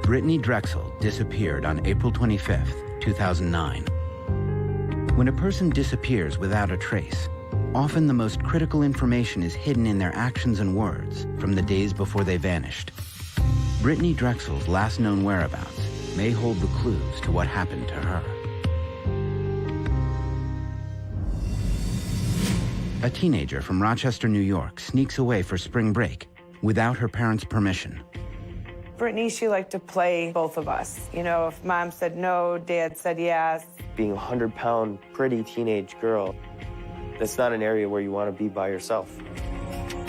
Brittany Drexel disappeared on April 25th, 2009. When a person disappears without a trace, often the most critical information is hidden in their actions and words from the days before they vanished. Brittany Drexel's last known whereabouts may hold the clues to what happened to her. A teenager from Rochester, New York sneaks away for spring break without her parents' permission. Brittany, she liked to play both of us. You know, if mom said no, dad said yes. Being a 100-pound, pretty teenage girl, that's not an area where you want to be by yourself.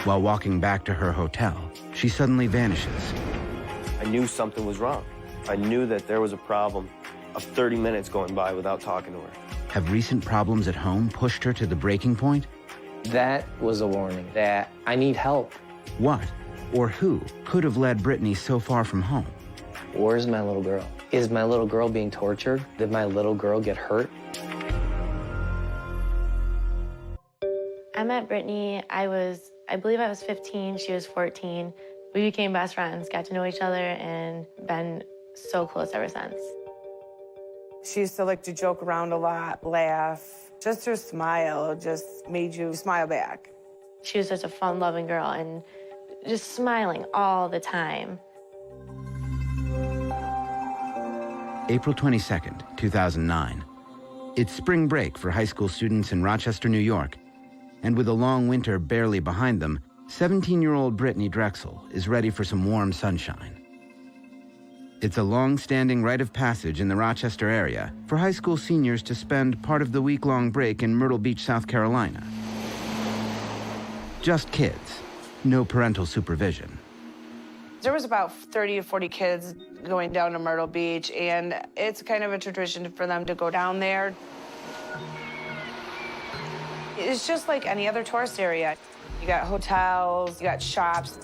While walking back to her hotel, she suddenly vanishes. I knew something was wrong. I knew that there was a problem of 30 minutes going by without talking to her. Have recent problems at home pushed her to the breaking point? That was a warning that I need help. What or who could have led Brittany so far from home? Where's my little girl? Is my little girl being tortured? Did my little girl get hurt? I met Brittany, I believe I was 15, she was 14. We became best friends, got to know each other, and been so close ever since. She used to like to joke around a lot, laugh. Just her smile just made you smile back. She was such a fun-loving girl and just smiling all the time. April 22nd, 2009. It's spring break for high school students in Rochester, New York. And with a long winter barely behind them, 17-year-old Brittany Drexel is ready for some warm sunshine. It's a long-standing rite of passage in the Rochester area for high school seniors to spend part of the week-long break in Myrtle Beach, South Carolina. Just kids, no parental supervision. There was about 30 to 40 kids going down to Myrtle Beach, and it's kind of a tradition for them to go down there. It's just like any other tourist area. You got hotels, you got shops.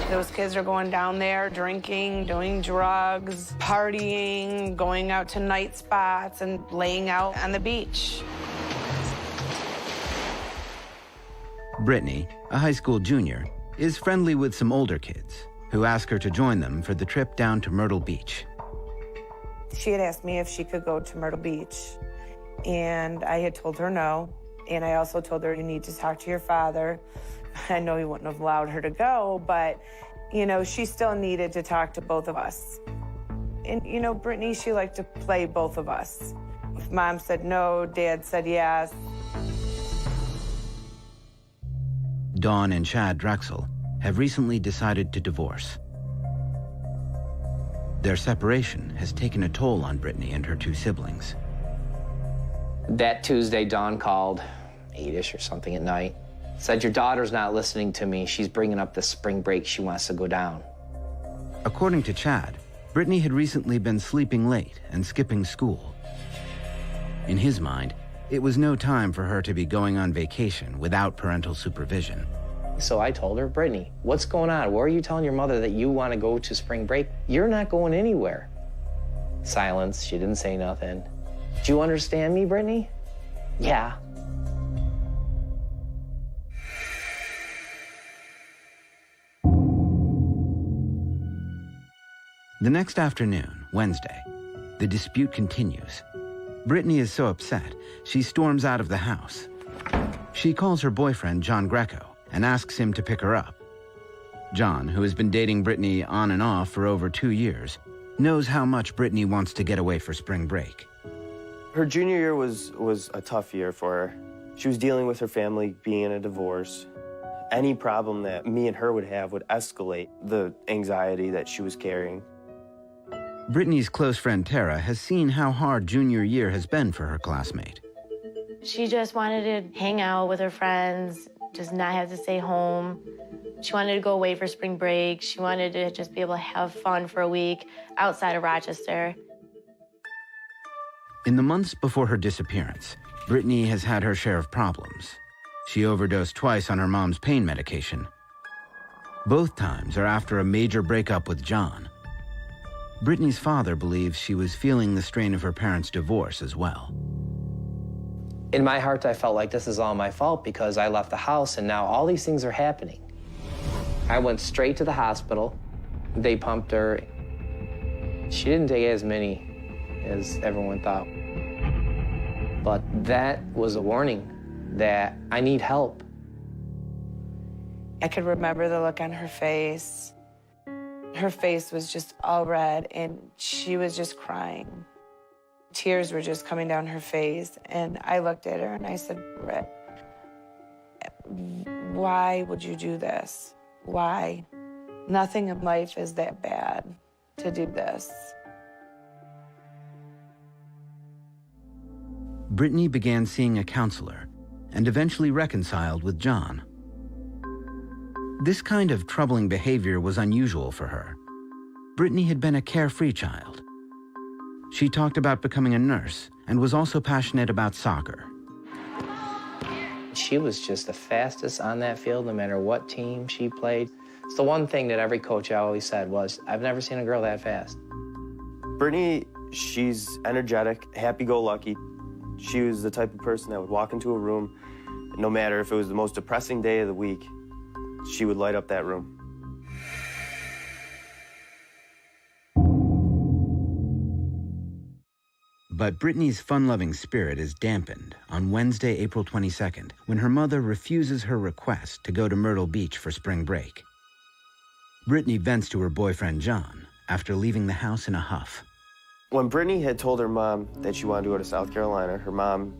Those kids are going down there, drinking, doing drugs, partying, going out to night spots, and laying out on the beach. Brittany, a high school junior, is friendly with some older kids who ask her to join them for the trip down to Myrtle Beach. She had asked me if she could go to Myrtle Beach, and I had told her no. And I also told her, you need to talk to your father. I know he wouldn't have allowed her to go, but, you know, she still needed to talk to both of us. And, you know, Brittany, she liked to play both of us. If mom said no, dad said yes. Dawn and Chad Drexel have recently decided to divorce. Their separation has taken a toll on Brittany and her two siblings. That Tuesday, Dawn called, 8-ish or something at night, said, your daughter's not listening to me. She's bringing up the spring break. She wants to go down. According to Chad, Brittany had recently been sleeping late and skipping school. In his mind, it was no time for her to be going on vacation without parental supervision. So I told her, Brittany, what's going on? Where are you telling your mother that you want to go to spring break? You're not going anywhere. Silence. She didn't say nothing. Do you understand me, Brittany? Yeah. The next afternoon, Wednesday, the dispute continues. Brittany is so upset, she storms out of the house. She calls her boyfriend, John Greco, and asks him to pick her up. John, who has been dating Brittany on and off for over 2 years, knows how much Brittany wants to get away for spring break. Her junior year was a tough year for her. She was dealing with her family being in a divorce. Any problem that me and her would have would escalate the anxiety that she was carrying. Brittany's close friend Tara has seen how hard junior year has been for her classmate. She just wanted to hang out with her friends, just not have to stay home. She wanted to go away for spring break. She wanted to just be able to have fun for a week outside of Rochester. In the months before her disappearance, Brittany has had her share of problems. She overdosed twice on her mom's pain medication. Both times are after a major breakup with John. Brittany's father believes she was feeling the strain of her parents' divorce as well. In my heart, I felt like this is all my fault because I left the house and now all these things are happening. I went straight to the hospital. They pumped her. She didn't take as many as everyone thought. But that was a warning that I need help. I could remember the look on her face. Her face was just all red, and she was just crying. Tears were just coming down her face, and I looked at her and I said, Britt, why would you do this? Why? Nothing in life is that bad to do this. Brittany began seeing a counselor and eventually reconciled with John. This kind of troubling behavior was unusual for her. Brittany had been a carefree child. She talked about becoming a nurse and was also passionate about soccer. She was just the fastest on that field, no matter what team she played. It's the one thing that every coach always said was, I've never seen a girl that fast. Brittany, she's energetic, happy-go-lucky. She was the type of person that would walk into a room, no matter if it was the most depressing day of the week, she would light up that room. But Brittany's fun-loving spirit is dampened on Wednesday, April 22nd, when her mother refuses her request to go to Myrtle Beach for spring break. Brittany vents to her boyfriend, John, after leaving the house in a huff. When Brittany had told her mom that she wanted to go to South Carolina, her mom,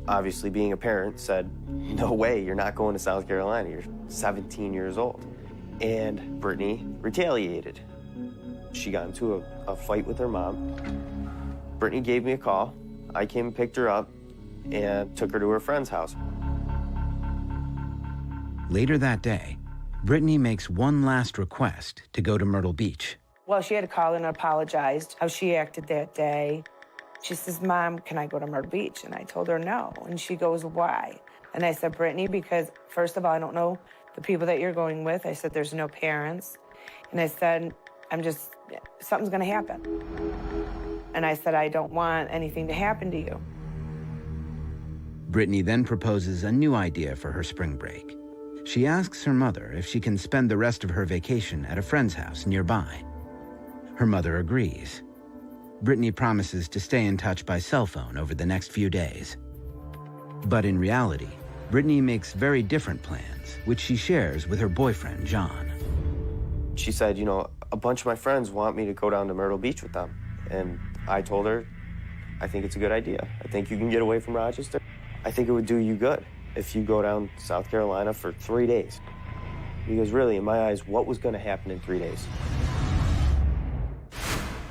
obviously being a parent, said, no way, you're not going to South Carolina. You're 17 years old. And Brittany retaliated. She got into a fight with her mom. Brittany gave me a call. I came and picked her up and took her to her friend's house. Later that day, Brittany makes one last request to go to Myrtle Beach. Well, she had called and apologized how she acted that day. She says, Mom, can I go to Myrtle Beach? And I told her no. And she goes, why? And I said, Brittany, because first of all, I don't know the people that you're going with. I said, there's no parents. And I said, something's gonna happen. And I said, I don't want anything to happen to you. Brittany then proposes a new idea for her spring break. She asks her mother if she can spend the rest of her vacation at a friend's house nearby. Her mother agrees. Brittany promises to stay in touch by cell phone over the next few days. But in reality, Brittany makes very different plans, which she shares with her boyfriend, John. She said, you know, a bunch of my friends want me to go down to Myrtle Beach with them. And I told her, I think it's a good idea. I think you can get away from Rochester. I think it would do you good if you go down to South Carolina for 3 days. Because really, in my eyes, what was going to happen in 3 days?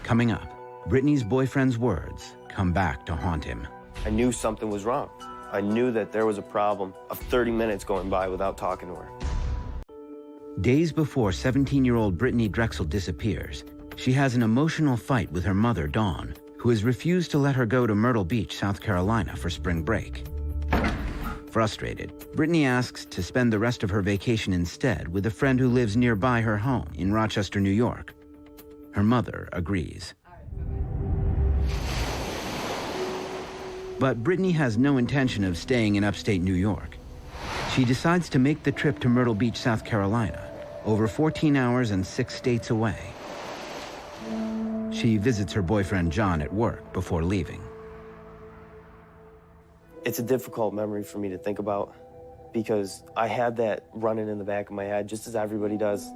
Coming up, Brittany's boyfriend's words come back to haunt him. I knew something was wrong. I knew that there was a problem of 30 minutes going by without talking to her. Days before 17-year-old Brittany Drexel disappears, she has an emotional fight with her mother, Dawn, who has refused to let her go to Myrtle Beach, South Carolina for spring break. Frustrated, Brittany asks to spend the rest of her vacation instead with a friend who lives nearby her home in Rochester, New York. Her mother agrees. But Brittany has no intention of staying in upstate New York. She decides to make the trip to Myrtle Beach, South Carolina, over 14 hours and 6 states away. She visits her boyfriend John at work before leaving. It's a difficult memory for me to think about because I had that running in the back of my head, just as everybody does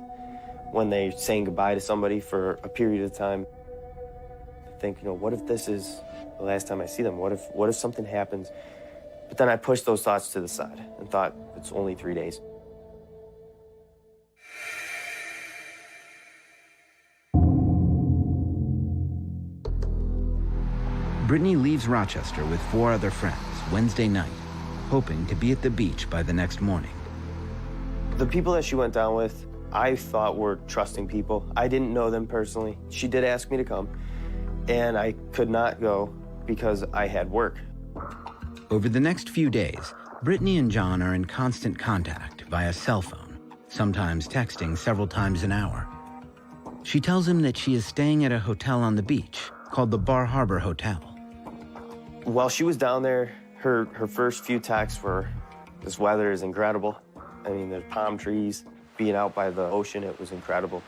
when they're saying goodbye to somebody for a period of time. I think, you know, what if this is the last time I see them? What if something happens? But then I pushed those thoughts to the side and thought, it's only 3 days. Brittany leaves Rochester with 4 other friends Wednesday night, hoping to be at the beach by the next morning. The people that she went down with, I thought were trusting people. I didn't know them personally. She did ask me to come, and I could not go because I had work. Over the next few days, Brittany and John are in constant contact via cell phone, sometimes texting several times an hour. She tells him that she is staying at a hotel on the beach called the Bar Harbor Hotel. While she was down there, her first few texts were, this weather is incredible. I mean, there's palm trees. Being out by the ocean, it was incredible.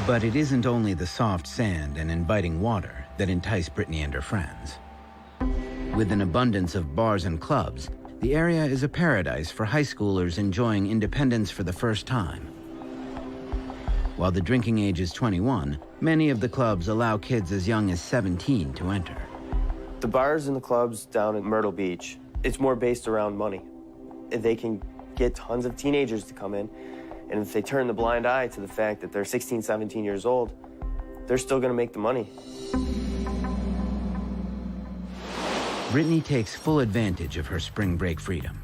But it isn't only the soft sand and inviting water that entice Brittany and her friends. With an abundance of bars and clubs, the area is a paradise for high schoolers enjoying independence for the first time. While the drinking age is 21, many of the clubs allow kids as young as 17 to enter. The bars and the clubs down in Myrtle Beach, it's more based around money. They can get tons of teenagers to come in, and if they turn the blind eye to the fact that they're 16, 17 years old, they're still gonna make the money. Brittany takes full advantage of her spring break freedom.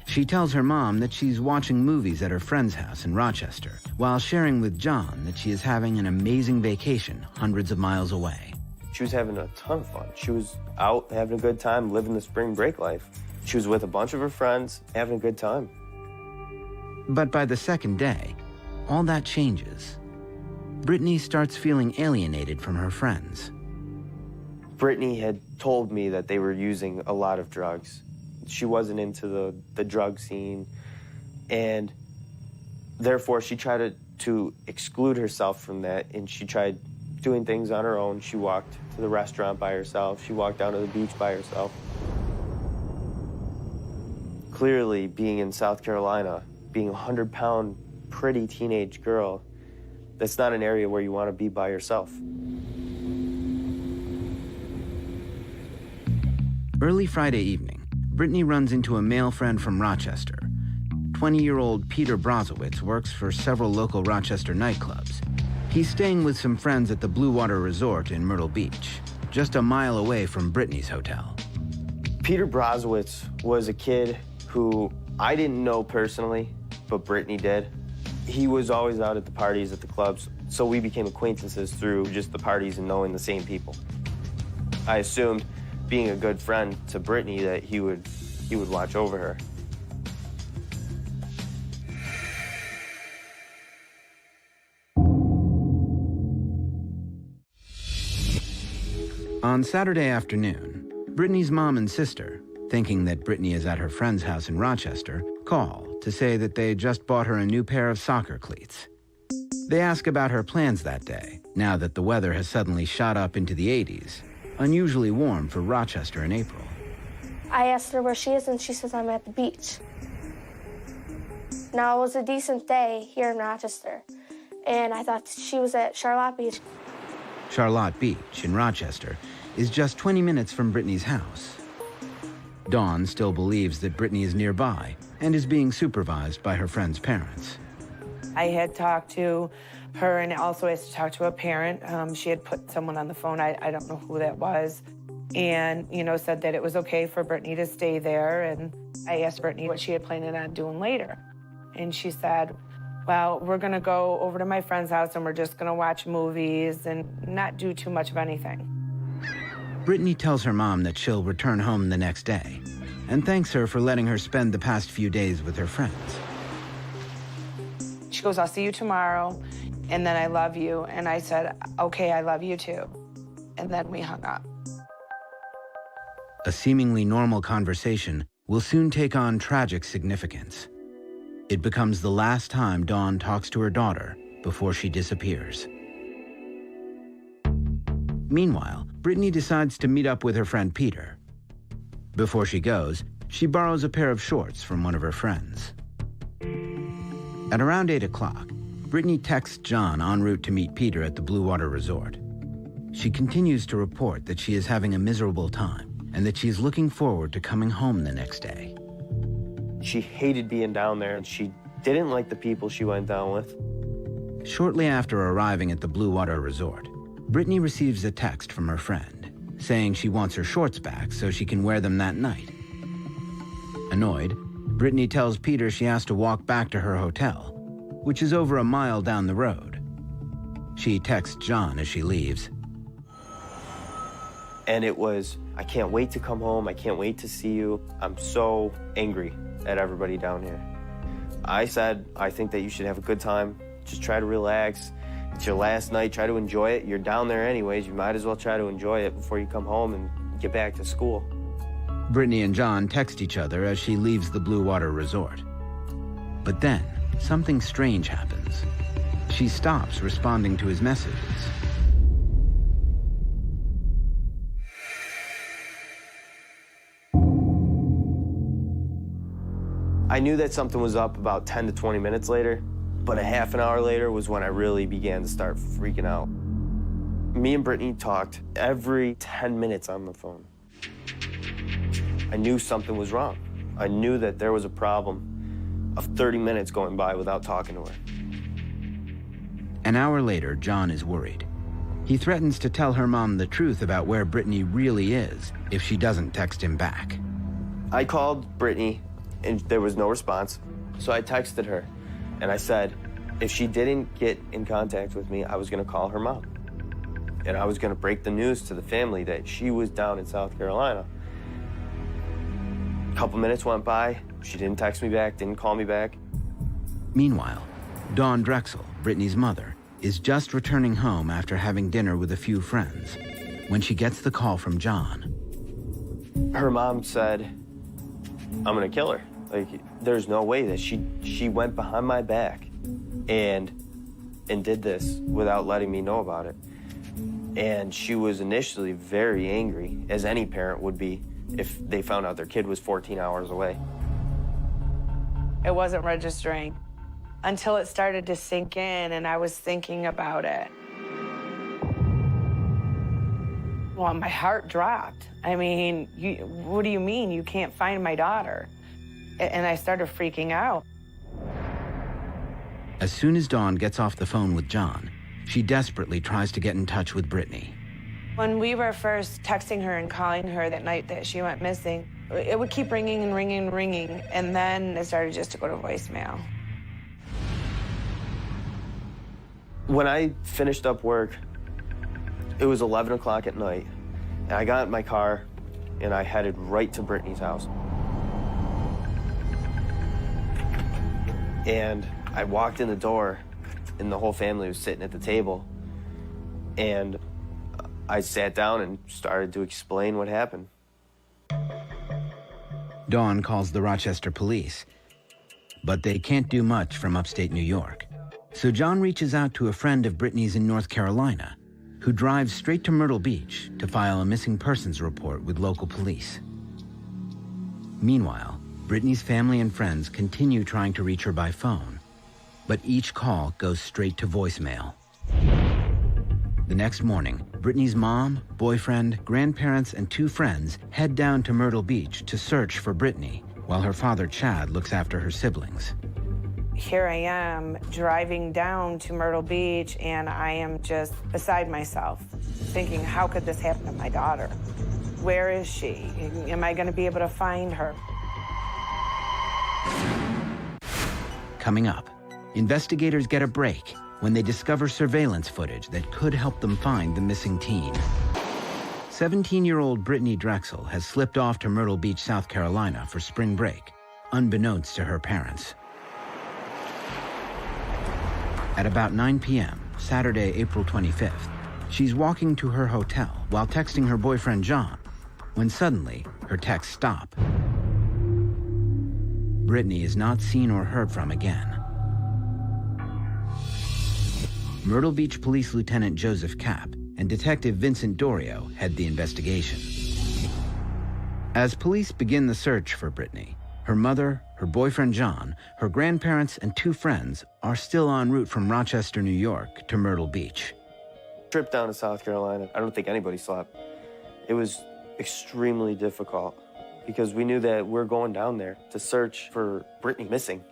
She tells her mom that she's watching movies at her friend's house in Rochester, while sharing with John that she is having an amazing vacation hundreds of miles away. She was having a ton of fun. She was out having a good time, living the spring break life. She was with a bunch of her friends, having a good time. But by the second day, all that changes. Brittany starts feeling alienated from her friends. Brittany had told me that they were using a lot of drugs. She wasn't into the drug scene, and therefore she tried to exclude herself from that, and she tried doing things on her own. She walked to the restaurant by herself. She walked down to the beach by herself. Clearly, being in South Carolina, being a 100-pound, pretty teenage girl, that's not an area where you want to be by yourself. Early Friday evening, Brittany runs into a male friend from Rochester. 20-year-old Peter Brozowitz works for several local Rochester nightclubs. He's staying with some friends at the Blue Water Resort in Myrtle Beach, just a mile away from Brittany's hotel. Peter Brozowitz was a kid who I didn't know personally, but Brittany did. He was always out at the parties, at the clubs, so we became acquaintances through just the parties and knowing the same people. I assumed, being a good friend to Brittany, that he would watch over her. On Saturday afternoon, Brittany's mom and sister, thinking that Brittany is at her friend's house in Rochester, call to say that they just bought her a new pair of soccer cleats. They ask about her plans that day, now that the weather has suddenly shot up into the 80s, unusually warm for Rochester in April. I asked her where she is, and she says I'm at the beach. Now, it was a decent day here in Rochester, and I thought she was at Charlotte Beach. Charlotte Beach in Rochester is just 20 minutes from Brittany's house. Dawn still believes that Brittany is nearby and is being supervised by her friend's parents. I had talked to her and also I had to talk to a parent. She had put someone on the phone, I don't know who that was, and, said that it was okay for Brittany to stay there. And I asked Brittany what she had planned on doing later. And she said, well, we're gonna go over to my friend's house and we're just gonna watch movies and not do too much of anything. Brittany tells her mom that she'll return home the next day and thanks her for letting her spend the past few days with her friends. She goes, I'll see you tomorrow, and then I love you. And I said, okay, I love you too. And then we hung up. A seemingly normal conversation will soon take on tragic significance. It becomes the last time Dawn talks to her daughter before she disappears. Meanwhile, Brittany decides to meet up with her friend Peter. Before she goes, she borrows a pair of shorts from one of her friends. At around 8 o'clock, Brittany texts John en route to meet Peter at the Blue Water Resort. She continues to report that she is having a miserable time and that she is looking forward to coming home the next day. She hated being down there, and she didn't like the people she went down with. Shortly after arriving at the Blue Water Resort, Brittany receives a text from her friend saying she wants her shorts back so she can wear them that night. Annoyed, Brittany tells Peter she has to walk back to her hotel, which is over a mile down the road. She texts John as she leaves. And it was, I can't wait to come home. I can't wait to see you. I'm so angry at everybody down here. I said, I think that you should have a good time. Just try to relax. It's your last night. Try to enjoy it. You're down there anyways. You might as well try to enjoy it before you come home and get back to school. Brittany and John text each other as she leaves the Blue Water Resort. But then, something strange happens. She stops responding to his messages. I knew that something was up about 10 to 20 minutes later, but a half an hour later was when I really began to start freaking out. Me and Brittany talked every 10 minutes on the phone. I knew something was wrong. I knew that there was a problem of 30 minutes going by without talking to her. An hour later, John is worried. He threatens to tell her mom the truth about where Brittany really is if she doesn't text him back. I called Brittany, and there was no response. So I texted her, and I said, if she didn't get in contact with me, I was gonna call her mom. And I was gonna break the news to the family that she was down in South Carolina. A couple minutes went by, she didn't text me back, didn't call me back. Meanwhile, Dawn Drexel, Brittany's mother, is just returning home after having dinner with a few friends when she gets the call from John. Her mom said, I'm gonna kill her. Like, there's no way that she went behind my back and did this without letting me know about it. And she was initially very angry, as any parent would be if they found out their kid was 14 hours away. It wasn't registering until it started to sink in and I was thinking about it. Well, my heart dropped. I mean, what do you mean you can't find my daughter? And I started freaking out. As soon as Dawn gets off the phone with John, she desperately tries to get in touch with Brittany. When we were first texting her and calling her that night that she went missing, it would keep ringing and ringing and ringing, and then it started just to go to voicemail. When I finished up work, it was 11 o'clock at night, and I got in my car and I headed right to Brittany's house. And I walked in the door, and the whole family was sitting at the table. And I sat down and started to explain what happened. Dawn calls the Rochester police, but they can't do much from upstate New York. So John reaches out to a friend of Brittany's in North Carolina, who drives straight to Myrtle Beach to file a missing persons report with local police. Meanwhile, Brittany's family and friends continue trying to reach her by phone, but each call goes straight to voicemail. The next morning, Brittany's mom, boyfriend, grandparents, and 2 friends head down to Myrtle Beach to search for Brittany, while her father, Chad, looks after her siblings. Here I am driving down to Myrtle Beach, and I am just beside myself, thinking, how could this happen to my daughter? Where is she? Am I going to be able to find her? Coming up, investigators get a break when they discover surveillance footage that could help them find the missing teen. 17-year-old Brittany Drexel has slipped off to Myrtle Beach, South Carolina for spring break, unbeknownst to her parents. At about 9 p.m., Saturday, April 25th, she's walking to her hotel while texting her boyfriend John, when suddenly her texts stop. Brittany is not seen or heard from again. Myrtle Beach Police Lieutenant Joseph Kapp and Detective Vincent Dorio head the investigation. As police begin the search for Brittany, her mother, her boyfriend John, her grandparents, and 2 friends are still en route from Rochester, New York to Myrtle Beach. Trip down to South Carolina, I don't think anybody slept. It was extremely difficult because we knew that we're going down there to search for Brittany missing.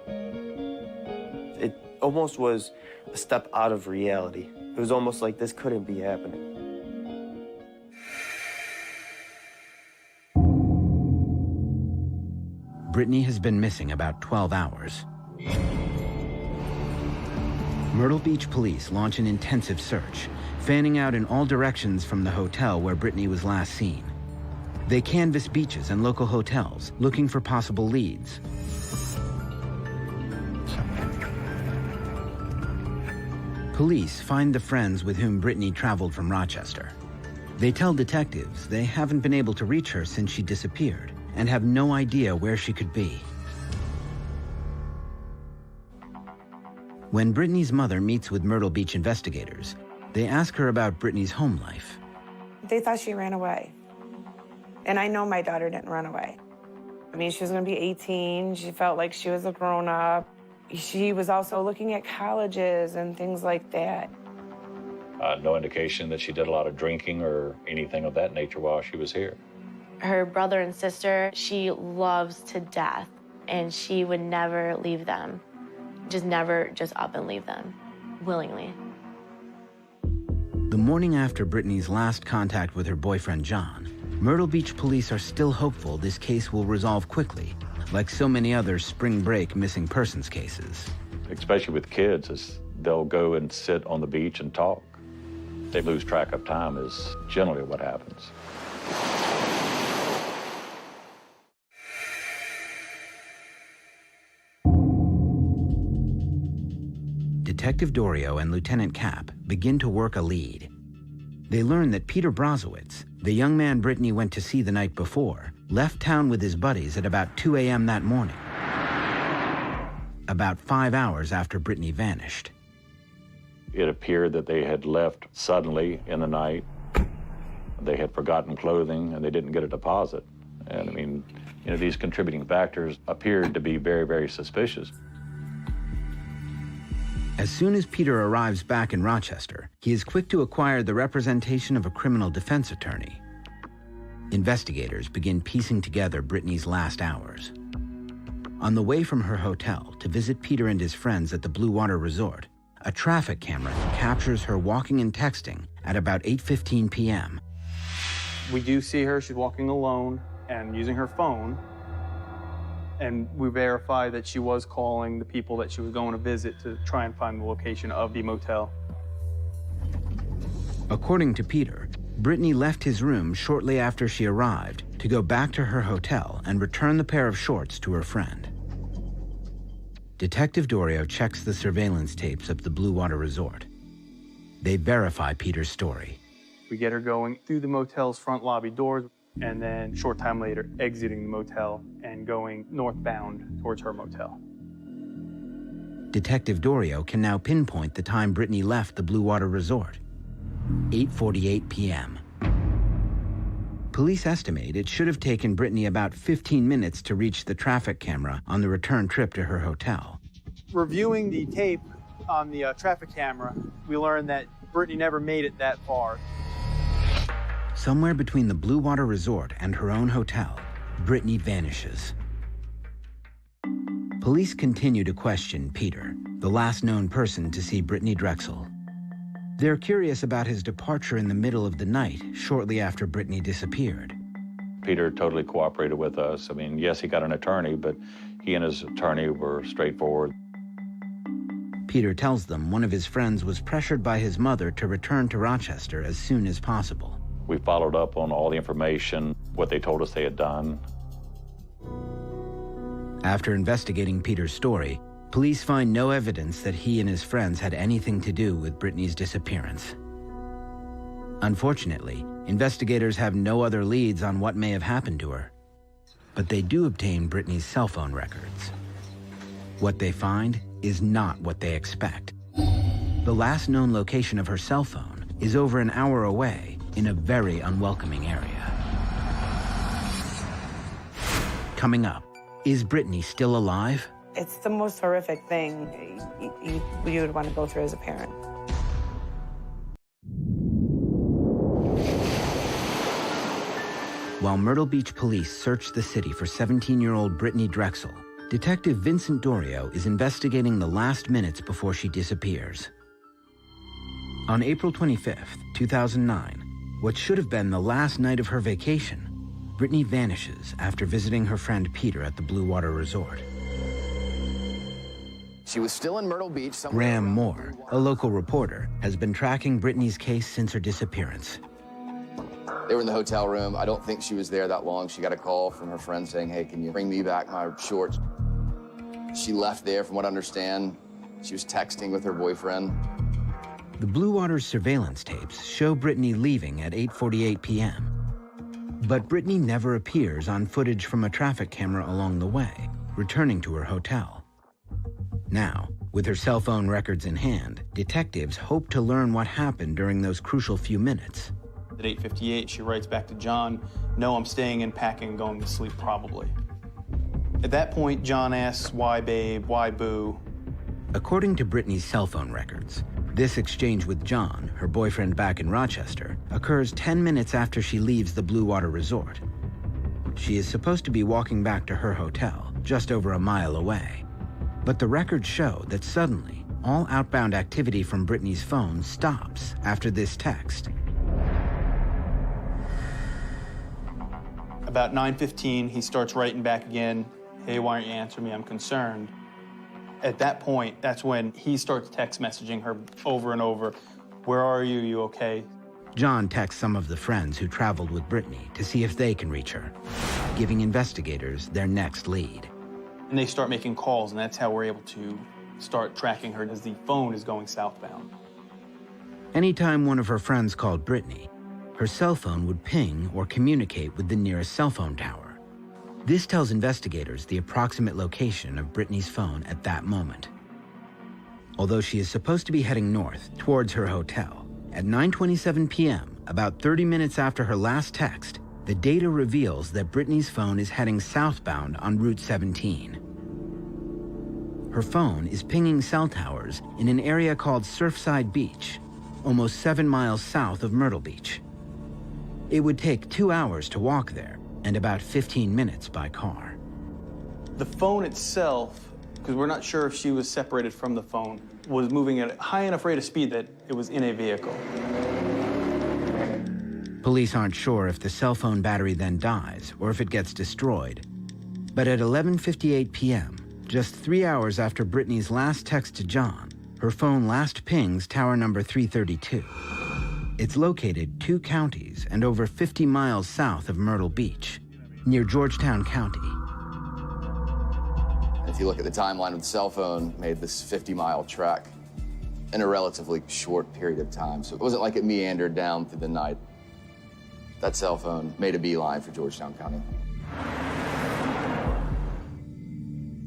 It almost was a step out of reality. It was almost like this couldn't be happening. Brittany has been missing about 12 hours. Myrtle Beach police launch an intensive search, fanning out in all directions from the hotel where Brittany was last seen. They canvass beaches and local hotels, looking for possible leads. Police find the friends with whom Brittany traveled from Rochester. They tell detectives they haven't been able to reach her since she disappeared and have no idea where she could be. When Brittany's mother meets with Myrtle Beach investigators, they ask her about Brittany's home life. They thought she ran away. And I know my daughter didn't run away. I mean, she was going to be 18. She felt like she was a grown-up. She was also looking at colleges and things like that. No indication that she did a lot of drinking or anything of that nature while she was here. Her brother and sister, she loves to death, and she would never leave them. Never just up and leave them, willingly. The morning after Brittany's last contact with her boyfriend, John, Myrtle Beach police are still hopeful this case will resolve quickly, like so many other spring break missing persons cases. Especially with kids, is they'll go and sit on the beach and talk. They lose track of time is generally what happens. Detective Dorio and Lieutenant Cap begin to work a lead. They learn that Peter Brozowitz, the young man Brittany went to see the night before, left town with his buddies at about 2 a.m. that morning, about 5 hours after Brittany vanished. It appeared that they had left suddenly in the night. They had forgotten clothing and they didn't get a deposit. And I mean, these contributing factors appeared to be very, very suspicious. As soon as Peter arrives back in Rochester, he is quick to acquire the representation of a criminal defense attorney. Investigators begin piecing together Brittany's last hours. On the way from her hotel to visit Peter and his friends at the Blue Water Resort, a traffic camera captures her walking and texting at about 8:15 p.m. We do see her, she's walking alone and using her phone. And we verify that she was calling the people that she was going to visit to try and find the location of the motel. According to Peter, Brittany left his room shortly after she arrived to go back to her hotel and return the pair of shorts to her friend. Detective Dorio checks the surveillance tapes of the Blue Water Resort. They verify Peter's story. We get her going through the motel's front lobby doors, and then a short time later, exiting the motel and going northbound towards her motel. Detective Dorio can now pinpoint the time Brittany left the Blue Water Resort, 8:48 p.m. Police estimate it should have taken Brittany about 15 minutes to reach the traffic camera on the return trip to her hotel. Reviewing the tape on the traffic camera, we learned that Brittany never made it that far. Somewhere between the Blue Water Resort and her own hotel, Brittany vanishes. Police continue to question Peter, the last known person to see Brittany Drexel. They're curious about his departure in the middle of the night, shortly after Brittany disappeared. Peter totally cooperated with us. I mean, yes, he got an attorney, but he and his attorney were straightforward. Peter tells them one of his friends was pressured by his mother to return to Rochester as soon as possible. We followed up on all the information, what they told us they had done. After investigating Peter's story, police find no evidence that he and his friends had anything to do with Brittany's disappearance. Unfortunately, investigators have no other leads on what may have happened to her, but they do obtain Brittany's cell phone records. What they find is not what they expect. The last known location of her cell phone is over an hour away in a very unwelcoming area. Coming up, is Brittany still alive? It's the most horrific thing you would want to go through as a parent. While Myrtle Beach police search the city for 17-year-old Brittany Drexel, Detective Vincent Dorio is investigating the last minutes before she disappears. On April 25th, 2009, what should have been the last night of her vacation, Brittany vanishes after visiting her friend Peter at the Blue Water Resort. She was still in Myrtle Beach. Graham Moore, a local reporter, has been tracking Brittany's case since her disappearance. They were in the hotel room. I don't think she was there that long. She got a call from her friend saying, hey, can you bring me back my shorts? She left there, from what I understand. She was texting with her boyfriend. The Blue Water's surveillance tapes show Brittany leaving at 8:48 p.m. But Brittany never appears on footage from a traffic camera along the way, returning to her hotel. Now, With her cell phone records in hand, detectives hope to learn what happened during those crucial few minutes. At 8:58, she writes back to John, "No, I'm staying in, packing, and going to sleep, probably." At that point, John asks, "Why, babe? Why, boo?" According to Brittany's cell phone records, this exchange with John, her boyfriend back in Rochester, occurs 10 minutes after she leaves the Blue Water Resort. She is supposed to be walking back to her hotel, just over a mile away. But the records show that suddenly, all outbound activity from Brittany's phone stops after this text. About 9:15, he starts writing back again, "Hey, why aren't you answering me? I'm concerned." At that point, that's when he starts text messaging her over and over, "Where are you? You okay?" John texts some of the friends who traveled with Brittany to see if they can reach her, giving investigators their next lead. And they start making calls, and that's how we're able to start tracking her as the phone is going southbound. Anytime one of her friends called Brittany, her cell phone would ping or communicate with the nearest cell phone tower. This tells investigators the approximate location of Brittany's phone at that moment. Although she is supposed to be heading north towards her hotel, at 9:27 p.m., about 30 minutes after her last text, the data reveals that Brittany's phone is heading southbound on Route 17. Her phone is pinging cell towers in an area called Surfside Beach, almost 7 miles south of Myrtle Beach. It would take 2 hours to walk there and about 15 minutes by car. The phone itself, because we're not sure if she was separated from the phone, was moving at a high enough rate of speed that it was in a vehicle. Police aren't sure if the cell phone battery then dies or if it gets destroyed. But at 11:58 p.m., just 3 hours after Brittany's last text to John, her phone last pings tower number 332. It's located 2 counties and over 50 miles south of Myrtle Beach, near Georgetown County. If you look at the timeline of the cell phone, made this 50-mile trek in a relatively short period of time. So it wasn't like it meandered down through the night. That cell phone made a beeline for Georgetown County.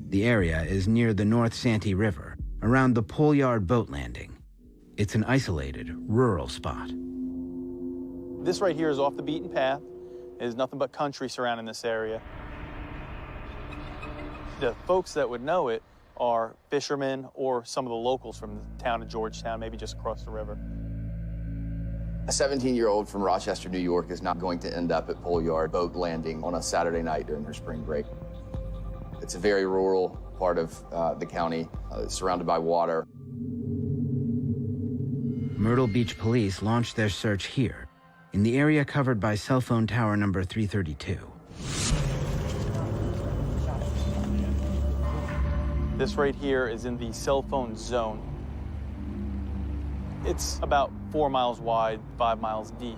The area is near the North Santee River, around the Pole Yard boat landing. It's an isolated, rural spot. This right here is off the beaten path. There's nothing but country surrounding this area. The folks that would know it are fishermen or some of the locals from the town of Georgetown, maybe just across the river. A 17-year-old from Rochester, New York is not going to end up at Pole Yard boat landing on a Saturday night during her spring break. It's a very rural part of the county, surrounded by water. Myrtle Beach police launched their search here, in the area covered by cell phone tower number 332. This right here is in the cell phone zone. It's about 4 miles wide, 5 miles deep.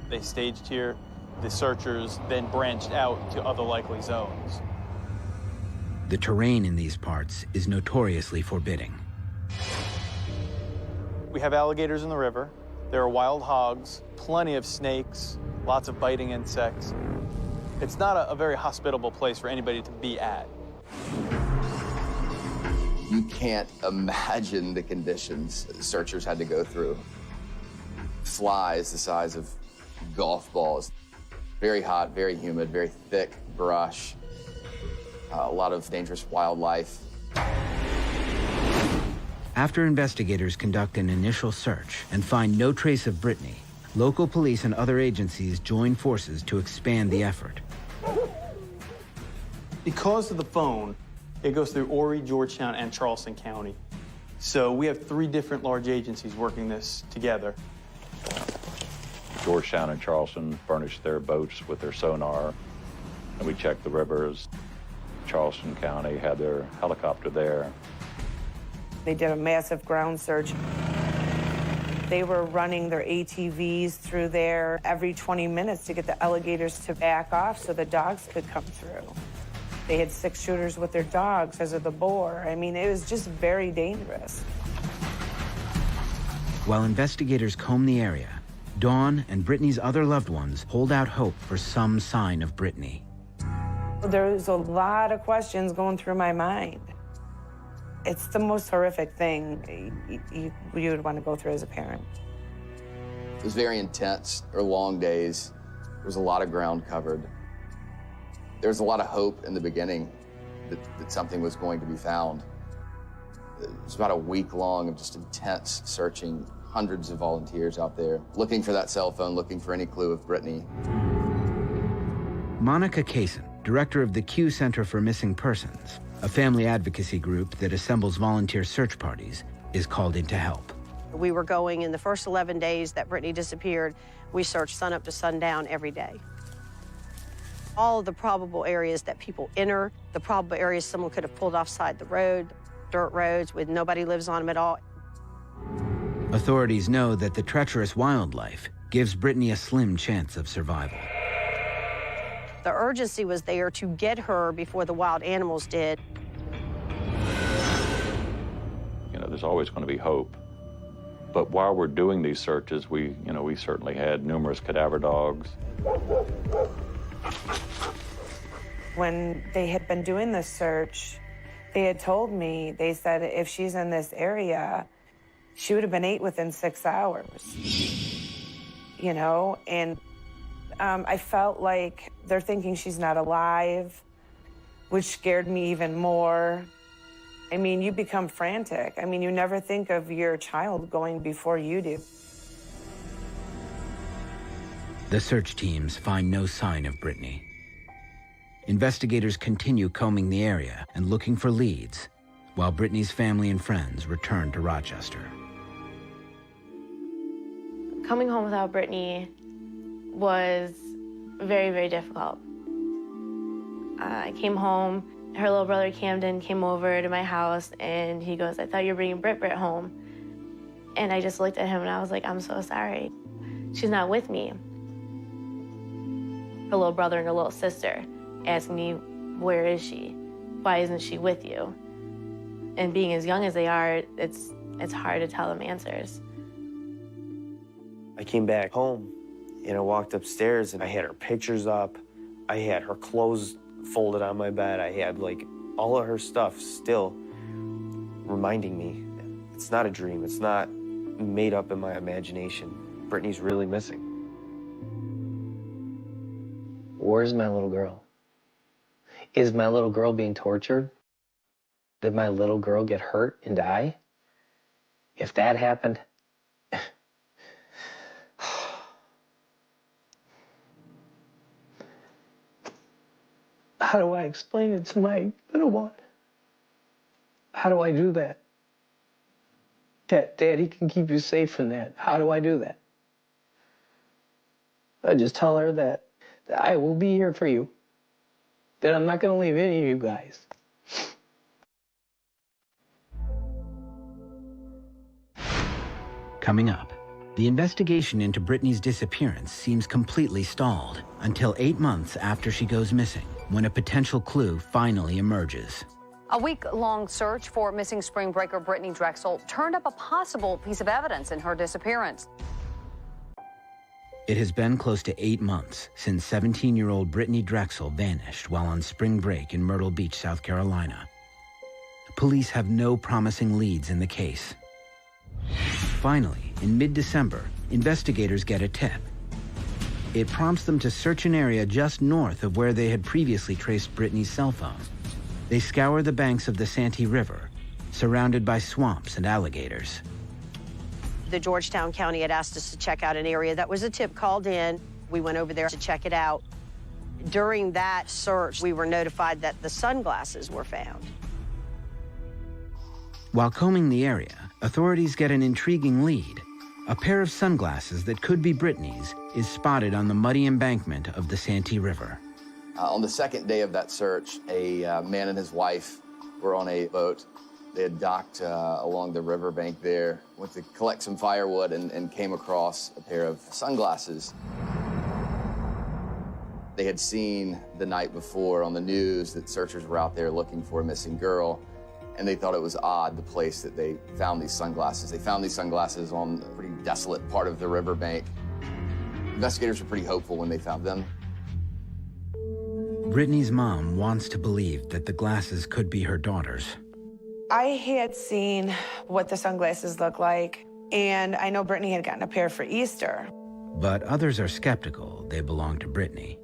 They staged here. The searchers then branched out to other likely zones. The terrain in these parts is notoriously forbidding. We have alligators in the river. There are wild hogs, plenty of snakes, lots of biting insects. It's not a very hospitable place for anybody to be at. You can't imagine the conditions searchers had to go through. Flies the size of golf balls. Very hot, very humid, very thick brush. A lot of dangerous wildlife. After investigators conduct an initial search and find no trace of Brittany, local police and other agencies join forces to expand the effort. Because of the phone, it goes through Horry, Georgetown, and Charleston County. So we have 3 different large agencies working this together. Georgetown and Charleston furnished their boats with their sonar, and we checked the rivers. Charleston County had their helicopter there. They did a massive ground search. They were running their ATVs through there every 20 minutes to get the alligators to back off so the dogs could come through. They had 6 shooters with their dogs because of the boar. I mean, it was just very dangerous. While investigators comb the area, Dawn and Brittany's other loved ones hold out hope for some sign of Brittany. There was a lot of questions going through my mind. It's the most horrific thing you would want to go through as a parent. It was very intense. There were long days. There was a lot of ground covered. There was a lot of hope in the beginning that something was going to be found. It was about a week long of just intense searching, hundreds of volunteers out there, looking for that cell phone, looking for any clue of Brittany. Monica Kaysen, director of the Q Center for Missing Persons, a family advocacy group that assembles volunteer search parties, is called in to help. We were going in the first 11 days that Brittany disappeared. We searched sunup to sundown every day. All of the probable areas that people enter, the probable areas someone could have pulled offside the road, dirt roads with nobody lives on them at all. Authorities know that the treacherous wildlife gives Brittany a slim chance of survival. The urgency was there to get her before the wild animals did. You know, there's always going to be hope. But while we're doing these searches, we certainly had numerous cadaver dogs. When they had been doing the search, they had told me, they said if she's in this area, she would have been ate within 6 hours. You know, and I felt like they're thinking she's not alive, which scared me even more. I mean, you become frantic. I mean, you never think of your child going before you do. The search teams find no sign of Brittany. Investigators continue combing the area and looking for leads, while Brittany's family and friends return to Rochester. Coming home without Brittany was very, very difficult. I came home. Her little brother Camden came over to my house and he goes, "I thought you were bringing Britt home." And I just looked at him and I was like, "I'm so sorry. She's not with me." Her little brother and her little sister asked me, "Where is she? Why isn't she with you?" And being as young as they are, it's hard to tell them answers. I came back home and I walked upstairs and I had her pictures up. I had her clothes folded on my bed. I had like all of her stuff still reminding me it's not a dream. It's not made up in my imagination. Brittany's really missing. Where's my little girl? Is my little girl being tortured? Did my little girl get hurt and die? If that happened, how do I explain it to my little one? How do I do that? That Daddy can keep you safe from that. How do I do that? I just tell her that I will be here for you. That I'm not going to leave any of you guys. Coming up, the investigation into Brittany's disappearance seems completely stalled until 8 months after she goes missing, when a potential clue finally emerges. A week-long search for missing spring breaker Brittany Drexel turned up a possible piece of evidence in her disappearance. It has been close to 8 months since 17-year-old Brittany Drexel vanished while on spring break in Myrtle Beach, South Carolina. Police have no promising leads in the case. Finally, in mid-December, investigators get a tip. It prompts them to search an area just north of where they had previously traced Brittany's cell phone. They scour the banks of the Santee River, surrounded by swamps and alligators. The Georgetown County had asked us to check out an area that was a tip called in. We went over there to check it out. During that search, we were notified that the sunglasses were found. While combing the area, authorities get an intriguing lead. A pair of sunglasses that could be Brittany's is spotted on the muddy embankment of the Santee River. On the second day of that search, a man and his wife were on a boat. They had docked along the riverbank there, went to collect some firewood and came across a pair of sunglasses. They had seen the night before on the news that searchers were out there looking for a missing girl, and they thought it was odd, the place that they found these sunglasses. They found these sunglasses on a pretty desolate part of the riverbank. Investigators were pretty hopeful when they found them. Brittany's mom wants to believe that the glasses could be her daughter's. I had seen what the sunglasses look like, and I know Brittany had gotten a pair for Easter. But others are skeptical they belong to Brittany.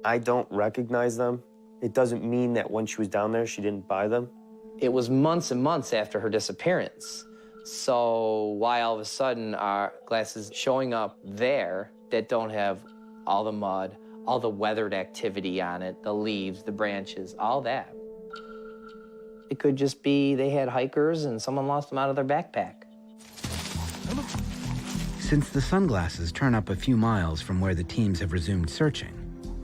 I don't recognize them. It doesn't mean that when she was down there, she didn't buy them. It was months and months after her disappearance. So why all of a sudden are glasses showing up there that don't have all the mud, all the weathered activity on it, the leaves, the branches, all that? It could just be they had hikers and someone lost them out of their backpack. Since the sunglasses turn up a few miles from where the teams have resumed searching,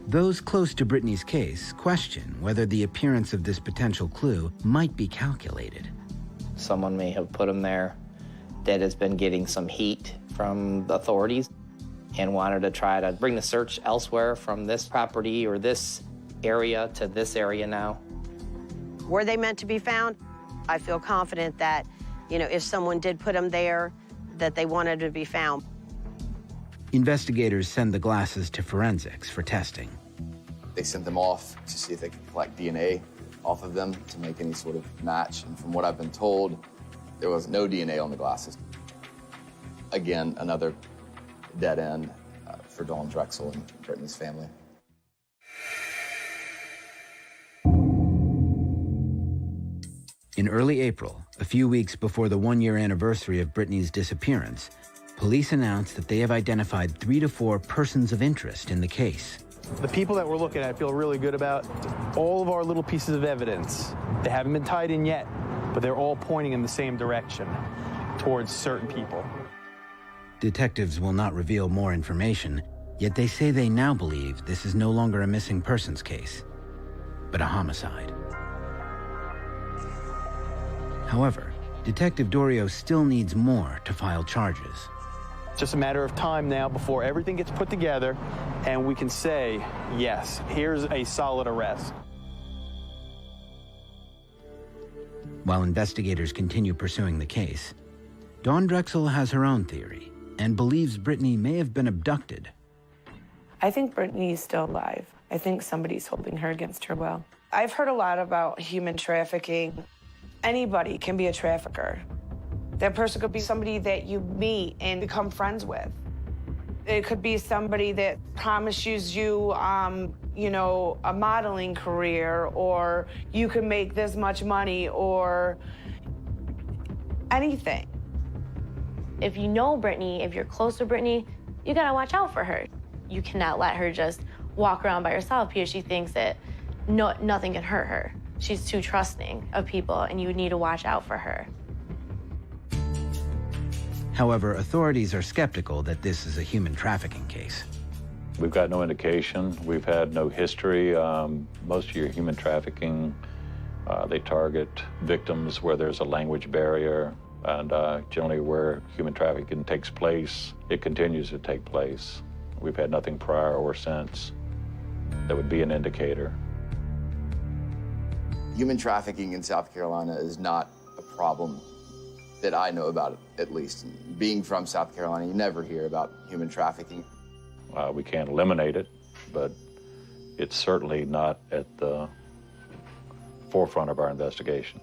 those close to Brittany's case question whether the appearance of this potential clue might be calculated. Someone may have put them there that has been getting some heat from the authorities and wanted to try to bring the search elsewhere from this property or this area to this area now. Were they meant to be found? I feel confident that, if someone did put them there, that they wanted to be found. Investigators send the glasses to forensics for testing. They sent them off to see if they could collect DNA off of them to make any sort of match. And from what I've been told, there was no DNA on the glasses. Again, another dead end for Dawn Drexel and Brittany's family. In early April, a few weeks before the one-year anniversary of Brittany's disappearance, police announced that they have identified 3 to 4 persons of interest in the case. The people that we're looking at, I feel really good about. All of our little pieces of evidence, they haven't been tied in yet, but they're all pointing in the same direction, towards certain people. Detectives will not reveal more information, yet they say they now believe this is no longer a missing persons case, but a homicide. However, Detective Dorio still needs more to file charges. It's just a matter of time now before everything gets put together and we can say, yes, here's a solid arrest. While investigators continue pursuing the case, Dawn Drexel has her own theory and believes Brittany may have been abducted. I think Brittany's still alive. I think somebody's holding her against her will. I've heard a lot about human trafficking. Anybody can be a trafficker. That person could be somebody that you meet and become friends with. It could be somebody that promises you, a modeling career, or you can make this much money, or anything. If you know Brittany, if you're close to Brittany, you gotta watch out for her. You cannot let her just walk around by herself because she thinks that nothing can hurt her. She's too trusting of people, and you need to watch out for her. However, authorities are skeptical that this is a human trafficking case. We've got no indication. We've had no history. Most of your human trafficking, they target victims where there's a language barrier, and generally where human trafficking takes place, it continues to take place. We've had nothing prior or since that would be an indicator. Human trafficking in South Carolina is not a problem that I know about, at least. Being from South Carolina, you never hear about human trafficking. We can't eliminate it, but it's certainly not at the forefront of our investigation.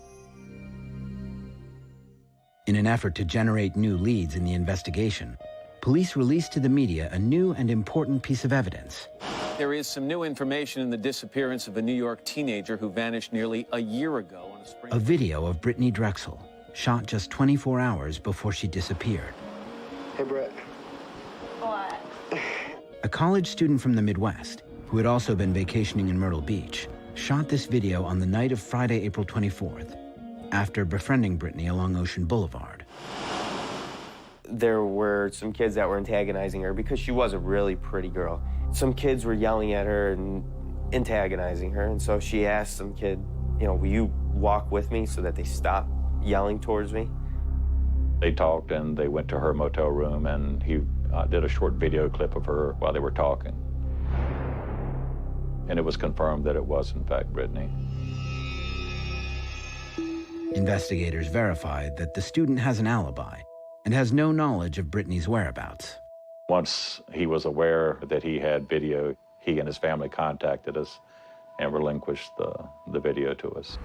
In an effort to generate new leads in the investigation, police released to the media a new and important piece of evidence. There is some new information in the disappearance of a New York teenager who vanished nearly a year ago on a spring. A video of Brittany Drexel, shot just 24 hours before she disappeared. Hey, Brett. What? A college student from the Midwest, who had also been vacationing in Myrtle Beach, shot this video on the night of Friday, April 24th, after befriending Brittany along Ocean Boulevard. There were some kids that were antagonizing her because she was a really pretty girl. Some kids were yelling at her and antagonizing her, and so she asked some kid, will you walk with me, so that they stop yelling towards me. They talked and they went to her motel room, and he did a short video clip of her while they were talking. And it was confirmed that it was, in fact, Brittany. Investigators verified that the student has an alibi and has no knowledge of Brittany's whereabouts. Once he was aware that he had video, he and his family contacted us and relinquished the video to us.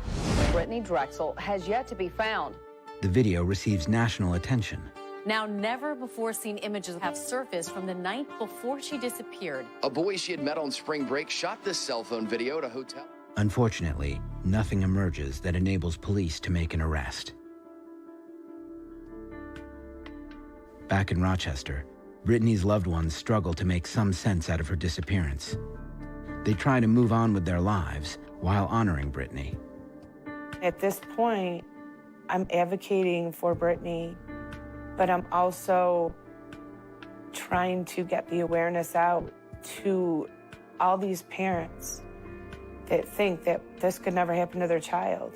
Brittany Drexel has yet to be found. The video receives national attention. Now, never-before-seen images have surfaced from the night before she disappeared. A boy she had met on spring break shot this cell phone video at a hotel. Unfortunately, nothing emerges that enables police to make an arrest. Back in Rochester, Brittany's loved ones struggle to make some sense out of her disappearance. They try to move on with their lives while honoring Brittany. At this point, I'm advocating for Brittany, but I'm also trying to get the awareness out to all these parents that think that this could never happen to their child.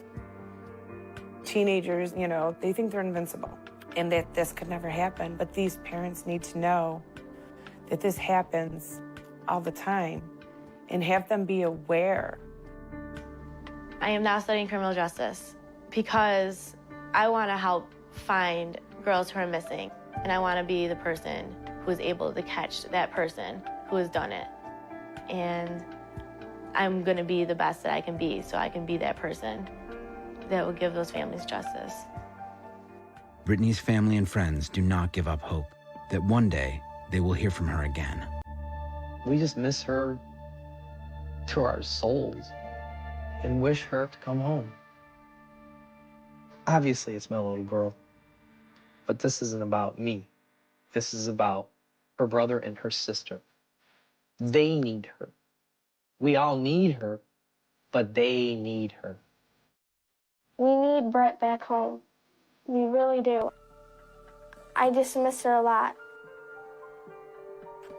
Teenagers, you know, they think they're invincible and that this could never happen, but these parents need to know that this happens all the time and have them be aware. I am now studying criminal justice because I want to help find girls who are missing, and I want to be the person who is able to catch that person who has done it. And I'm going to be the best that I can be so I can be that person that will give those families justice. Brittany's family and friends do not give up hope that one day they will hear from her again. We just miss her to our souls and wish her to come home. Obviously, it's my little girl, but this isn't about me. This is about her brother and her sister. They need her. We all need her, but they need her. We need Brett back home. We really do. I just miss her a lot.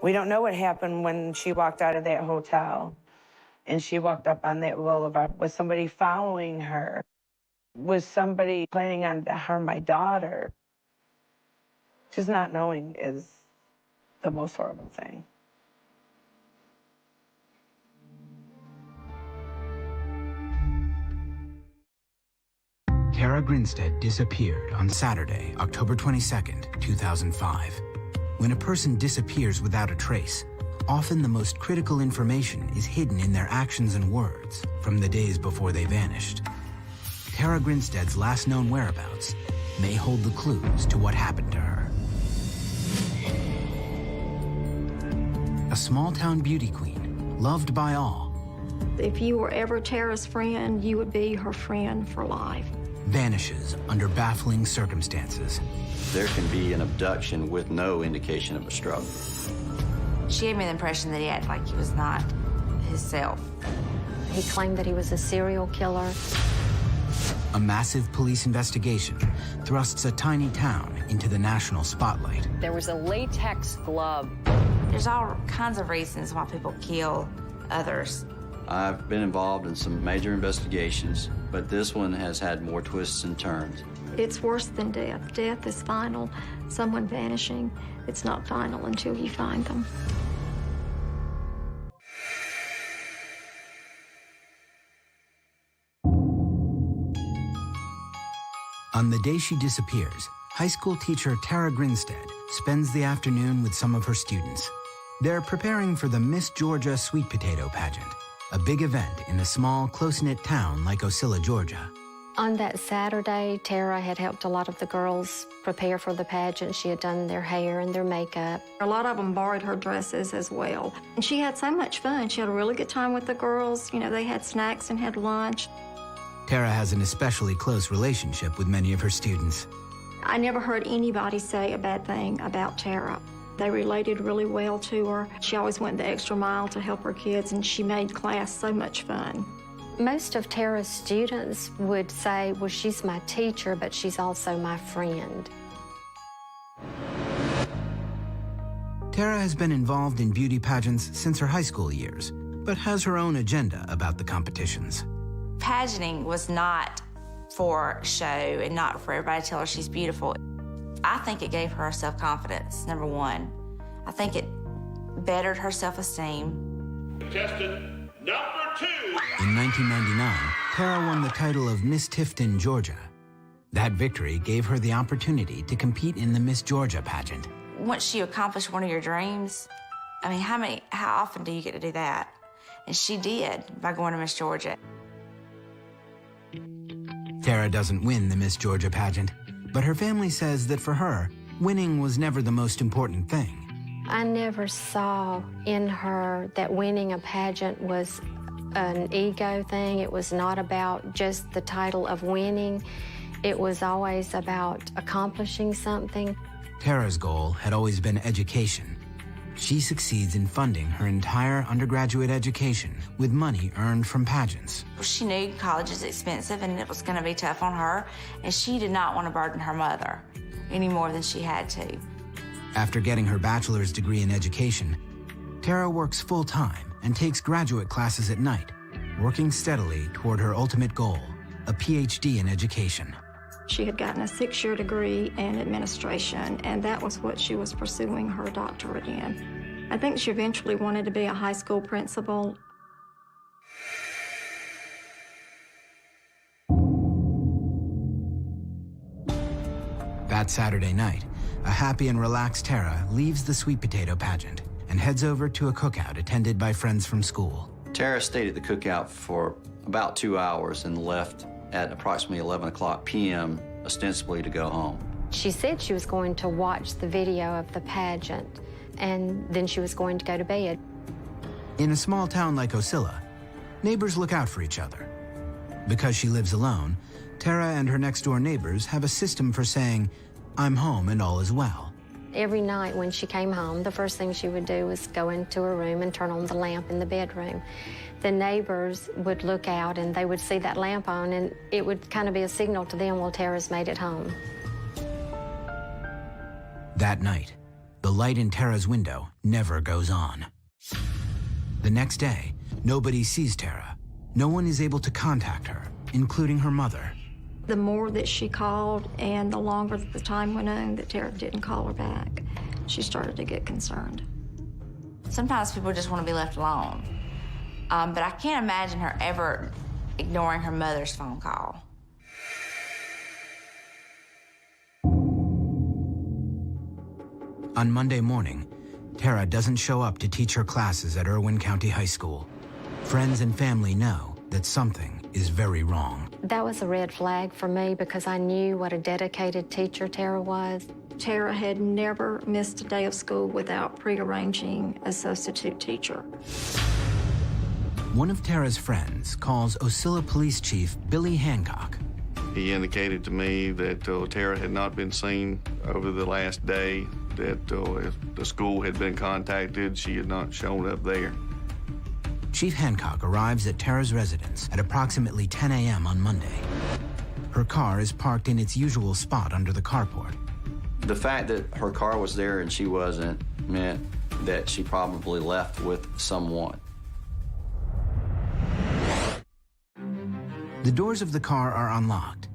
We don't know what happened when she walked out of that hotel and she walked up on that boulevard. Was somebody following her? Was somebody planning on harm my daughter? Just not knowing is the most horrible thing. Tara Grinstead disappeared on Saturday, October 22nd, 2005. When a person disappears without a trace, often the most critical information is hidden in their actions and words from the days before they vanished. Tara Grinstead's last known whereabouts may hold the clues to what happened to her. A small-town beauty queen, loved by all, if you were ever Tara's friend, you would be her friend for life. Vanishes under baffling circumstances. There can be an abduction with no indication of a struggle. She gave me the impression that he acted like he was not himself. He claimed that he was a serial killer. A massive police investigation thrusts a tiny town into the national spotlight. There was a latex glove. There's all kinds of reasons why people kill others. I've been involved in some major investigations, but this one has had more twists and turns. It's worse than death. Death is final. Someone vanishing, it's not final until you find them. On the day she disappears, high school teacher Tara Grinstead spends the afternoon with some of her students. They're preparing for the Miss Georgia Sweet Potato Pageant, a big event in a small, close-knit town like Ocilla, Georgia. On that Saturday, Tara had helped a lot of the girls prepare for the pageant. She had done their hair and their makeup. A lot of them borrowed her dresses as well. And she had so much fun. She had a really good time with the girls. You know, they had snacks and had lunch. Tara has an especially close relationship with many of her students. I never heard anybody say a bad thing about Tara. They related really well to her. She always went the extra mile to help her kids, and she made class so much fun. Most of Tara's students would say, well, she's my teacher, but she's also my friend. Tara has been involved in beauty pageants since her high school years, but has her own agenda about the competitions. Pageanting was not for show and not for everybody to tell her she's beautiful. I think it gave her self-confidence, number one. I think it bettered her self-esteem. Contestant number 2. In 1999, Tara won the title of Miss Tifton, Georgia. That victory gave her the opportunity to compete in the Miss Georgia pageant. Once you accomplish one of your dreams, I mean, how often do you get to do that? And she did by going to Miss Georgia. Tara doesn't win the Miss Georgia pageant, but her family says that for her, winning was never the most important thing. I never saw in her that winning a pageant was an ego thing. It was not about just the title of winning. It was always about accomplishing something. Tara's goal had always been education. She succeeds in funding her entire undergraduate education with money earned from pageants. She knew college is expensive and it was going to be tough on her, and she did not want to burden her mother any more than she had to. After getting her bachelor's degree in education, Tara works full-time and takes graduate classes at night, working steadily toward her ultimate goal, a PhD in education. She had gotten a 6-year degree in administration, and that was what she was pursuing her doctorate in. I think she eventually wanted to be a high school principal. That Saturday night, a happy and relaxed Tara leaves the sweet potato pageant and heads over to a cookout attended by friends from school. Tara stayed at the cookout for about 2 hours and left at approximately 11 p.m., ostensibly to go home. She said she was going to watch the video of the pageant, and then she was going to go to bed. In a small town like Ocilla, neighbors look out for each other. Because she lives alone, Tara and her next-door neighbors have a system for saying, "I'm home and all is well." Every night when she came home, the first thing she would do was go into her room and turn on the lamp in the bedroom. The neighbors would look out and they would see that lamp on, and it would kind of be a signal to them, well, Tara's made it home. That night, the light in Tara's window never goes on. The next day, nobody sees Tara. No one is able to contact her, including her mother. The more that she called and the longer that the time went on that Tara didn't call her back, she started to get concerned. Sometimes people just want to be left alone. But I can't imagine her ever ignoring her mother's phone call. On Monday morning, Tara doesn't show up to teach her classes at Irwin County High School. Friends and family know that something is very wrong. That was a red flag for me because I knew what a dedicated teacher Tara was. Tara had never missed a day of school without prearranging a substitute teacher. One of Tara's friends calls Ocilla Police Chief Billy Hancock. He indicated to me that Tara had not been seen over the last day, that if the school had been contacted, she had not shown up there. Chief Hancock arrives at Tara's residence at approximately 10 a.m. on Monday. Her car is parked in its usual spot under the carport. The fact that her car was there and she wasn't meant that she probably left with someone. The doors of the car are unlocked.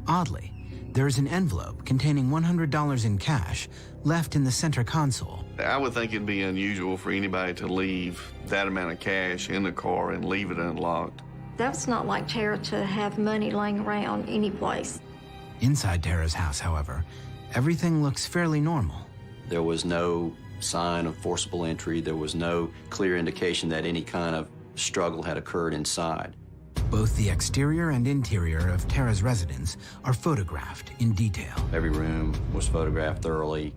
Oddly, there is an envelope containing $100 in cash left in the center console. I would think it'd be unusual for anybody to leave that amount of cash in the car and leave it unlocked. That's not like Tara to have money laying around any place. Inside Tara's house, however, everything looks fairly normal. There was no sign of forcible entry. There was no clear indication that any kind of struggle had occurred inside. Both the exterior and interior of Tara's residence are photographed in detail. Every room was photographed thoroughly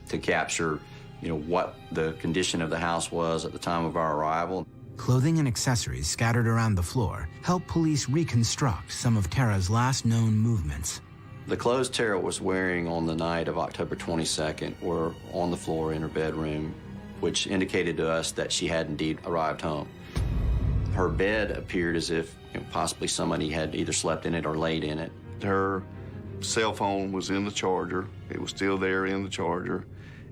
to capture, what the condition of the house was at the time of our arrival. Clothing and accessories scattered around the floor help police reconstruct some of Tara's last known movements. The clothes Tara was wearing on the night of October 22nd were on the floor in her bedroom, which indicated to us that she had indeed arrived home. Her bed appeared as if possibly somebody had either slept in it or laid in it. Her cell phone was in the charger. It was still there in the charger.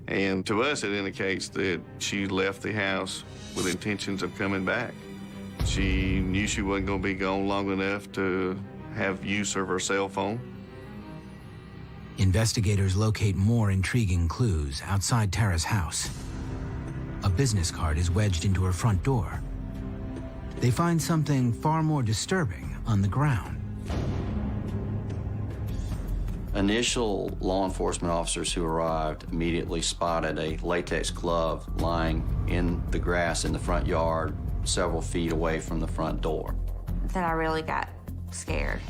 And to us, it indicates that she left the house with intentions of coming back. She knew she wasn't going to be gone long enough to have use of her cell phone. Investigators locate more intriguing clues outside Tara's house. A business card is wedged into her front door. They find something far more disturbing on the ground. Initial law enforcement officers who arrived immediately spotted a latex glove lying in the grass in the front yard, several feet away from the front door. Then I really got scared.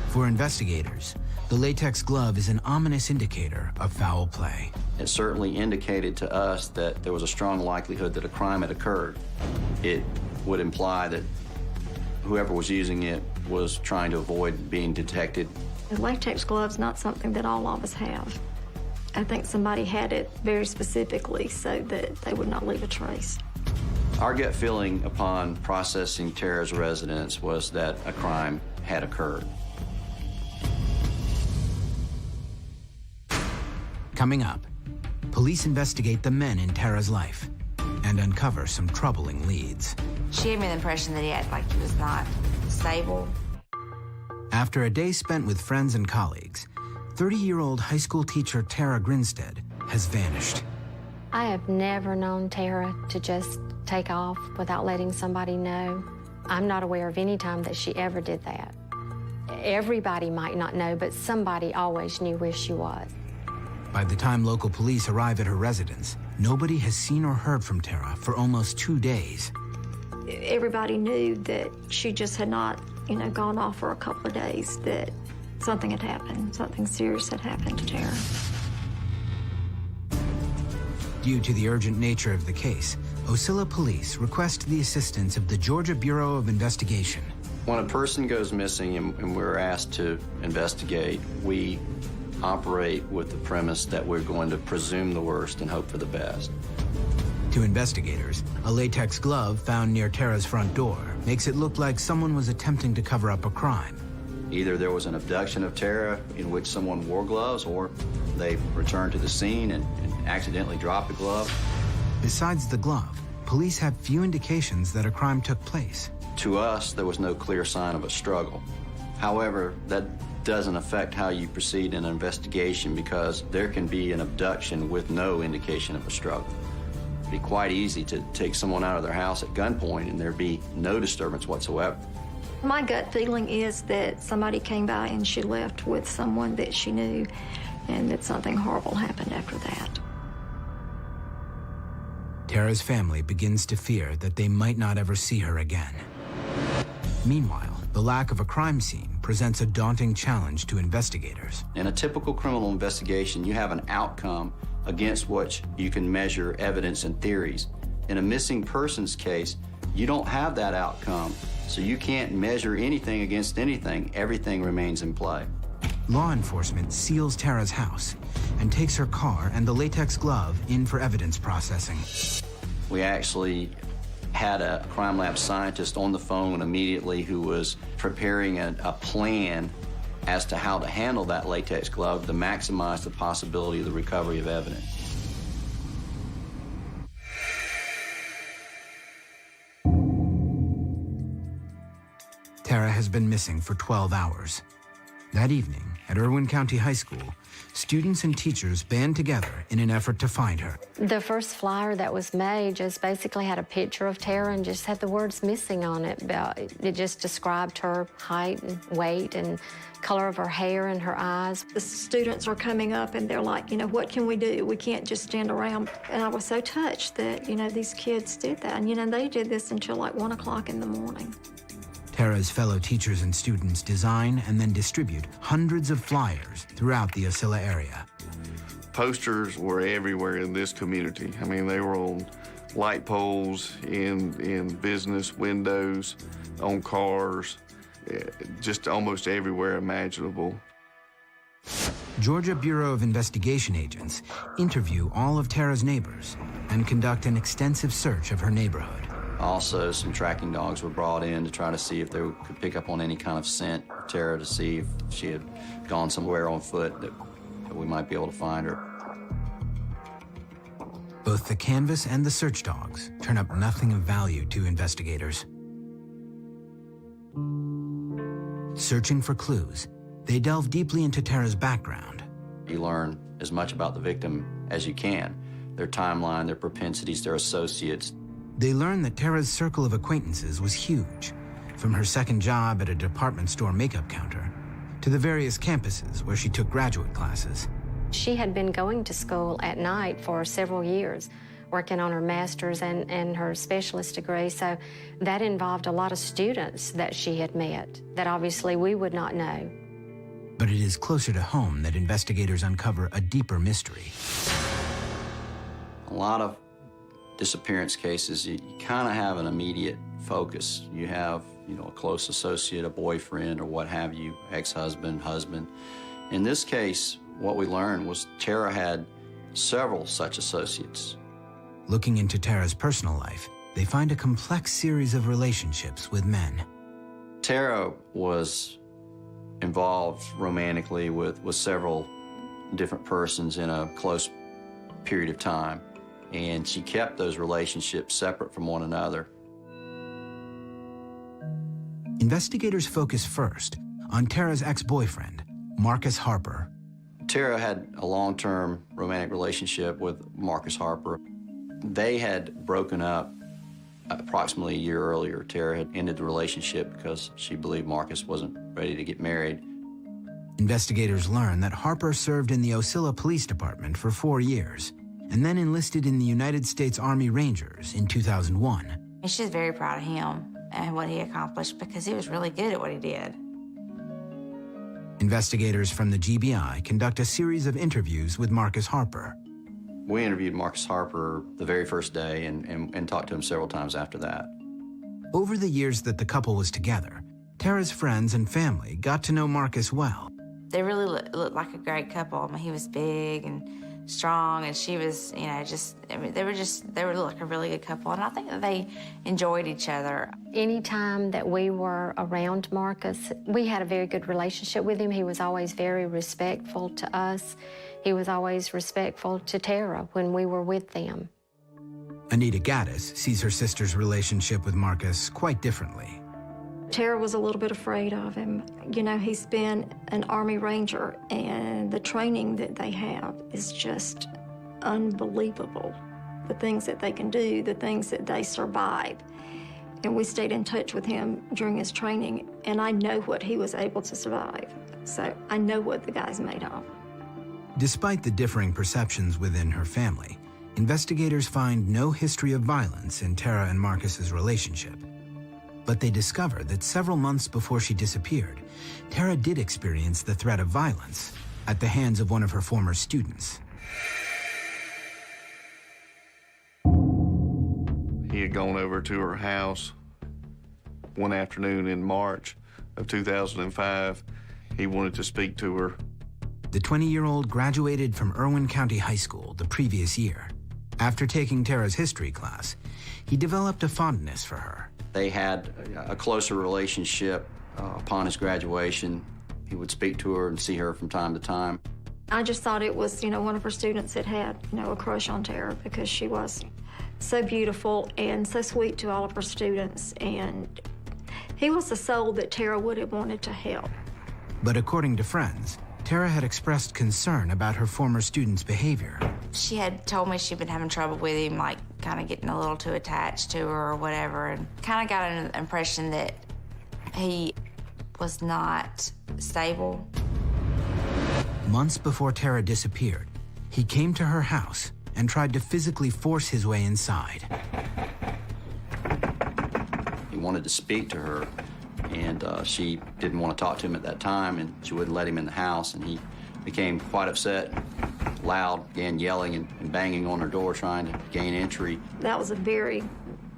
For investigators, the latex glove is an ominous indicator of foul play. It certainly indicated to us that there was a strong likelihood that a crime had occurred. It would imply that whoever was using it was trying to avoid being detected. The latex glove's not something that all of us have. I think somebody had it very specifically so that they would not leave a trace. Our gut feeling upon processing Tara's residence was that a crime had occurred. Coming up, police investigate the men in Tara's life and uncover some troubling leads. She gave me the impression that he acted like he was not stable. After a day spent with friends and colleagues, 30-year-old high school teacher Tara Grinstead has vanished. I have never known Tara to just take off without letting somebody know. I'm not aware of any time that she ever did that. Everybody might not know, but somebody always knew where she was. By the time local police arrive at her residence, nobody has seen or heard from Tara for almost 2 days. Everybody knew that she just had not, gone off for a couple of days, that something had happened, something serious had happened to Tara. Due to the urgent nature of the case, Ocilla police request the assistance of the Georgia Bureau of Investigation. When a person goes missing and we're asked to investigate, we operate with the premise that we're going to presume the worst and hope for the best. To investigators, a latex glove found near Tara's front door makes it look like someone was attempting to cover up a crime. Either there was an abduction of Tara in which someone wore gloves, or they returned to the scene and accidentally dropped the glove. Besides the glove, police have few indications that a crime took place. To us, there was no clear sign of a struggle. However, that doesn't affect how you proceed in an investigation, because there can be an abduction with no indication of a struggle. It'd be quite easy to take someone out of their house at gunpoint and there'd be no disturbance whatsoever. My gut feeling is that somebody came by and she left with someone that she knew, and that something horrible happened after that. Tara's family begins to fear that they might not ever see her again. Meanwhile, the lack of a crime scene presents a daunting challenge to investigators. In a typical criminal investigation, you have an outcome against which you can measure evidence and theories. In a missing persons case, you don't have that outcome, so you can't measure anything against anything. Everything remains in play. Law enforcement seals Tara's house and takes her car and the latex glove in for evidence processing. We actually had a crime lab scientist on the phone immediately who was preparing a plan as to how to handle that latex glove to maximize the possibility of the recovery of evidence. Tara has been missing for 12 hours. That evening, at Irwin County High School, students and teachers band together in an effort to find her. The first flyer that was made just basically had a picture of Tara and just had the words missing on it. It just described her height and weight and color of her hair and her eyes. The students are coming up and they're like, what can we do? We can't just stand around. And I was so touched that, these kids did that. And, they did this until like 1 o'clock in the morning. Tara's fellow teachers and students design and then distribute hundreds of flyers throughout the Ocilla area. Posters were everywhere in this community. I mean, they were on light poles, in business windows, on cars, just almost everywhere imaginable. Georgia Bureau of Investigation agents interview all of Tara's neighbors and conduct an extensive search of her neighborhood. Also, some tracking dogs were brought in to try to see if they could pick up on any kind of scent of Tara, to see if she had gone somewhere on foot that we might be able to find her. Both the canvas and the search dogs turn up nothing of value to investigators. Searching for clues, they delve deeply into Tara's background. You learn as much about the victim as you can, their timeline, their propensities, their associates. They learn that Tara's circle of acquaintances was huge, from her second job at a department store makeup counter to the various campuses where she took graduate classes. She had been going to school at night for several years working on her master's and her specialist degree. So that involved a lot of students that she had met that obviously we would not know. But it is closer to home that investigators uncover a deeper mystery. A lot of disappearance cases, you kind of have an immediate focus. You have, a close associate, a boyfriend, or what have you, ex-husband, husband. In this case, what we learned was Tara had several such associates. Looking into Tara's personal life, they find a complex series of relationships with men. Tara was involved romantically with several different persons in a close period of time, and she kept those relationships separate from one another. Investigators focus first on Tara's ex-boyfriend, Marcus Harper. Tara had a long-term romantic relationship with Marcus Harper. They had broken up approximately a year earlier. Tara had ended the relationship because she believed Marcus wasn't ready to get married. Investigators learn that Harper served in the Ocilla Police Department for 4 years and then enlisted in the United States Army Rangers in 2001. She's very proud of him and what he accomplished because he was really good at what he did. Investigators from the GBI conduct a series of interviews with Marcus Harper. We interviewed Marcus Harper the very first day and talked to him several times after that. Over the years that the couple was together, Tara's friends and family got to know Marcus well. They really looked like a great couple. I mean, he was big and strong, and she was, they were like a really good couple, and I think that they enjoyed each other. Anytime that we were around Marcus, we had a very good relationship with him. He was always very respectful to us. He was always respectful to Tara when we were with them. Anita Gaddis sees her sister's relationship with Marcus quite differently. Tara was a little bit afraid of him. He's been an Army Ranger, and the training that they have is just unbelievable. The things that they can do, the things that they survive. And we stayed in touch with him during his training, and I know what he was able to survive. So I know what the guy's made of. Despite the differing perceptions within her family, investigators find no history of violence in Tara and Marcus's relationship. But they discover that several months before she disappeared, Tara did experience the threat of violence at the hands of one of her former students. He had gone over to her house one afternoon in March of 2005. He wanted to speak to her. The 20-year-old graduated from Irwin County High School the previous year. After taking Tara's history class, he developed a fondness for her. They had a closer relationship upon his graduation. He would speak to her and see her from time to time. I just thought it was, one of her students that had, a crush on Tara because she was so beautiful and so sweet to all of her students. And he was the soul that Tara would have wanted to help. But according to friends, Tara had expressed concern about her former student's behavior. She had told me she'd been having trouble with him, like kind of getting a little too attached to her or whatever, and kind of got an impression that he was not stable. Months before Tara disappeared, he came to her house and tried to physically force his way inside. He wanted to speak to her, and she didn't want to talk to him at that time, and she wouldn't let him in the house, and he became quite upset, loud, began yelling and banging on her door, trying to gain entry. That was a very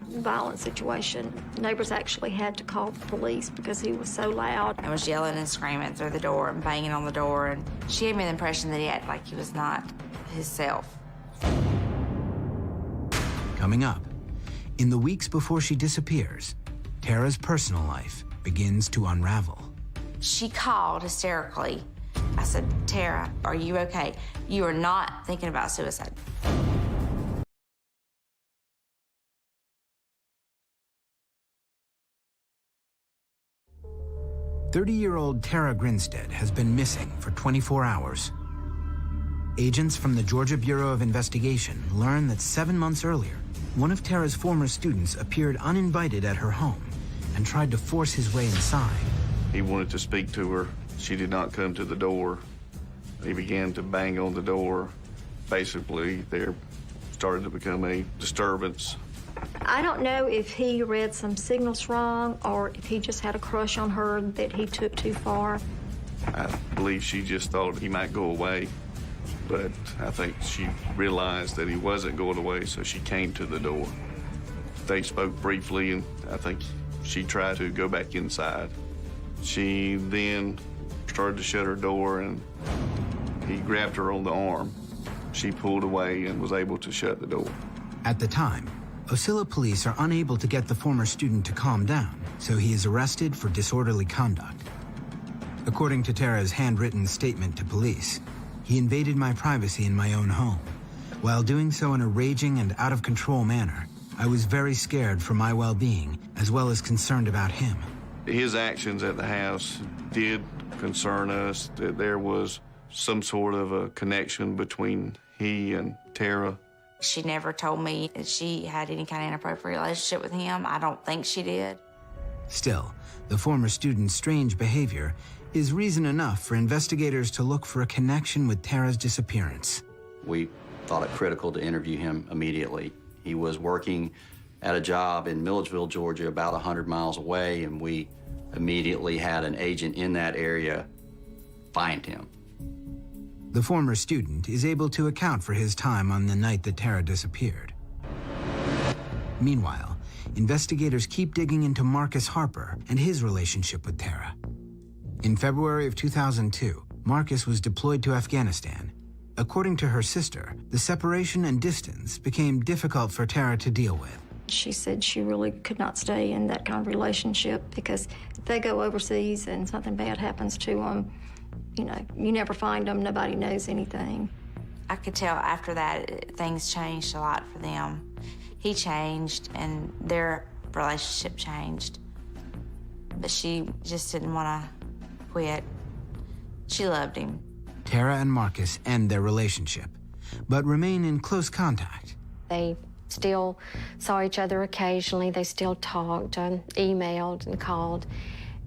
violent situation. Neighbors actually had to call the police because he was so loud. I was yelling and screaming through the door and banging on the door, and she gave me the impression that he acted like he was not himself. Coming up, in the weeks before she disappears, Tara's personal life begins to unravel. She called hysterically. I said, Tara, are you okay? You are not thinking about suicide. "30-year-old Tara Grinstead has been missing for 24 hours. Agents from the Georgia Bureau of Investigation learn that 7 months earlier, one of Tara's former students appeared uninvited at her home and tried to force his way inside. He wanted to speak to her. She did not come to the door. He began to bang on the door. Basically, they're started to become a disturbance. I don't know if he read some signals wrong or if he just had a crush on her that he took too far. I believe she just thought he might go away, but I think she realized that he wasn't going away, so she came to the door. They spoke briefly, and I think she tried to go back inside. She then started to shut her door, and he grabbed her on the arm. She pulled away and was able to shut the door. At the time, Ocilla police are unable to get the former student to calm down, so he is arrested for disorderly conduct. According to Tara's handwritten statement to police, he invaded my privacy in my own home. While doing so in a raging and out-of-control manner, I was very scared for my well-being, as well as concerned about him. His actions at the house did concern us, that there was some sort of a connection between he and Tara. She never told me that she had any kind of inappropriate relationship with him. I don't think she did. Still, the former student's strange behavior is reason enough for investigators to look for a connection with Tara's disappearance. We thought it critical to interview him immediately. He was working at a job in Milledgeville, Georgia, about 100 miles away, and we immediately had an agent in that area find him. The former student is able to account for his time on the night that Tara disappeared. Meanwhile, investigators keep digging into Marcus Harper and his relationship with Tara. In February of 2002, Marcus was deployed to Afghanistan. According to her sister, the separation and distance became difficult for Tara to deal with. She said she really could not stay in that kind of relationship because if they go overseas and something bad happens to them, you know, you never find them, nobody knows anything. I could tell after that things changed a lot for them. He changed and their relationship changed. But she just didn't want to quit. She loved him. Tara and Marcus end their relationship, but remain in close contact. They still saw each other occasionally. They still talked and emailed and called.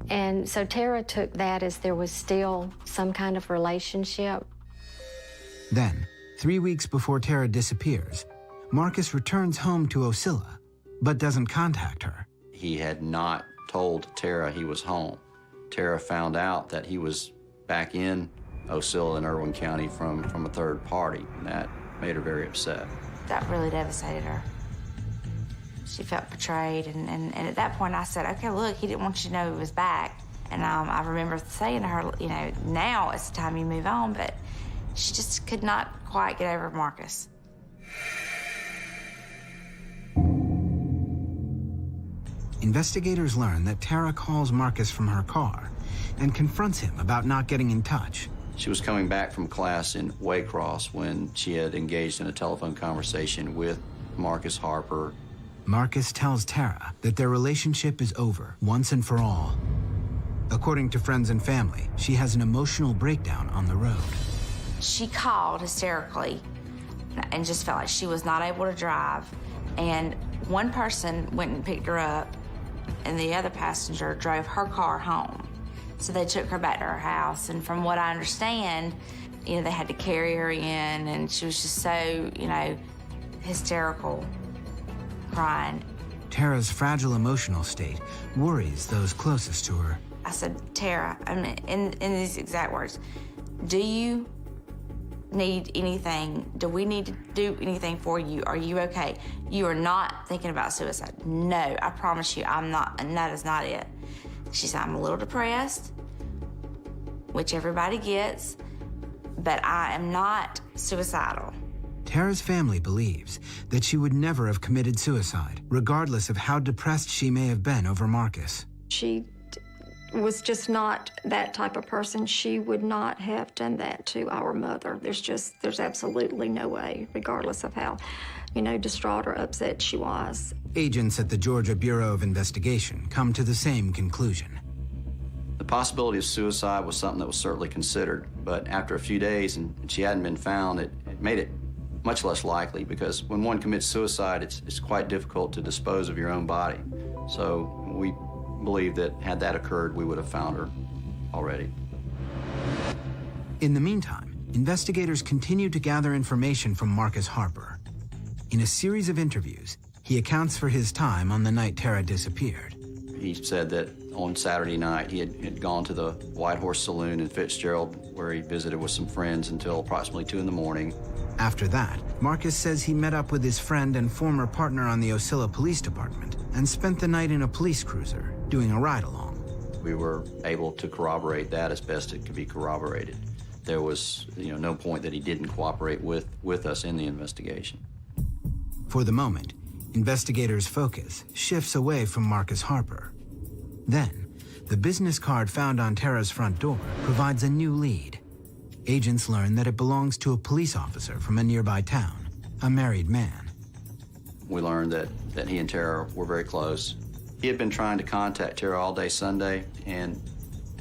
And so Tara took that as there was still some kind of relationship. Then, 3 weeks before Tara disappears, Marcus returns home to Ocilla, but doesn't contact her. He had not told Tara he was home. Tara found out that he was back in Ocilla in Irwin County from a third party, and that made her very upset. That really devastated her. She felt betrayed, and at that point I said, okay, look, he didn't want you to know he was back. And I remember saying to her, you know, now it's the time you move on, but she just could not quite get over Marcus. Investigators learn that Tara calls Marcus from her car and confronts him about not getting in touch. She was coming back from class in Waycross when she had engaged in a telephone conversation with Marcus Harper. Marcus tells Tara that their relationship is over once and for all. According to friends and family, she has an emotional breakdown on the road. She called hysterically and just felt like she was not able to drive. And one person went and picked her up, and the other passenger drove her car home. So they took her back to her house, and from what I understand, you know, they had to carry her in, and she was just so, you know, hysterical, crying. Tara's fragile emotional state worries those closest to her. I said, Tara, I mean, in these exact words, do you need anything? Do we need to do anything for you? Are you okay? You are not thinking about suicide. No, I promise you, I'm not, and that is not it. She said, I'm a little depressed, which everybody gets, but I am not suicidal. Tara's family believes that she would never have committed suicide, regardless of how depressed she may have been over Marcus. She was just not that type of person. She would not have done that to our mother. There's absolutely no way, regardless of how, you know, distraught or upset she was. Agents at the Georgia Bureau of Investigation come to the same conclusion. The possibility of suicide was something that was certainly considered, but after a few days and she hadn't been found, it made it much less likely, because when one commits suicide, it's quite difficult to dispose of your own body. So we believe that had that occurred, we would have found her already. In the meantime, investigators continue to gather information from Marcus Harper. In a series of interviews, he accounts for his time on the night Tara disappeared. He said that on Saturday night he had gone to the White Horse Saloon in Fitzgerald, where he visited with some friends until approximately 2 in the morning. After that, Marcus says he met up with his friend and former partner on the Ocilla Police Department and spent the night in a police cruiser, doing a ride-along. We were able to corroborate that as best it could be corroborated. There was, no point that he didn't cooperate with us in the investigation. For the moment, investigators' focus shifts away from Marcus Harper. Then, the business card found on Tara's front door provides a new lead. Agents learn that it belongs to a police officer from a nearby town, a married man. We learned that he and Tara were very close. He had been trying to contact Tara all day Sunday and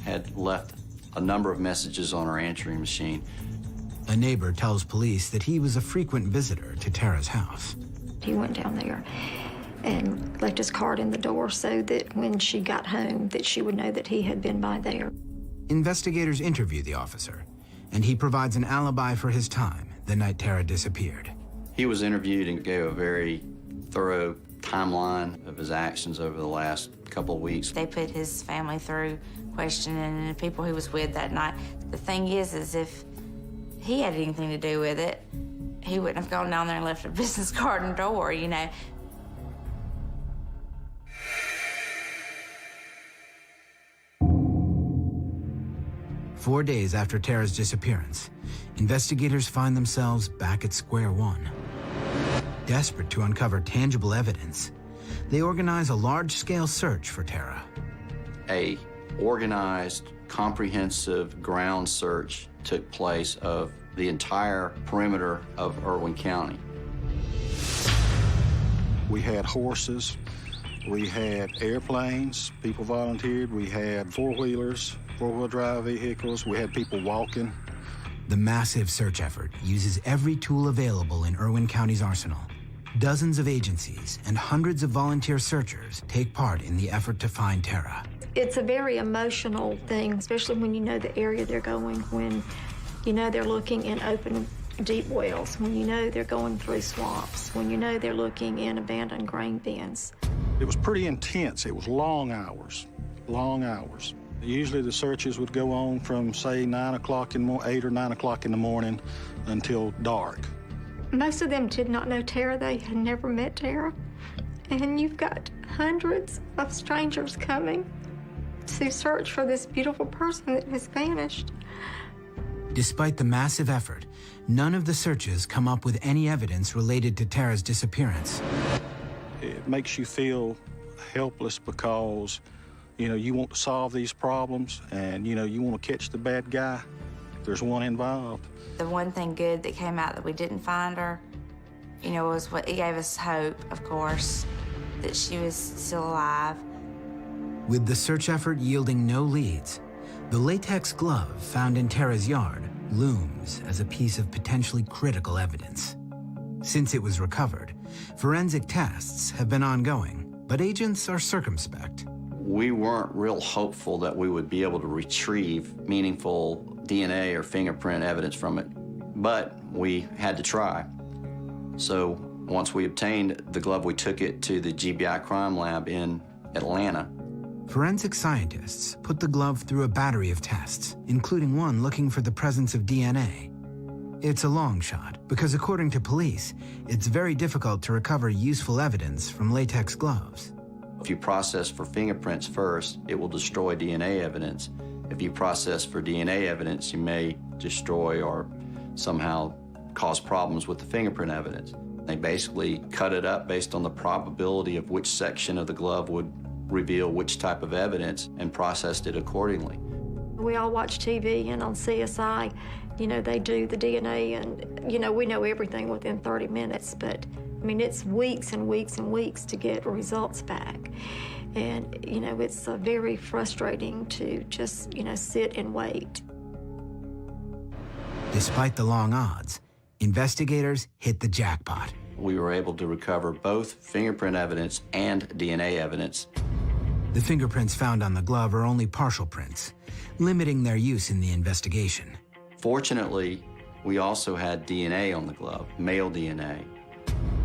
had left a number of messages on her answering machine. A neighbor tells police that he was a frequent visitor to Tara's house. He went down there and left his card in the door so that when she got home that she would know that he had been by there. Investigators interview the officer, and he provides an alibi for his time the night Tara disappeared. He was interviewed and gave a very thorough timeline of his actions over the last couple of weeks. They put his family through questioning and the people he was with that night. The thing is if he had anything to do with it, he wouldn't have gone down there and left a business card in the door, 4 days after Tara's disappearance, investigators find themselves back at square one. Desperate to uncover tangible evidence, they organize a large-scale search for Tara. A organized, comprehensive ground search took place of the entire perimeter of Irwin County. We had horses, we had airplanes, people volunteered, we had four-wheelers, four-wheel drive vehicles, we had people walking. The massive search effort uses every tool available in Irwin County's arsenal. Dozens of agencies and hundreds of volunteer searchers take part in the effort to find Tara. It's a very emotional thing, especially when you know the area they're going, when you know they're looking in open, deep wells, when you know they're going through swamps, when you know they're looking in abandoned grain bins. It was pretty intense. It was long hours, long hours. Usually the searches would go on from, say, 9 o'clock 8 or 9 o'clock in the morning until dark. Most of them did not know Tara. They had never met Tara. And you've got hundreds of strangers coming to search for this beautiful person that has vanished. Despite the massive effort, none of the searches come up with any evidence related to Tara's disappearance. It makes you feel helpless because, you want to solve these problems and, you want to catch the bad guy. There's one involved. The one thing good that came out that we didn't find her, was what it gave us hope, of course, that she was still alive. With the search effort yielding no leads, the latex glove found in Tara's yard looms as a piece of potentially critical evidence. Since it was recovered, forensic tests have been ongoing, but agents are circumspect. We weren't real hopeful that we would be able to retrieve meaningful DNA or fingerprint evidence from it, but we had to try. So once we obtained the glove, we took it to the GBI crime lab in Atlanta. Forensic scientists put the glove through a battery of tests, including one looking for the presence of DNA. It's a long shot because, according to police, it's very difficult to recover useful evidence from latex gloves. If you process for fingerprints first, it will destroy DNA evidence. If you process for DNA evidence, you may destroy or somehow cause problems with the fingerprint evidence. They basically cut it up based on the probability of which section of the glove would reveal which type of evidence and processed it accordingly. We all watch TV, and on CSI, they do the DNA, and, we know everything within 30 minutes, but, it's weeks and weeks and weeks to get results back. And, it's very frustrating to just, sit and wait. Despite the long odds, investigators hit the jackpot. We were able to recover both fingerprint evidence and DNA evidence. The fingerprints found on the glove are only partial prints, limiting their use in the investigation. Fortunately, we also had DNA on the glove, male DNA.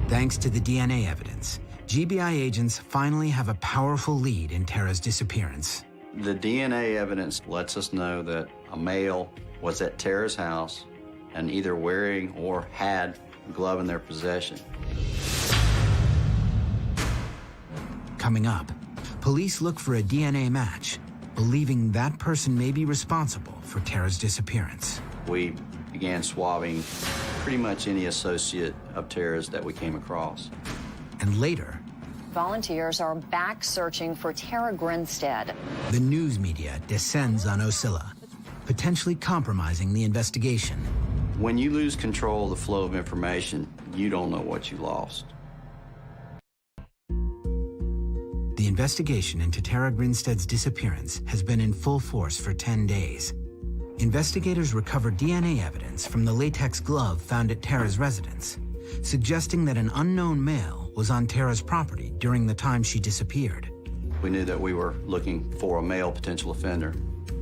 Thanks to the DNA evidence, GBI agents finally have a powerful lead in Tara's disappearance. The DNA evidence lets us know that a male was at Tara's house and either wearing or had a glove in their possession. Coming up, police look for a DNA match, believing that person may be responsible for Tara's disappearance. We began swabbing pretty much any associate of Tara's that we came across. And later, volunteers are back searching for Tara Grinstead. the news media descends on Ocilla, potentially compromising the investigation. When you lose control of the flow of information, you don't know what you lost. The investigation into Tara Grinstead's disappearance has been in full force for 10 days. Investigators recovered DNA evidence from the latex glove found at Tara's residence, suggesting that an unknown male was on Tara's property during the time she disappeared. We knew that we were looking for a male potential offender.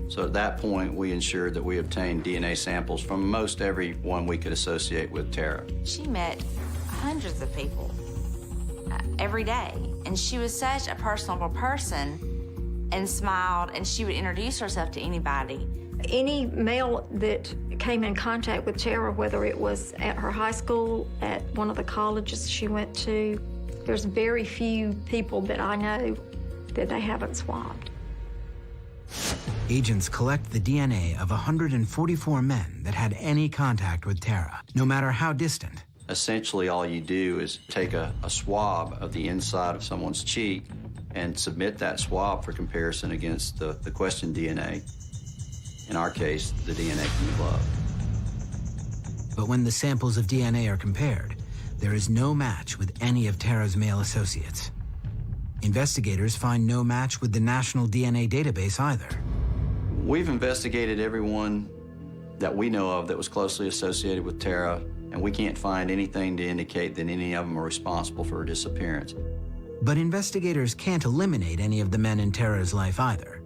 So at that point, we ensured that we obtained DNA samples from most everyone we could associate with Tara. She met hundreds of people every day, and she was such a personable person and smiled, and she would introduce herself to anybody. Any male that came in contact with Tara, whether it was at her high school, at one of the colleges she went to, there's very few people that I know that they haven't swabbed. Agents collect the DNA of 144 men that had any contact with Tara, no matter how distant. Essentially, all you do is take a swab of the inside of someone's cheek and submit that swab for comparison against the questioned DNA. In our case, the DNA from the glove. But when the samples of DNA are compared, there is no match with any of Tara's male associates. Investigators find no match with the National DNA Database either. We've investigated everyone that we know of that was closely associated with Tara, and we can't find anything to indicate that any of them are responsible for her disappearance. But investigators can't eliminate any of the men in Tara's life either.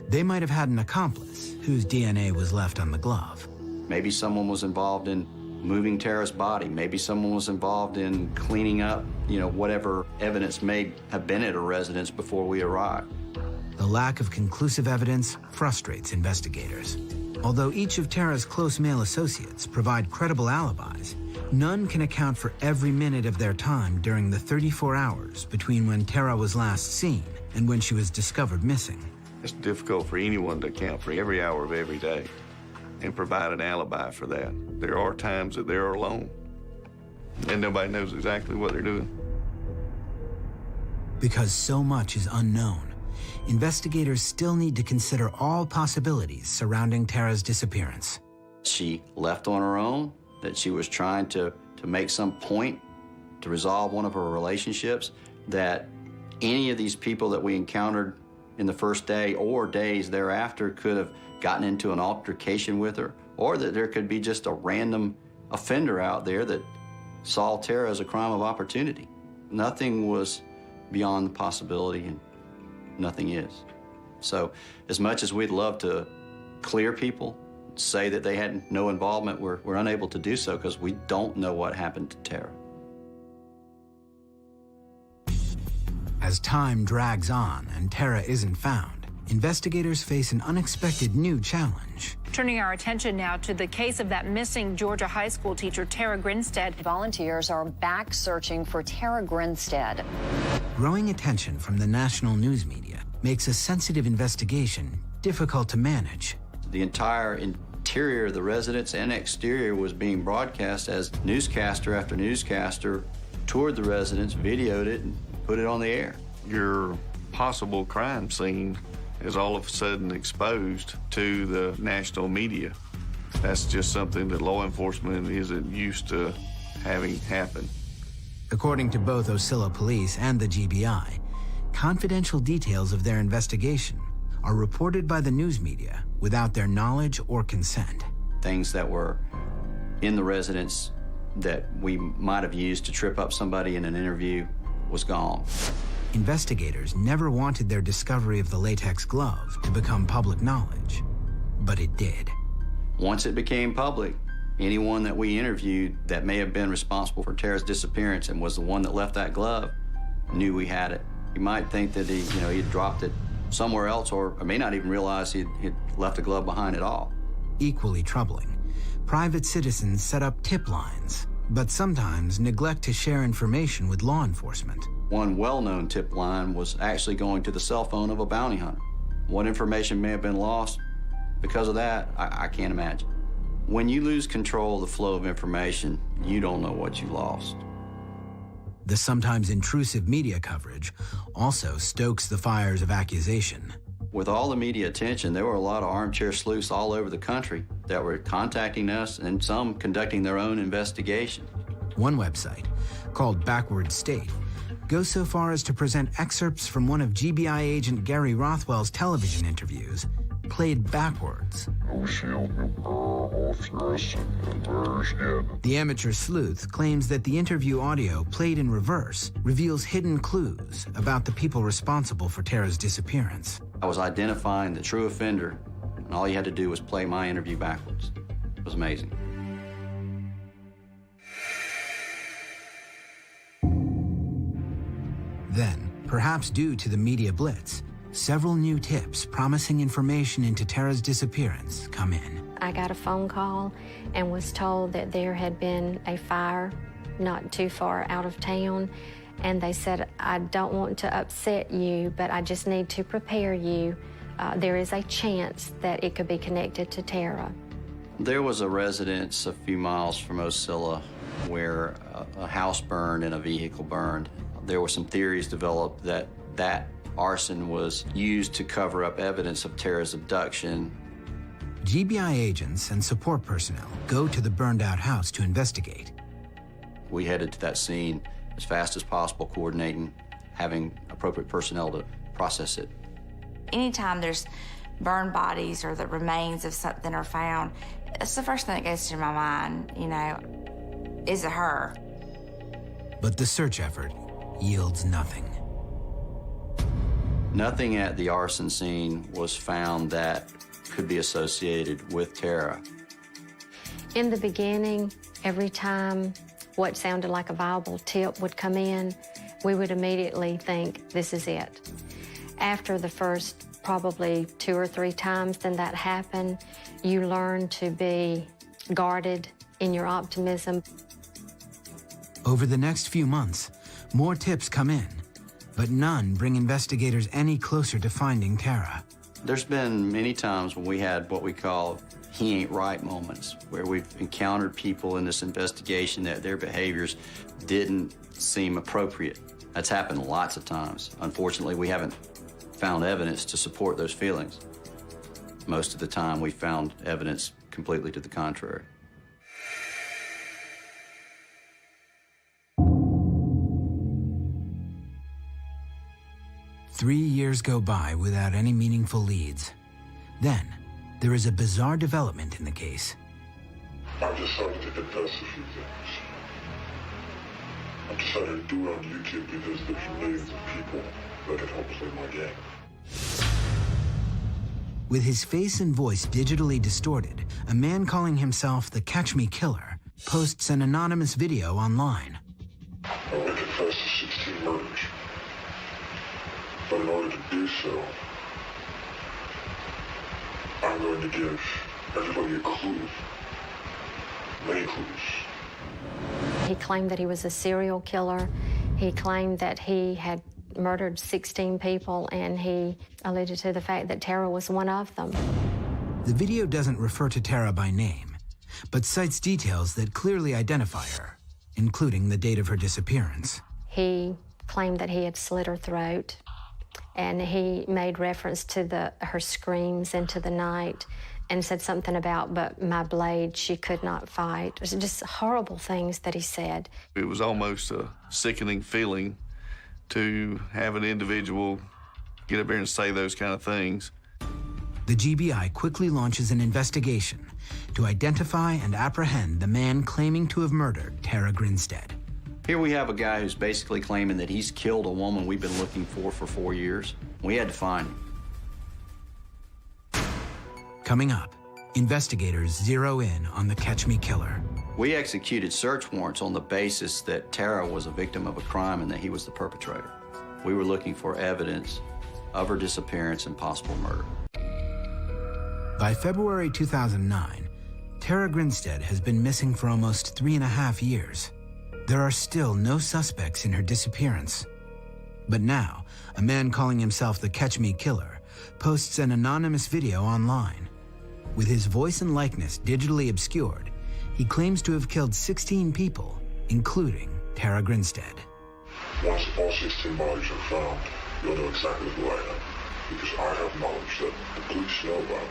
They might have had an accomplice whose DNA was left on the glove. Maybe someone was involved in moving Tara's body. Maybe someone was involved in cleaning up, whatever evidence may have been at her residence before we arrived. The lack of conclusive evidence frustrates investigators. Although each of Tara's close male associates provide credible alibis, none can account for every minute of their time during the 34 hours between when Tara was last seen and when she was discovered missing. It's difficult for anyone to account for every hour of every day and provide an alibi for that. There are times that they're alone and nobody knows exactly what they're doing. Because so much is unknown, investigators still need to consider all possibilities surrounding Tara's disappearance. She left on her own, that she was trying to make some point to resolve one of her relationships, that any of these people that we encountered in the first day or days thereafter could have gotten into an altercation with her, or that there could be just a random offender out there that saw Tara as a crime of opportunity. Nothing was beyond the possibility, and nothing is. So as much as we'd love to clear people, say that they had no involvement, we're unable to do so because we don't know what happened to Tara. As time drags on and Tara isn't found, investigators face an unexpected new challenge. Turning our attention now to the case of that missing Georgia high school teacher, Tara Grinstead. Volunteers are back searching for Tara Grinstead. Growing attention from the national news media makes a sensitive investigation difficult to manage. The entire interior of the residence and exterior was being broadcast as newscaster after newscaster toured the residence, videoed it, and put it on the air. Your possible crime scene is all of a sudden exposed to the national media. That's just something that law enforcement isn't used to having happen. According to both Ocilla Police and the GBI, confidential details of their investigation are reported by the news media without their knowledge or consent. Things that were in the residence that we might have used to trip up somebody in an interview was gone. Investigators never wanted their discovery of the latex glove to become public knowledge, but it did. Once it became public, Anyone that we interviewed that may have been responsible for Tara's disappearance and was the one that left that glove knew we had it. You might think that he'd dropped it somewhere else, or may not even realize he'd left the glove behind at all. Equally troubling, private citizens set up tip lines, but sometimes neglect to share information with law enforcement. One well-known tip line was actually going to the cell phone of a bounty hunter. What information may have been lost because of that, I can't imagine. When you lose control of the flow of information, you don't know what you lost. The sometimes intrusive media coverage also stokes the fires of accusation. With all the media attention, there were a lot of armchair sleuths all over the country that were contacting us and some conducting their own investigation. One website, called Backward State, goes so far as to present excerpts from one of GBI agent Gary Rothwell's television interviews, played backwards. The amateur sleuth claims that the interview audio, played in reverse, reveals hidden clues about the people responsible for Tara's disappearance. I was identifying the true offender, and all you had to do was play my interview backwards. It was amazing. Then, perhaps due to the media blitz, several new tips promising information into Tara's disappearance come in. I got a phone call and was told that there had been a fire not too far out of town, and they said, I don't want to upset you, but I just need to prepare you. There is a chance that it could be connected to Tara. There was a residence a few miles from Osceola where a house burned and a vehicle burned. There were some theories developed that arson was used to cover up evidence of Tara's abduction. GBI agents and support personnel go to the burned-out house to investigate. We headed to that scene as fast as possible, coordinating, having appropriate personnel to process it. Anytime there's burned bodies or the remains of something are found, it's the first thing that goes through my mind, is it her? But the search effort yields nothing. Nothing at the arson scene was found that could be associated with Tara. In the beginning, every time what sounded like a viable tip would come in, we would immediately think, this is it. After the first probably 2 or 3 times then that happened, you learn to be guarded in your optimism. Over the next few months, more tips come in, but none bring investigators any closer to finding Tara. There's been many times when we had what we call he ain't right moments, where we've encountered people in this investigation that their behaviors didn't seem appropriate. That's happened lots of times. Unfortunately, we haven't found evidence to support those feelings. Most of the time, we found evidence completely to the contrary. Three years go by without any meaningful leads. Then, there is a bizarre development in the case. I've decided to confess a few things. I've decided to do it on YouTube because there's millions of people that can help play my game. With his face and voice digitally distorted, a man calling himself the Catch Me Killer posts an anonymous video online. I will confess to 16 murders. But in order to do so, I'm going to give everybody a clue. Many clues. He claimed that he was a serial killer. He claimed that he had murdered 16 people, and he alluded to the fact that Tara was one of them. The video doesn't refer to Tara by name, but cites details that clearly identify her, including the date of her disappearance. He claimed that he had slit her throat, and he made reference to her screams into the night and said something about, but my blade, she could not fight. It was just horrible things that he said. It was almost a sickening feeling to have an individual get up there and say those kind of things. The GBI quickly launches an investigation to identify and apprehend the man claiming to have murdered Tara Grinstead. Here we have a guy who's basically claiming that he's killed a woman we've been looking for 4 years. We had to find him. Coming up, investigators zero in on the Catch Me killer. We executed search warrants on the basis that Tara was a victim of a crime and that he was the perpetrator. We were looking for evidence of her disappearance and possible murder. By February 2009, Tara Grinstead has been missing for almost 3.5 years. There are still no suspects in her disappearance. But now, a man calling himself the Catch Me killer posts an anonymous video online. With his voice and likeness digitally obscured, he claims to have killed 16 people, including Tara Grinstead. Once all 16 bodies are found, you'll know exactly who I am, because I have knowledge that the police know about,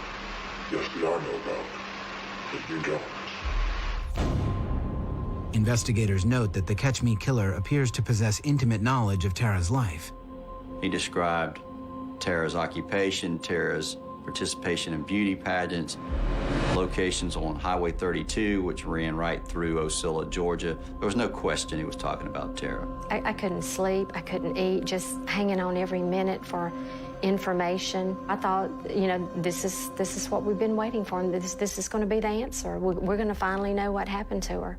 the FBI know about, but you don't. Investigators note that the Catch Me killer appears to possess intimate knowledge of Tara's life. He described Tara's occupation, Tara's participation in beauty pageants, locations on Highway 32, which ran right through Ocilla, Georgia. There was no question he was talking about Tara. I couldn't sleep, I couldn't eat, just hanging on every minute for information. I thought, you know, this is what we've been waiting for, and this is going to be the answer. We're going to finally know what happened to her.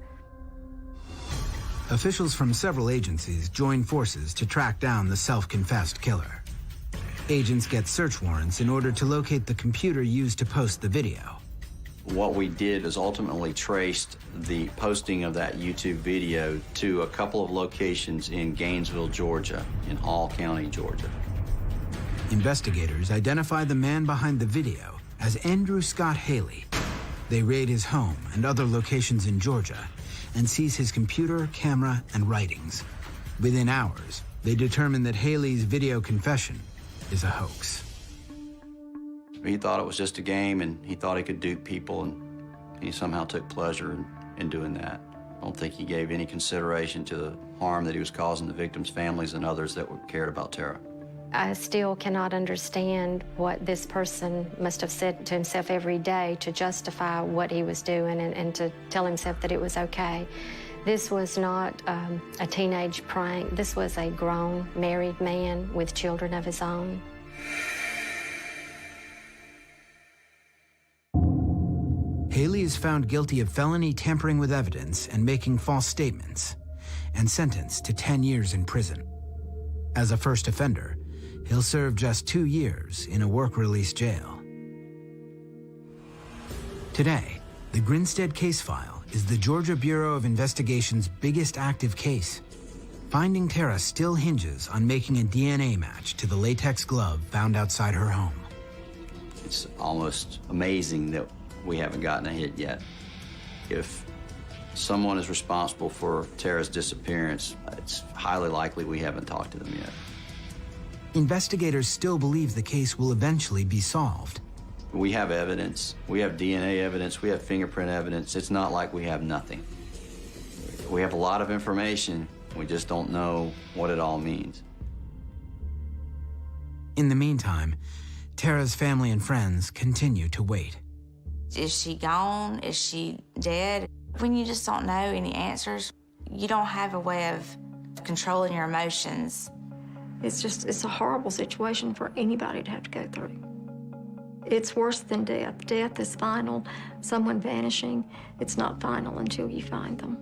Officials from several agencies join forces to track down the self-confessed killer. Agents get search warrants in order to locate the computer used to post the video. What we did is ultimately traced the posting of that YouTube video to a couple of locations in Gainesville, Georgia, in Hall County, Georgia. Investigators identify the man behind the video as Andrew Scott Haley. They raid his home and other locations in Georgia and seize his computer, camera, and writings. Within hours, they determine that Haley's video confession is a hoax. He thought it was just a game, and he thought he could dupe people, and he somehow took pleasure in doing that. I don't think he gave any consideration to the harm that he was causing the victims' families and others that cared about Tara. I still cannot understand what this person must have said to himself every day to justify what he was doing and to tell himself that it was okay. This was not a teenage prank. This was a grown, married man with children of his own. Haley is found guilty of felony tampering with evidence and making false statements, and sentenced to 10 years in prison. As a first offender, he'll serve just 2 years in a work-release jail. Today, the Grinstead case file is the Georgia Bureau of Investigation's biggest active case. Finding Tara still hinges on making a DNA match to the latex glove found outside her home. It's almost amazing that we haven't gotten a hit yet. If someone is responsible for Tara's disappearance, it's highly likely we haven't talked to them yet. Investigators still believe the case will eventually be solved. We have evidence. We have DNA evidence. We have fingerprint evidence. It's not like we have nothing. We have a lot of information. We just don't know what it all means. In the meantime, Tara's family and friends continue to wait. Is she gone? Is she dead? When you just don't know any answers, you don't have a way of controlling your emotions. It's a horrible situation for anybody to have to go through. It's worse than death. Death is final. Someone vanishing, it's not final until you find them.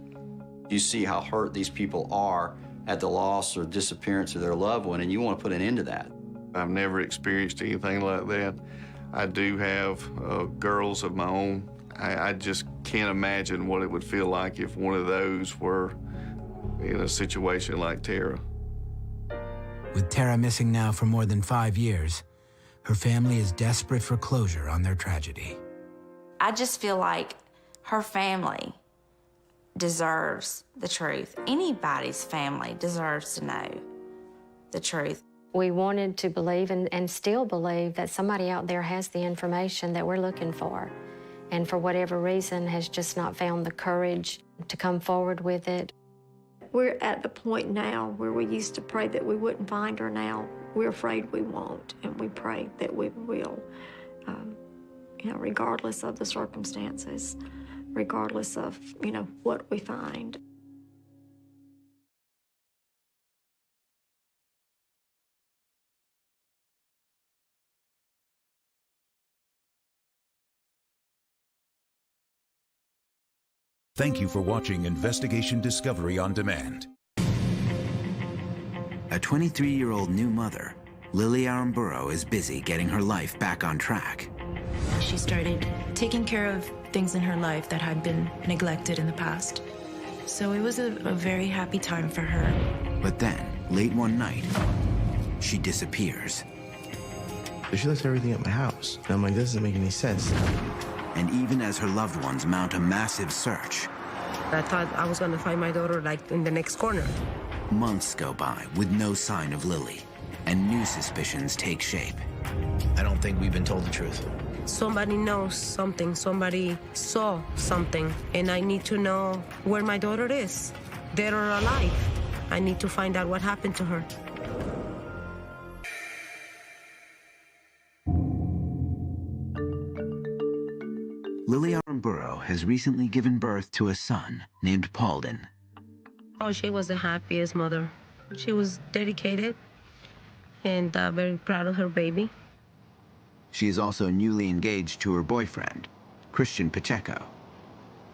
You see how hurt these people are at the loss or disappearance of their loved one, and you want to put an end to that. I've never experienced anything like that. I do have girls of my own. I just can't imagine what it would feel like if one of those were in a situation like Tara. With Tara missing now for more than 5 years, her family is desperate for closure on their tragedy. I just feel like her family deserves the truth. Anybody's family deserves to know the truth. We wanted to believe and still believe that somebody out there has the information that we're looking for, and for whatever reason has just not found the courage to come forward with it. We're at the point now where we used to pray that we wouldn't find her. Now we're afraid we won't, and we pray that we will, regardless of the circumstances, regardless of, what we find. Thank you for watching Investigation Discovery on Demand. A 23-year-old new mother, Lily Aramburu is busy getting her life back on track. She started taking care of things in her life that had been neglected in the past. So it was a very happy time for her. But then, late one night, she disappears. She left everything at my house. And I'm like, this doesn't make any sense. And even as her loved ones mount a massive search, I thought I was going to find my daughter, like, in the next corner. Months go by with no sign of Lily, and new suspicions take shape. I don't think we've been told the truth. Somebody knows something, somebody saw something, and I need to know where my daughter is, dead or alive. I need to find out what happened to her. Lily Aramburu has recently given birth to a son named Paulden. Oh, she was the happiest mother. She was dedicated and very proud of her baby. She is also newly engaged to her boyfriend, Christian Pacheco.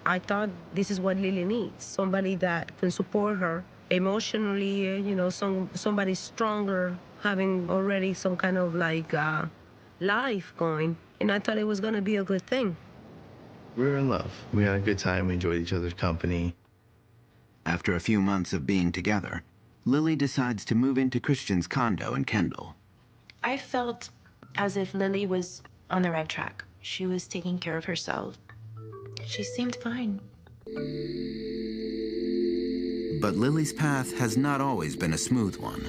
I thought this is what Lily needs, somebody that can support her emotionally, you know, somebody stronger, having already some kind of like life going. And I thought it was gonna be a good thing. We were in love. We had a good time. We enjoyed each other's company. After a few months of being together, Lily decides to move into Christian's condo in Kendall. I felt as if Lily was on the right track. She was taking care of herself. She seemed fine. But Lily's path has not always been a smooth one.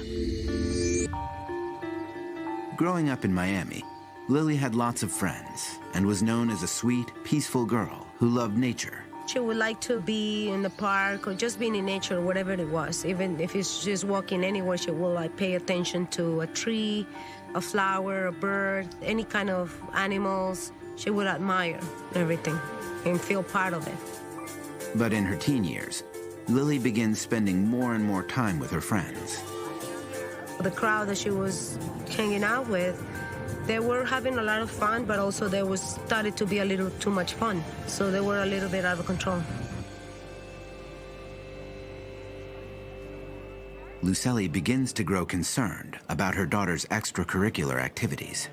Growing up in Miami, Lily had lots of friends and was known as a sweet, peaceful girl who loved nature. She would like to be in the park or just being in nature, whatever it was. Even if it's just walking anywhere, she will like pay attention to a tree, a flower, a bird, any kind of animals. She would admire everything and feel part of it. But in her teen years, Lily begins spending more and more time with her friends. The crowd that she was hanging out with, they were having a lot of fun, but also there was started to be a little too much fun. So they were a little bit out of control. Lucely begins to grow concerned about her daughter's extracurricular activities.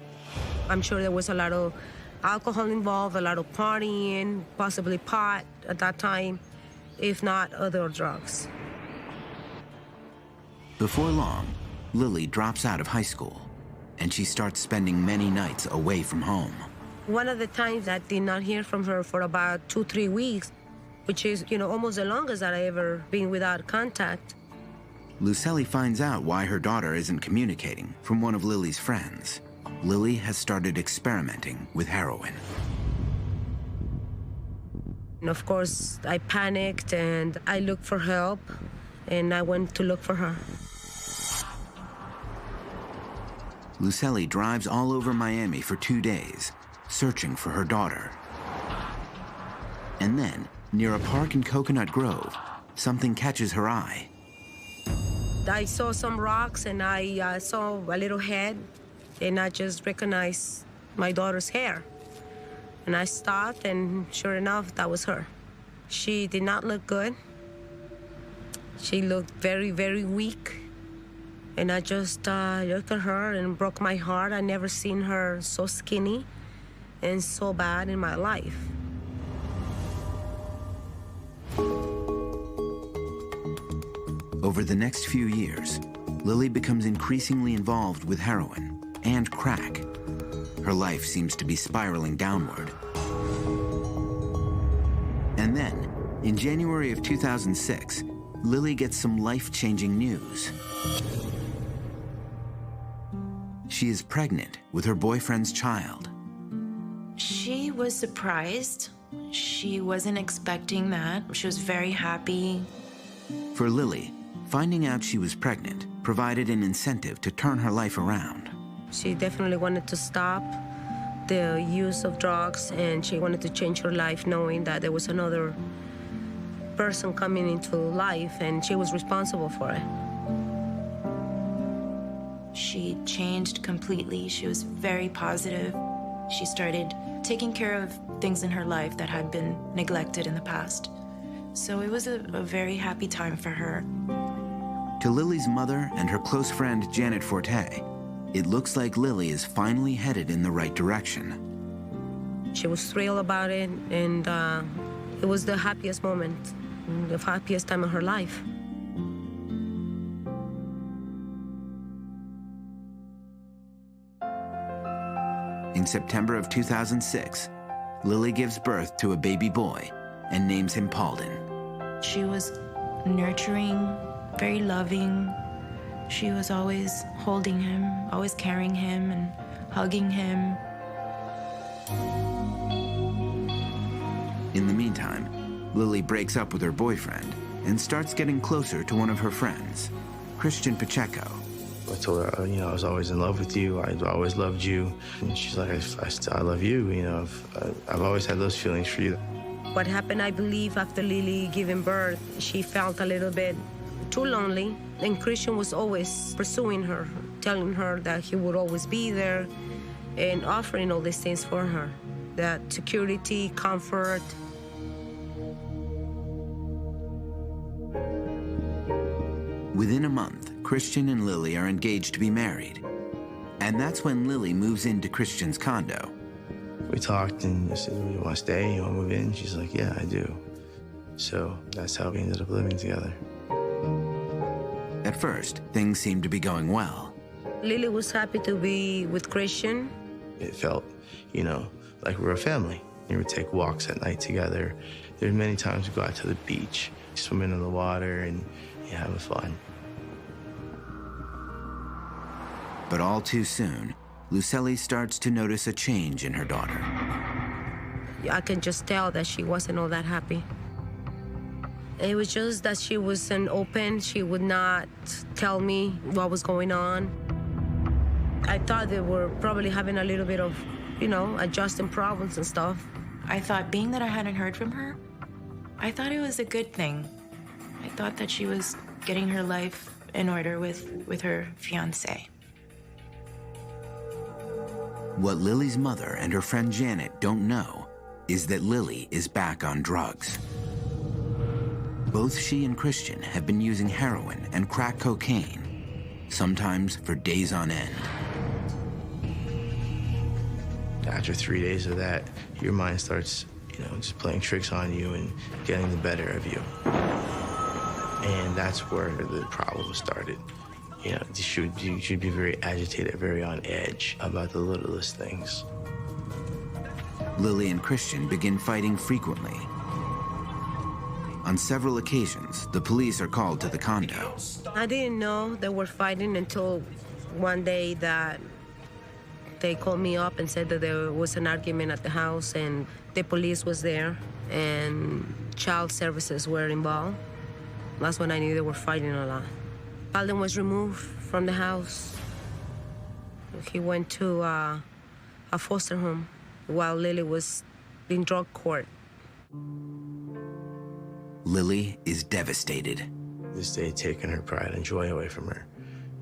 I'm sure there was a lot of alcohol involved, a lot of partying, possibly pot at that time, if not other drugs. Before long, Lily drops out of high school, and she starts spending many nights away from home. One of the times I did not hear from her for about 2-3 weeks, which is, you know, almost the longest that I ever been without contact. Lucely finds out why her daughter isn't communicating from one of Lily's friends. Lily has started experimenting with heroin. And of course, I panicked and I looked for help, and I went to look for her. Lucely drives all over Miami for 2 days, searching for her daughter. And then, near a park in Coconut Grove, something catches her eye. I saw some rocks and I saw a little head, and I just recognized my daughter's hair. And I stopped, and sure enough, that was her. She did not look good. She looked very, very weak. And I just looked at her and broke my heart. I never seen her so skinny and so bad in my life. Over the next few years, Lily becomes increasingly involved with heroin and crack. Her life seems to be spiraling downward. And then, in January of 2006, Lily gets some life-changing news. She is pregnant with her boyfriend's child. She was surprised. She wasn't expecting that. She was very happy. For Lily, finding out she was pregnant provided an incentive to turn her life around. She definitely wanted to stop the use of drugs, and she wanted to change her life knowing that there was another person coming into life, and she was responsible for it. She changed completely. She was very positive. She started taking care of things in her life that had been neglected in the past. So it was a very happy time for her. To Lily's mother and her close friend Janet Forte, it looks like Lily is finally headed in the right direction. She was thrilled about it, and it was the happiest moment, the happiest time of her life. In September of 2006, Lily gives birth to a baby boy and names him Paulden. She was nurturing, very loving. She was always holding him, always carrying him and hugging him. In the meantime, Lily breaks up with her boyfriend and starts getting closer to one of her friends, Christian Pacheco. I told her, I was always in love with you. I always loved you. And she's like, I love you. I've always had those feelings for you. What happened, I believe, after Lily giving birth, she felt a little bit too lonely. And Christian was always pursuing her, telling her that he would always be there and offering all these things for her, that security, comfort. Within a month, Christian and Lily are engaged to be married. And that's when Lily moves into Christian's condo. We talked and I said, you want to stay? You want to move in? She's like, yeah, I do. So that's how we ended up living together. At first, things seemed to be going well. Lily was happy to be with Christian. It felt, like we were a family. We would take walks at night together. There were many times we go out to the beach, swimming in the water and having fun. But all too soon, Lucely starts to notice a change in her daughter. I can just tell that she wasn't all that happy. It was just that she wasn't open. She would not tell me what was going on. I thought they were probably having a little bit of, adjusting problems and stuff. I thought, being that I hadn't heard from her, I thought it was a good thing. I thought that she was getting her life in order with her fiancé. What Lily's mother and her friend Janet don't know is that Lily is back on drugs. Both she and Christian have been using heroin and crack cocaine, sometimes for days on end. After 3 days of that, your mind starts, just playing tricks on you and getting the better of you. And that's where the problem started. You should be very agitated, very on edge about the littlest things. Lily and Christian begin fighting frequently. On several occasions, the police are called to the condo. I didn't know they were fighting until one day that they called me up and said that there was an argument at the house and the police was there and child services were involved. That's when I knew they were fighting a lot. Paulden was removed from the house. He went to a foster home while Lily was in drug court. Lily is devastated. This day had taken her pride and joy away from her,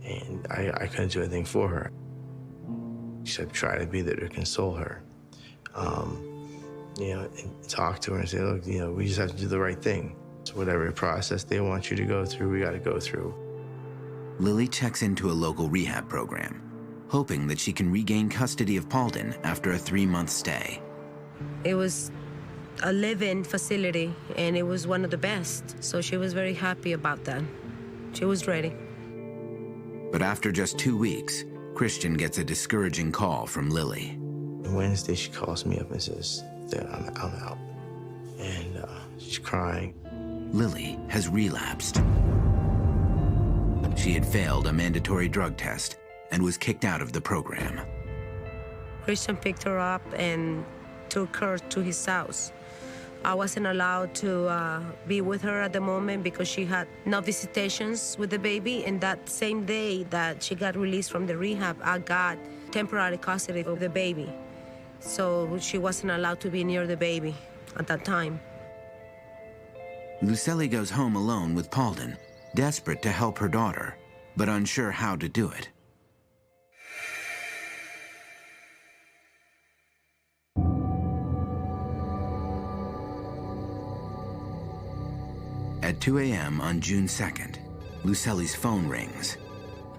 and I couldn't do anything for her. So I tried to be there to console her, and talk to her and say, look, we just have to do the right thing. So whatever process they want you to go through, we got to go through. Lily checks into a local rehab program, hoping that she can regain custody of Paulden after a 3-month stay. It was a live-in facility, and it was one of the best. So she was very happy about that. She was ready. But after just 2 weeks, Christian gets a discouraging call from Lily. Wednesday, she calls me up and says that I'm out. And she's crying. Lily has relapsed. She had failed a mandatory drug test and was kicked out of the program. Christian picked her up and took her to his house. I wasn't allowed to be with her at the moment because she had no visitations with the baby. And that same day that she got released from the rehab, I got temporary custody of the baby. So she wasn't allowed to be near the baby at that time. Lucely goes home alone with Paulden, desperate to help her daughter, but unsure how to do it. At 2 a.m. on June 2nd, Lucelli's phone rings.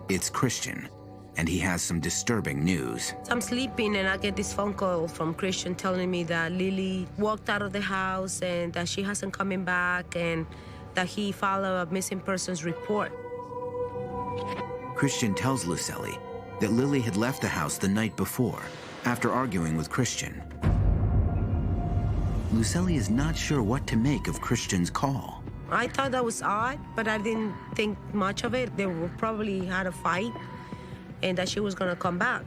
It's Christian, and he has some disturbing news. I'm sleeping and I get this phone call from Christian telling me that Lily walked out of the house and that she hasn't coming back and that he filed a missing persons report. Christian tells Lucelli that Lily had left the house the night before after arguing with Christian. Lucelli is not sure what to make of Christian's call. I thought that was odd, but I didn't think much of it. They probably had a fight and that she was gonna come back.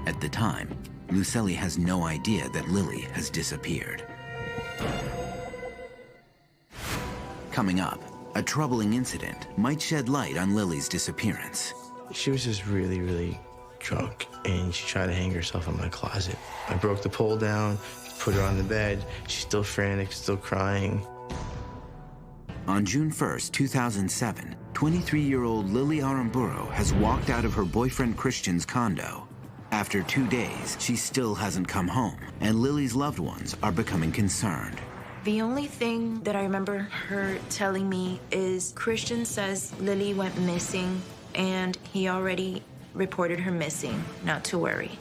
At the time, Lucelli has no idea that Lily has disappeared. Coming up, a troubling incident might shed light on Lily's disappearance. She was just really, really drunk, and she tried to hang herself in my closet. I broke the pole down, put her on the bed. She's still frantic, still crying. On June 1st, 2007, 23-year-old Lily Aramburu has walked out of her boyfriend Christian's condo. After 2 days, she still hasn't come home, and Lily's loved ones are becoming concerned. The only thing that I remember her telling me is Christian says Lily went missing and he already reported her missing, not to worry.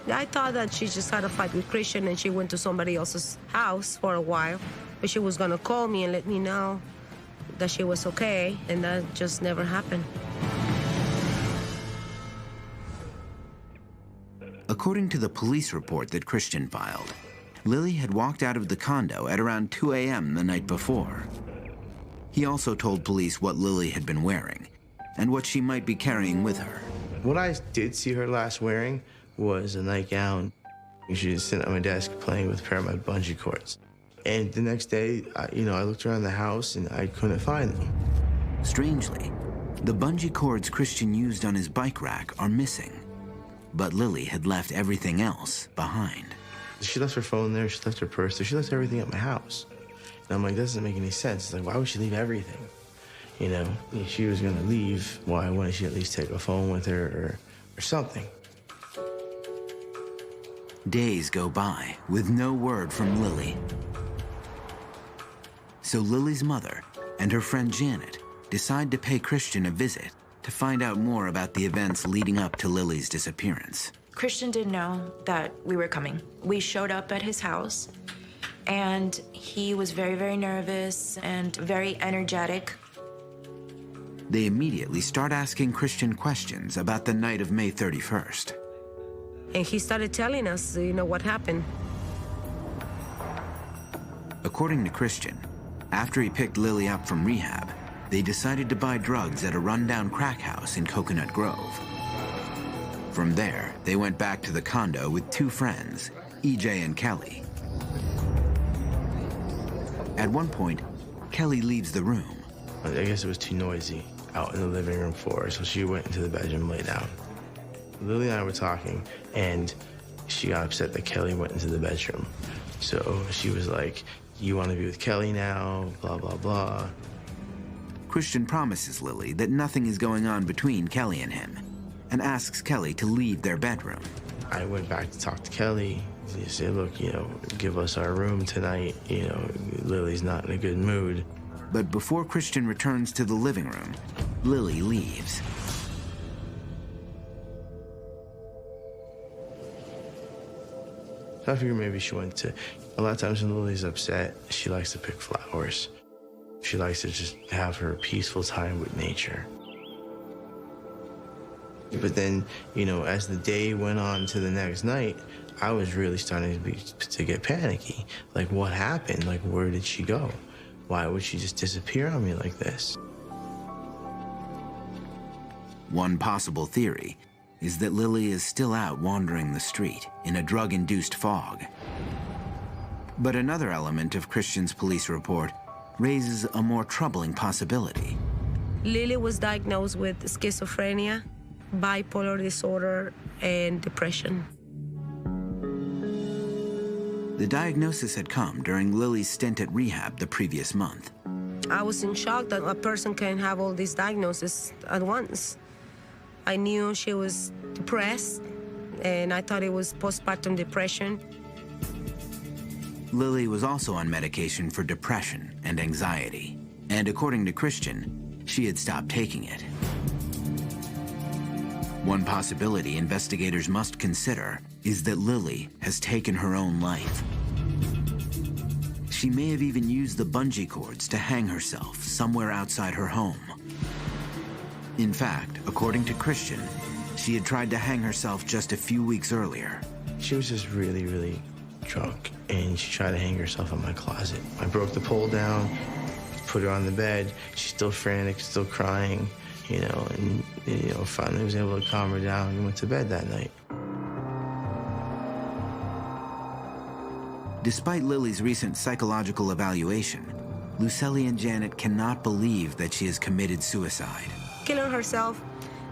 I thought that she just had a fight with Christian and she went to somebody else's house for a while, but she was gonna call me and let me know that she was okay, and that just never happened. According to the police report that Christian filed, Lily had walked out of the condo at around 2 a.m. the night before. He also told police what Lily had been wearing and what she might be carrying with her. What I did see her last wearing was a nightgown. She was sitting at my desk playing with a pair of my bungee cords. And the next day, I looked around the house and I couldn't find them. Strangely, the bungee cords Christian used on his bike rack are missing, but Lily had left everything else behind. She left her phone there, she left her purse there, she left everything at my house. And I'm like, that doesn't make any sense. It's like, why would she leave everything? You know, if she was gonna leave, why wouldn't she at least take a phone with her or something? Days go by with no word from Lily. So Lily's mother and her friend Janet decide to pay Christian a visit to find out more about the events leading up to Lily's disappearance. Christian didn't know that we were coming. We showed up at his house, and he was very, very nervous and very energetic. They immediately start asking Christian questions about the night of May 31st. And he started telling us, what happened. According to Christian, after he picked Lily up from rehab, they decided to buy drugs at a rundown crack house in Coconut Grove. From there, they went back to the condo with two friends, EJ and Kelly. At one point, Kelly leaves the room. I guess it was too noisy out in the living room for her, so she went into the bedroom, lay down. Lily and I were talking, and she got upset that Kelly went into the bedroom. So she was like, you want to be with Kelly now, blah, blah, blah. Christian promises Lily that nothing is going on between Kelly and him, and asks Kelly to leave their bedroom. I went back to talk to Kelly. He said, look, give us our room tonight. Lily's not in a good mood. But before Christian returns to the living room, Lily leaves. So I figured maybe she went to... A lot of times when Lily's upset, she likes to pick flowers. She likes to just have her peaceful time with nature. But then, as the day went on to the next night, I was really starting to get panicky. Like, what happened? Like, where did she go? Why would she just disappear on me like this? One possible theory is that Lily is still out wandering the street in a drug-induced fog. But another element of Christian's police report raises a more troubling possibility. Lily was diagnosed with schizophrenia, bipolar disorder, and depression. The diagnosis had come during Lily's stint at rehab the previous month. I was in shock that a person can have all these diagnoses at once. I knew she was depressed, and I thought it was postpartum depression. Lily was also on medication for depression and anxiety. And according to Christian, she had stopped taking it. One possibility investigators must consider is that Lily has taken her own life. She may have even used the bungee cords to hang herself somewhere outside her home. In fact, according to Christian, she had tried to hang herself just a few weeks earlier. She was just really, really drunk, and she tried to hang herself in my closet. I broke the pole down, put her on the bed. She's still frantic, still crying, and finally was able to calm her down and went to bed that night. Despite Lily's recent psychological evaluation, Lucely and Janet cannot believe that she has committed suicide. Killing herself,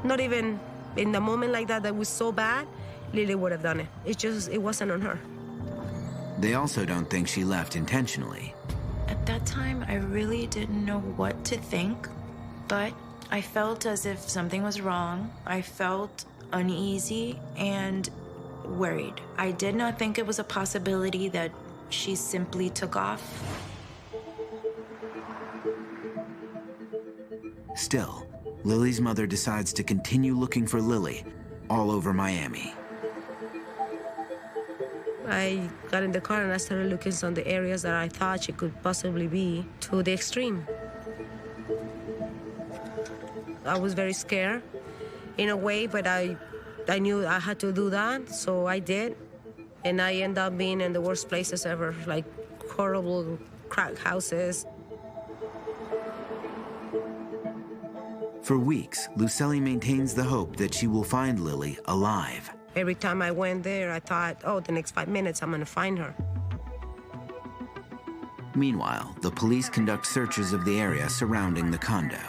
not even in the moment like that was so bad, Lily would have done it. It wasn't on her. They also don't think she left intentionally. At that time, I really didn't know what to think, but I felt as if something was wrong. I felt uneasy and worried. I did not think it was a possibility that she simply took off. Still, Lily's mother decides to continue looking for Lily all over Miami. I got in the car and I started looking on the areas that I thought she could possibly be, to the extreme. I was very scared in a way, but I knew I had to do that, so I did. And I ended up being in the worst places ever, like horrible crack houses. For weeks, Lucely maintains the hope that she will find Lily alive. Every time I went there, I thought, oh, the next 5 minutes, I'm gonna find her. Meanwhile, the police conduct searches of the area surrounding the condo.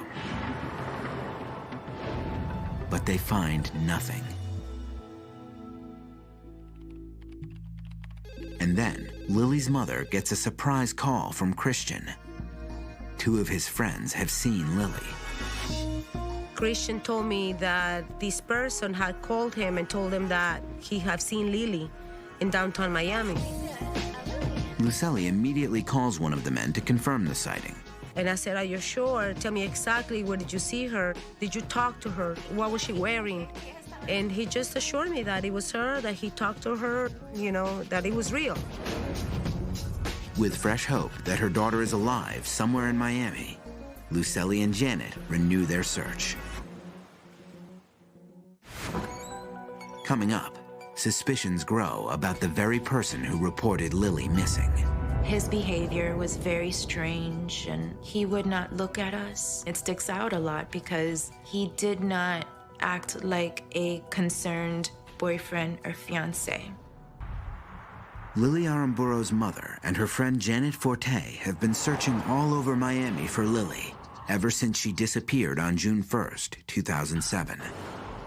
But they find nothing. And then, Lily's mother gets a surprise call from Christian. 2 of his friends have seen Lily. Christian told me that this person had called him and told him that he had seen Lily in downtown Miami. Lucely immediately calls one of the men to confirm the sighting. And I said, are you sure? Tell me exactly, where did you see her? Did you talk to her? What was she wearing? And he just assured me that it was her, that he talked to her, that it was real. With fresh hope that her daughter is alive somewhere in Miami, Lucely and Janet renew their search. Coming up, suspicions grow about the very person who reported Lily missing. His behavior was very strange, and he would not look at us. It sticks out a lot because he did not act like a concerned boyfriend or fiancé. Lily Aramburo's mother and her friend Janet Forte have been searching all over Miami for Lily ever since she disappeared on June 1st, 2007.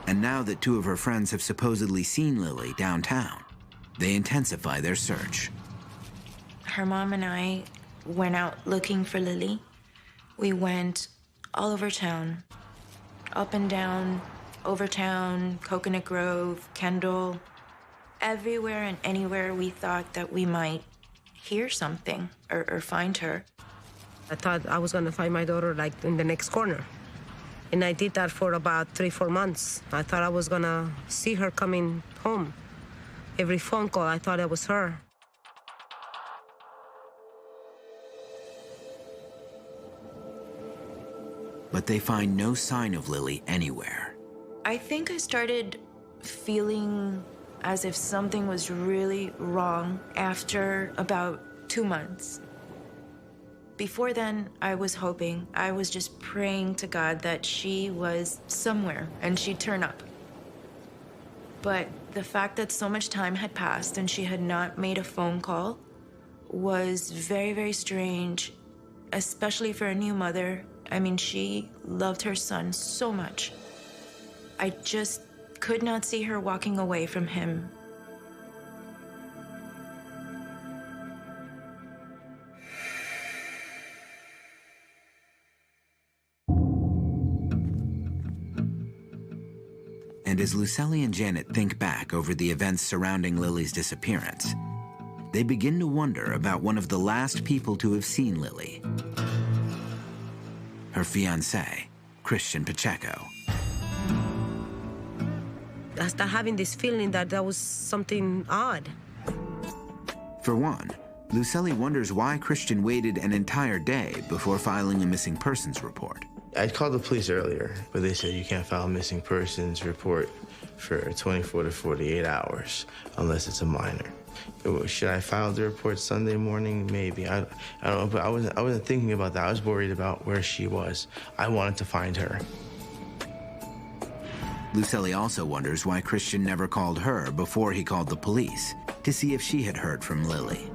And now that 2 of her friends have supposedly seen Lily downtown, they intensify their search. Her mom and I went out looking for Lily. We went all over town, up and down, over town, Coconut Grove, Kendall, everywhere and anywhere we thought that we might hear something or find her. I thought I was gonna find my daughter like in the next corner. And I did that for about 3-4 months. I thought I was gonna see her coming home. Every phone call, I thought it was her. But they find no sign of Lily anywhere. I think I started feeling as if something was really wrong after about 2 months. Before then, I was hoping, I was just praying to God that she was somewhere and she'd turn up. But the fact that so much time had passed and she had not made a phone call was very, very strange, especially for a new mother. I mean, she loved her son so much. I just could not see her walking away from him. And as Lucely and Janet think back over the events surrounding Lily's disappearance, they begin to wonder about one of the last people to have seen Lily. Her fiancé, Christian Pacheco. I started having this feeling that there was something odd. For one, Lucelli wonders why Christian waited an entire day before filing a missing persons report. I called the police earlier, but they said you can't file a missing persons report for 24 to 48 hours unless it's a minor. Should I file the report Sunday morning? Maybe. I don't know, but I wasn't thinking about that. I was worried about where she was. I wanted to find her. Lucelli also wonders why Christian never called her before he called the police to see if she had heard from Lily.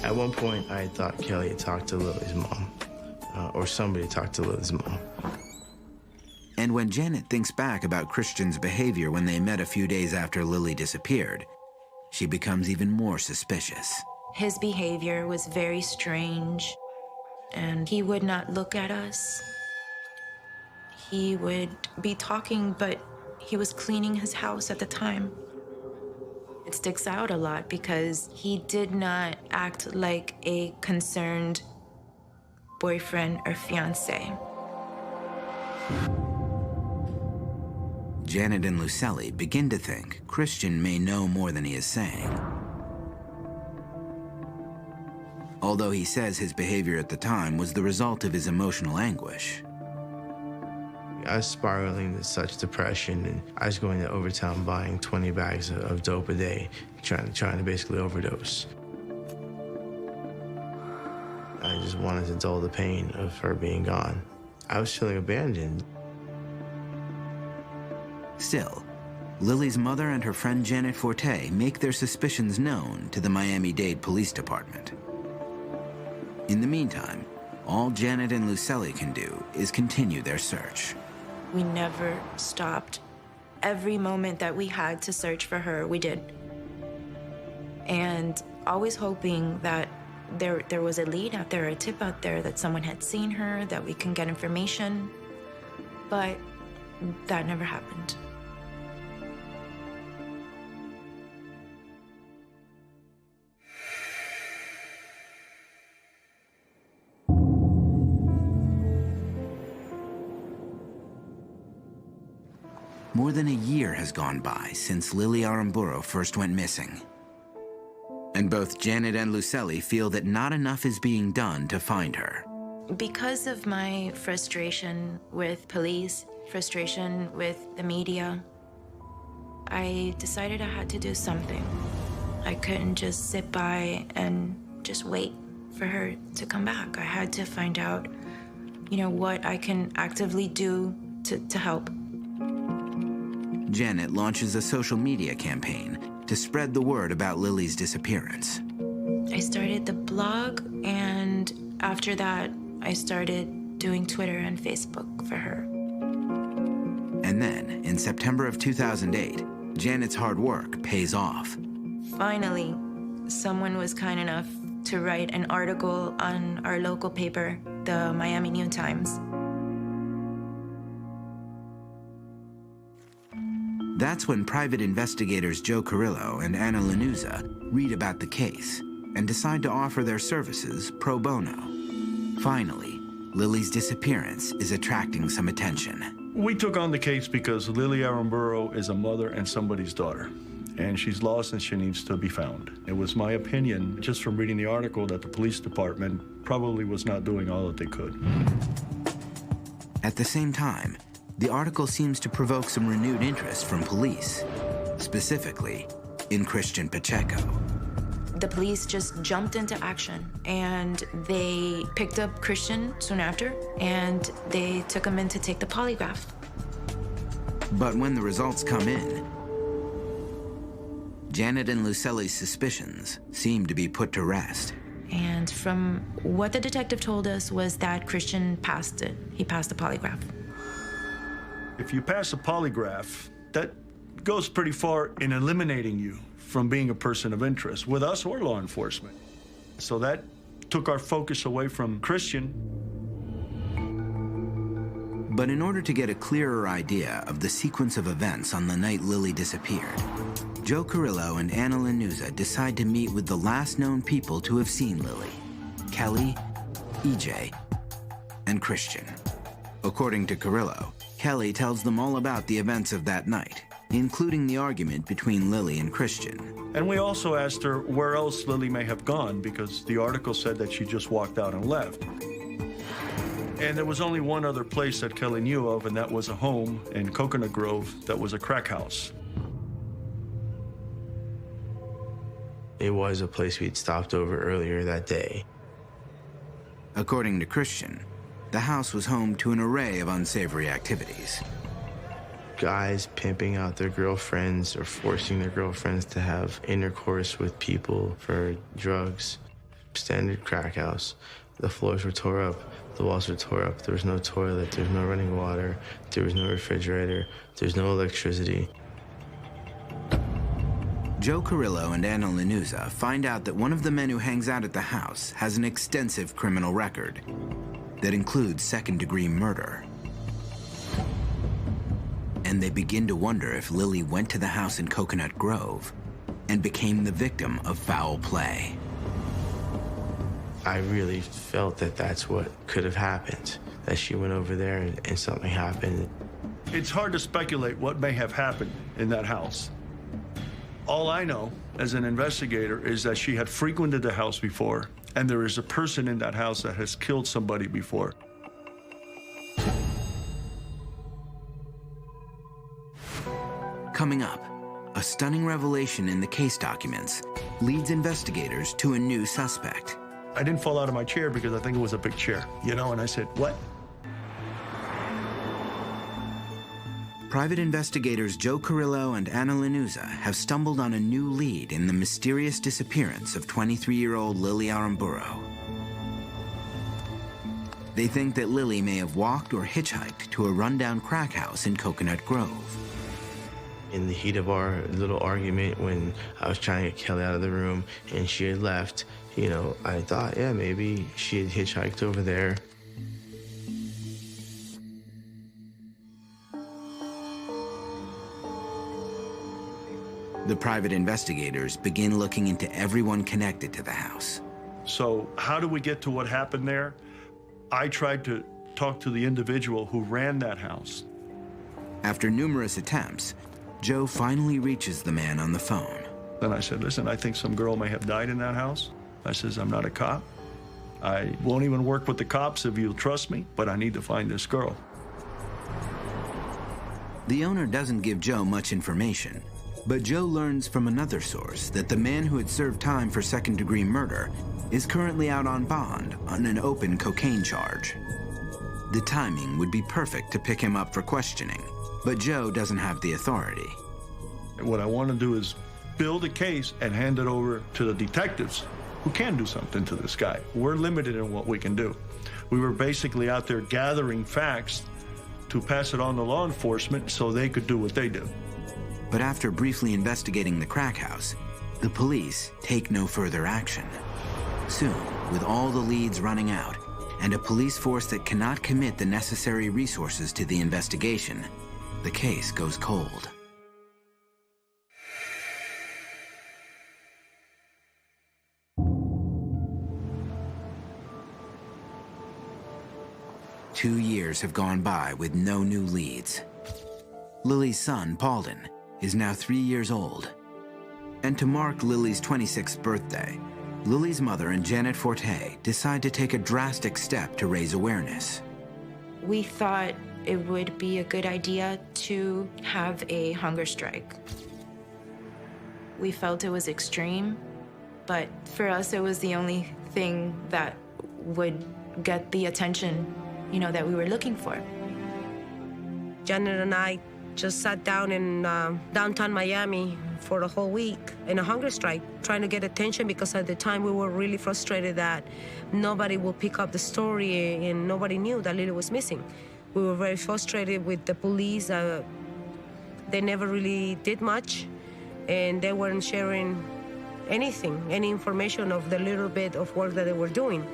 At one point, I thought Kelly had talked to Lily's mom, or somebody talked to Lily's mom. And when Janet thinks back about Christian's behavior when they met a few days after Lily disappeared, she becomes even more suspicious. His behavior was very strange, and he would not look at us. He would be talking, but he was cleaning his house at the time. It sticks out a lot because he did not act like a concerned boyfriend or fiancé. Janet and Lucelli begin to think Christian may know more than he is saying. Although he says his behavior at the time was the result of his emotional anguish. I was spiraling into such depression, and I was going to Overtown buying 20 bags of dope a day, trying to basically overdose. I just wanted to dull the pain of her being gone. I was feeling abandoned. Still, Lily's mother and her friend Janet Forte make their suspicions known to the Miami-Dade Police Department. In the meantime, all Janet and Lucelli can do is continue their search. We never stopped. Every moment that we had to search for her, we did. And always hoping that there was a lead out there, a tip out there, that someone had seen her, that we can get information. But that never happened. More than a year has gone by since Lily Aramburu first went missing. And both Janet and Lucelli feel that not enough is being done to find her. Because of my frustration with police, frustration with the media, I decided I had to do something. I couldn't just sit by and just wait for her to come back. I had to find out, what I can actively do to help. Janet launches a social media campaign to spread the word about Lily's disappearance. I started the blog, and after that, I started doing Twitter and Facebook for her. And then, in September of 2008, Janet's hard work pays off. Finally, someone was kind enough to write an article on our local paper, the Miami New Times. That's when private investigators Joe Carrillo and Anna Lanuza read about the case and decide to offer their services pro bono. Finally, Lily's disappearance is attracting some attention. We took on the case because Lily Aramburu is a mother and somebody's daughter, and she's lost and she needs to be found. It was my opinion, just from reading the article, that the police department probably was not doing all that they could. At the same time, the article seems to provoke some renewed interest from police, specifically in Christian Pacheco. The police just jumped into action, and they picked up Christian soon after, and they took him in to take the polygraph. But when the results come in, Janet and Lucelli's suspicions seem to be put to rest. And from what the detective told us was that Christian passed it. He passed the polygraph. If you pass a polygraph, that goes pretty far in eliminating you from being a person of interest with us or law enforcement. So that took our focus away from Christian. But in order to get a clearer idea of the sequence of events on the night Lily disappeared, Joe Carrillo and Anna Lanuza decide to meet with the last known people to have seen Lily: Kelly, EJ, and Christian. According to Carrillo, Kelly tells them all about the events of that night, including the argument between Lily and Christian. And we also asked her where else Lily may have gone, because the article said that she just walked out and left. And there was only one other place that Kelly knew of, and that was a home in Coconut Grove that was a crack house. It was a place we'd stopped over earlier that day. According to Christian, the house was home to an array of unsavory activities. Guys pimping out their girlfriends or forcing their girlfriends to have intercourse with people for drugs. Standard crack house. The floors were tore up, the walls were tore up. There was no toilet, there was no running water, there was no refrigerator, there's no electricity. Joe Carrillo and Anna Lanuza find out that one of the men who hangs out at the house has an extensive criminal record that includes second-degree murder. And they begin to wonder if Lily went to the house in Coconut Grove and became the victim of foul play. I really felt that that's what could have happened, that she went over there and something happened. It's hard to speculate what may have happened in that house. All I know as an investigator is that she had frequented the house before, and there is a person in that house that has killed somebody before. Coming up, a stunning revelation in the case documents leads investigators to a new suspect. I didn't fall out of my chair because I think it was a big chair, you know, and I said, what? Private investigators Joe Carrillo and Anna Lanuza have stumbled on a new lead in the mysterious disappearance of 23-year-old Lily Aramburo. They think that Lily may have walked or hitchhiked to a rundown crack house in Coconut Grove. In the heat of our little argument, when I was trying to get Kelly out of the room and she had left, you know, I thought, yeah, maybe she had hitchhiked over there. The private investigators begin looking into everyone connected to the house. So how do we get to what happened there? I tried to talk to the individual who ran that house. After numerous attempts, Joe finally reaches the man on the phone. Then I said, listen, I think some girl may have died in that house. I says, I'm not a cop. I won't even work with the cops if you'll trust me, but I need to find this girl. The owner doesn't give Joe much information, but Joe learns from another source that the man who had served time for second-degree murder is currently out on bond on an open cocaine charge. The timing would be perfect to pick him up for questioning, but Joe doesn't have the authority. What I want to do is build a case and hand it over to the detectives who can do something to this guy. We're limited in what we can do. We were basically out there gathering facts to pass it on to law enforcement so they could do what they do. But after briefly investigating the crack house, the police take no further action. Soon, with all the leads running out and a police force that cannot commit the necessary resources to the investigation, the case goes cold. Two years have gone by with no new leads. Lily's son, Paulden, is now 3 years old. And to mark Lily's 26th birthday, Lily's mother and Janet Forte decide to take a drastic step to raise awareness. We thought it would be a good idea to have a hunger strike. We felt it was extreme, but for us it was the only thing that would get the attention, you know, that we were looking for. Janet and I just sat down in downtown Miami for a whole week in a hunger strike, trying to get attention, because at the time we were really frustrated that nobody would pick up the story and nobody knew that Lily was missing. We were very frustrated with the police. They never really did much, and they weren't sharing anything, any information of the little bit of work that they were doing.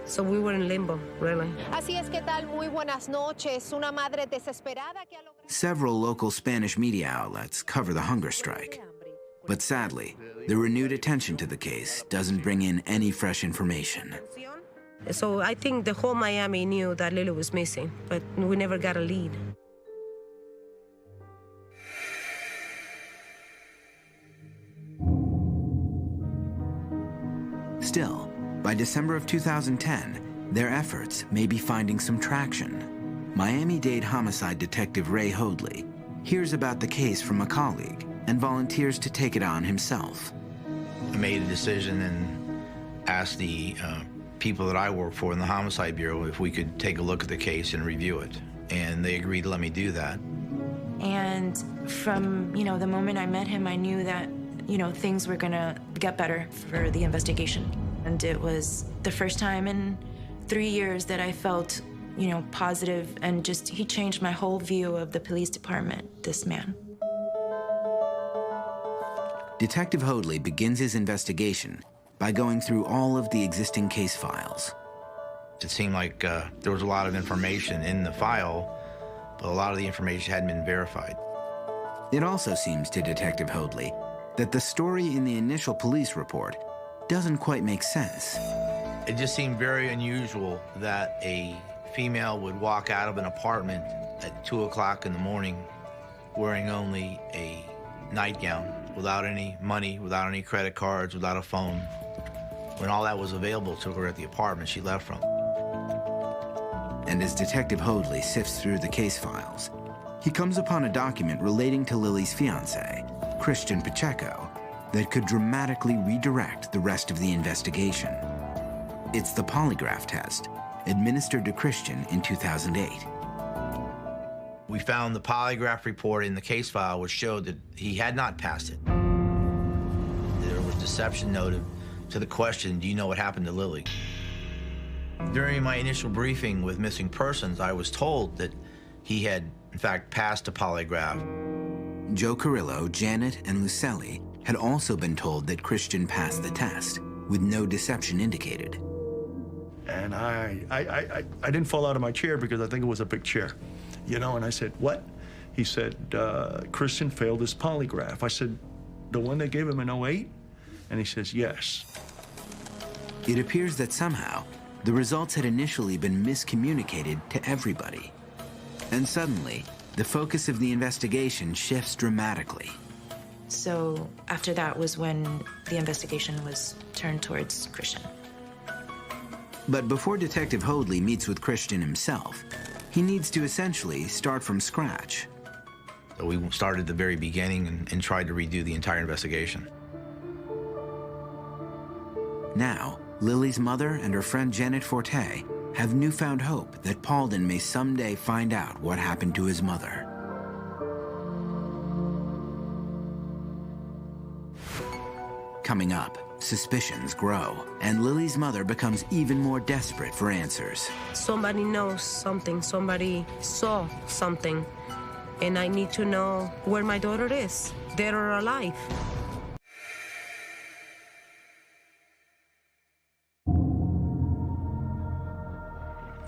So we were in limbo, really. Así es que tal, muy buenas noches. Una madre desesperada que ha logrado... Several local Spanish media outlets cover the hunger strike. But sadly, the renewed attention to the case doesn't bring in any fresh information. So I think the whole Miami knew that Lily was missing, but we never got a lead. Still, by December of 2010, their efforts may be finding some traction. Miami-Dade homicide detective Ray Hoadley hears about the case from a colleague and volunteers to take it on himself. I made a decision and asked the people that I work for in the Homicide Bureau if we could take a look at the case and review it. And they agreed to let me do that. And from, the moment I met him, I knew that, things were gonna get better for the investigation. And it was the first time in 3 years that I felt, positive, and he changed my whole view of the police department, this man. Detective Hoadley begins his investigation by going through all of the existing case files. It seemed like there was a lot of information in the file, but a lot of the information hadn't been verified. It also seems to Detective Hoadley that the story in the initial police report doesn't quite make sense. It just seemed very unusual that a female would walk out of an apartment at 2 o'clock in the morning wearing only a nightgown, without any money, without any credit cards, without a phone, when all that was available to her at the apartment she left from. And as Detective Hoadley sifts through the case files, he comes upon a document relating to Lily's fiancé, Christian Pacheco, that could dramatically redirect the rest of the investigation. It's the polygraph test administered to Christian in 2008. We found the polygraph report in the case file which showed that he had not passed it. There was deception noted to the question, do you know what happened to Lily? During my initial briefing with missing persons, I was told that he had, in fact, passed a polygraph. Joe Carrillo, Janet, and Lucelli had also been told that Christian passed the test, with no deception indicated. And I didn't fall out of my chair because I think it was a big chair, and I said, what? He said, Christian failed his polygraph. I said, the one they gave him in 08? And he says, yes. It appears that somehow the results had initially been miscommunicated to everybody. And suddenly, the focus of the investigation shifts dramatically. So after that was when the investigation was turned towards Christian. But before Detective Hoadley meets with Christian himself, he needs to essentially start from scratch. So we started at the very beginning and tried to redo the entire investigation. Now, Lily's mother and her friend Janet Forte have newfound hope that Paulden may someday find out what happened to his mother. Coming up, suspicions grow, and Lily's mother becomes even more desperate for answers. Somebody knows something, somebody saw something, and I need to know where my daughter is, dead or alive.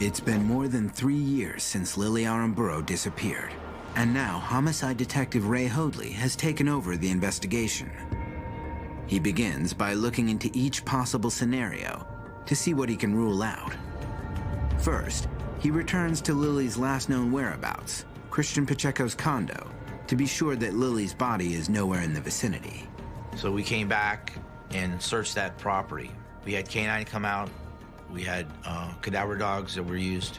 It's been more than 3 years since Lily Aramburu disappeared, and now homicide detective Ray Hoadley has taken over the investigation. He begins by looking into each possible scenario to see what he can rule out. First, he returns to Lily's last known whereabouts, Christian Pacheco's condo, to be sure that Lily's body is nowhere in the vicinity. So we came back and searched that property. We had canine come out. We had cadaver dogs that were used.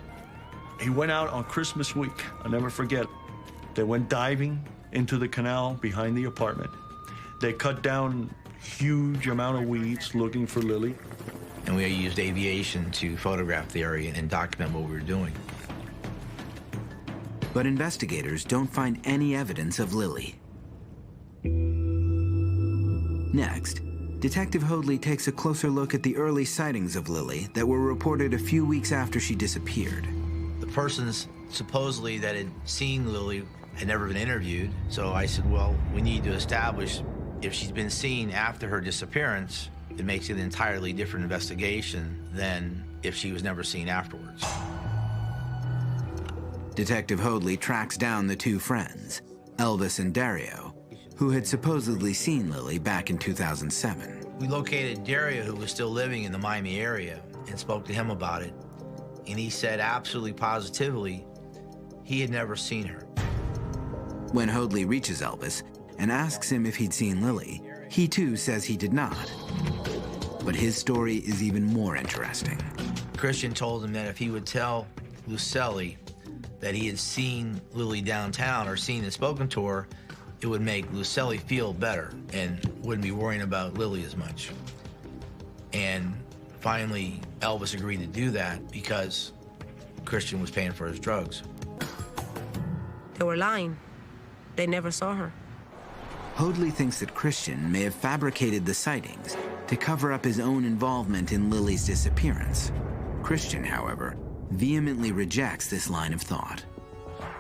He went out on Christmas week. I'll never forget. They went diving into the canal behind the apartment. They cut down huge amount of weeds looking for Lily. And we used aviation to photograph the area and document what we were doing. But investigators don't find any evidence of Lily. Next, Detective Hoadley takes a closer look at the early sightings of Lily that were reported a few weeks after she disappeared. The persons supposedly that had seen Lily had never been interviewed, so I said, well, we need to establish if she's been seen after her disappearance. It makes it an entirely different investigation than if she was never seen afterwards. Detective Hoadley tracks down the two friends, Elvis and Dario, who had supposedly seen Lily back in 2007. We located Dario, who was still living in the Miami area, and spoke to him about it. And he said absolutely positively he had never seen her. When Hoadley reaches Elvis and asks him if he'd seen Lily, he too says he did not. But his story is even more interesting. Christian told him that if he would tell Lucelli that he had seen Lily downtown or seen and spoken to her, it would make Lucelli feel better and wouldn't be worrying about Lily as much. And finally, Elvis agreed to do that because Christian was paying for his drugs. They were lying. They never saw her. Hoadley thinks that Christian may have fabricated the sightings to cover up his own involvement in Lily's disappearance. Christian, however, vehemently rejects this line of thought.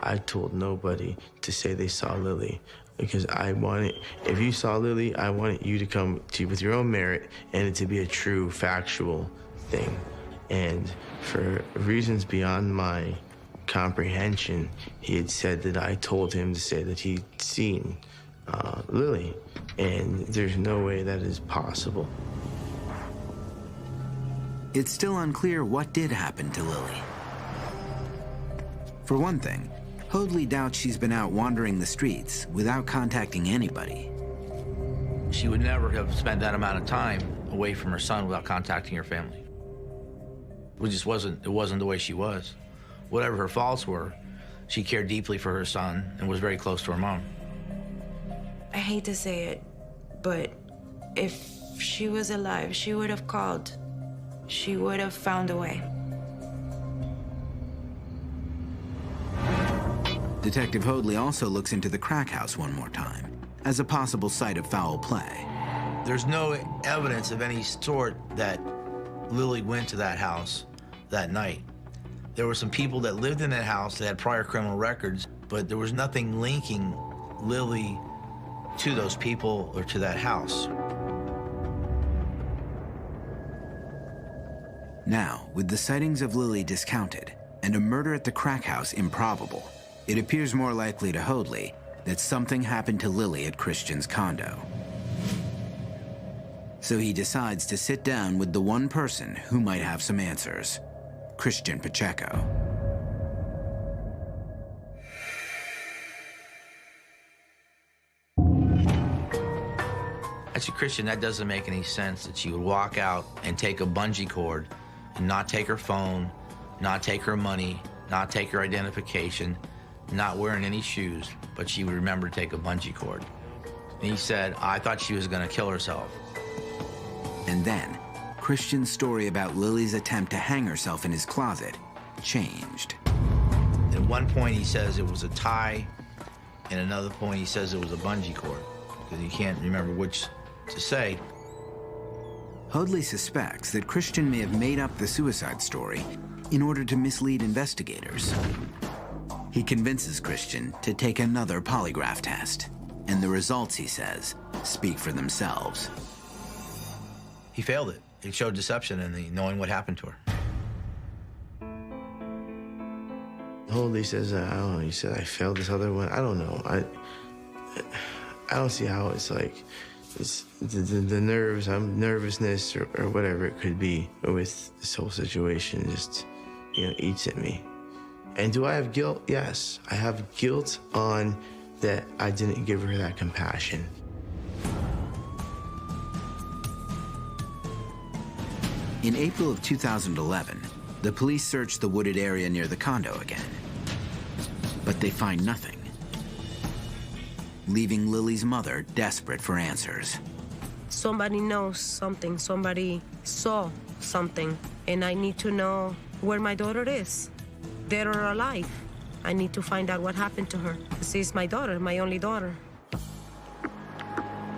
I told nobody to say they saw Lily because I wanted, if you saw Lily, I wanted you to come to with your own merit and it to be a true, factual thing. And for reasons beyond my comprehension, he had said that I told him to say that he'd seen Lily, and there's no way that is possible. It's still unclear what did happen to Lily. For one thing, Hoadley doubts she's been out wandering the streets without contacting anybody. She would never have spent that amount of time away from her son without contacting her family. It just wasn't the way she was. Whatever her faults were, she cared deeply for her son and was very close to her mom. I hate to say it, but if she was alive, she would have called. She would have found a way. Detective Hoadley also looks into the crack house one more time as a possible site of foul play. There's no evidence of any sort that Lily went to that house that night. There were some people that lived in that house that had prior criminal records, but there was nothing linking Lily to those people or to that house. Now, with the sightings of Lily discounted and a murder at the crack house improbable, it appears more likely to Hoadley that something happened to Lily at Christian's condo. So he decides to sit down with the one person who might have some answers, Christian Pacheco. Actually, Christian, that doesn't make any sense that she would walk out and take a bungee cord and not take her phone, not take her money, not take her identification, not wearing any shoes, but she would remember to take a bungee cord. And he said, I thought she was going to kill herself. And then, Christian's story about Lily's attempt to hang herself in his closet changed. At one point, he says it was a tie, and another point, he says it was a bungee cord, because he can't remember which to say. Hoadley suspects that Christian may have made up the suicide story in order to mislead investigators. He convinces Christian to take another polygraph test, and the results, he says, speak for themselves. He failed it. It showed deception in knowing what happened to her. Hoadley says, I don't know, he said, I failed this other one. I don't know. I don't see how it's like, it's the nerves, nervousness or whatever it could be with this whole situation just, eats at me. And do I have guilt? Yes, I have guilt on that I didn't give her that compassion. In April of 2011, the police searched the wooded area near the condo again. But they find nothing, leaving Lily's mother desperate for answers. Somebody knows something, somebody saw something, and I need to know where my daughter is, dead or alive. I need to find out what happened to her. She's my daughter, my only daughter.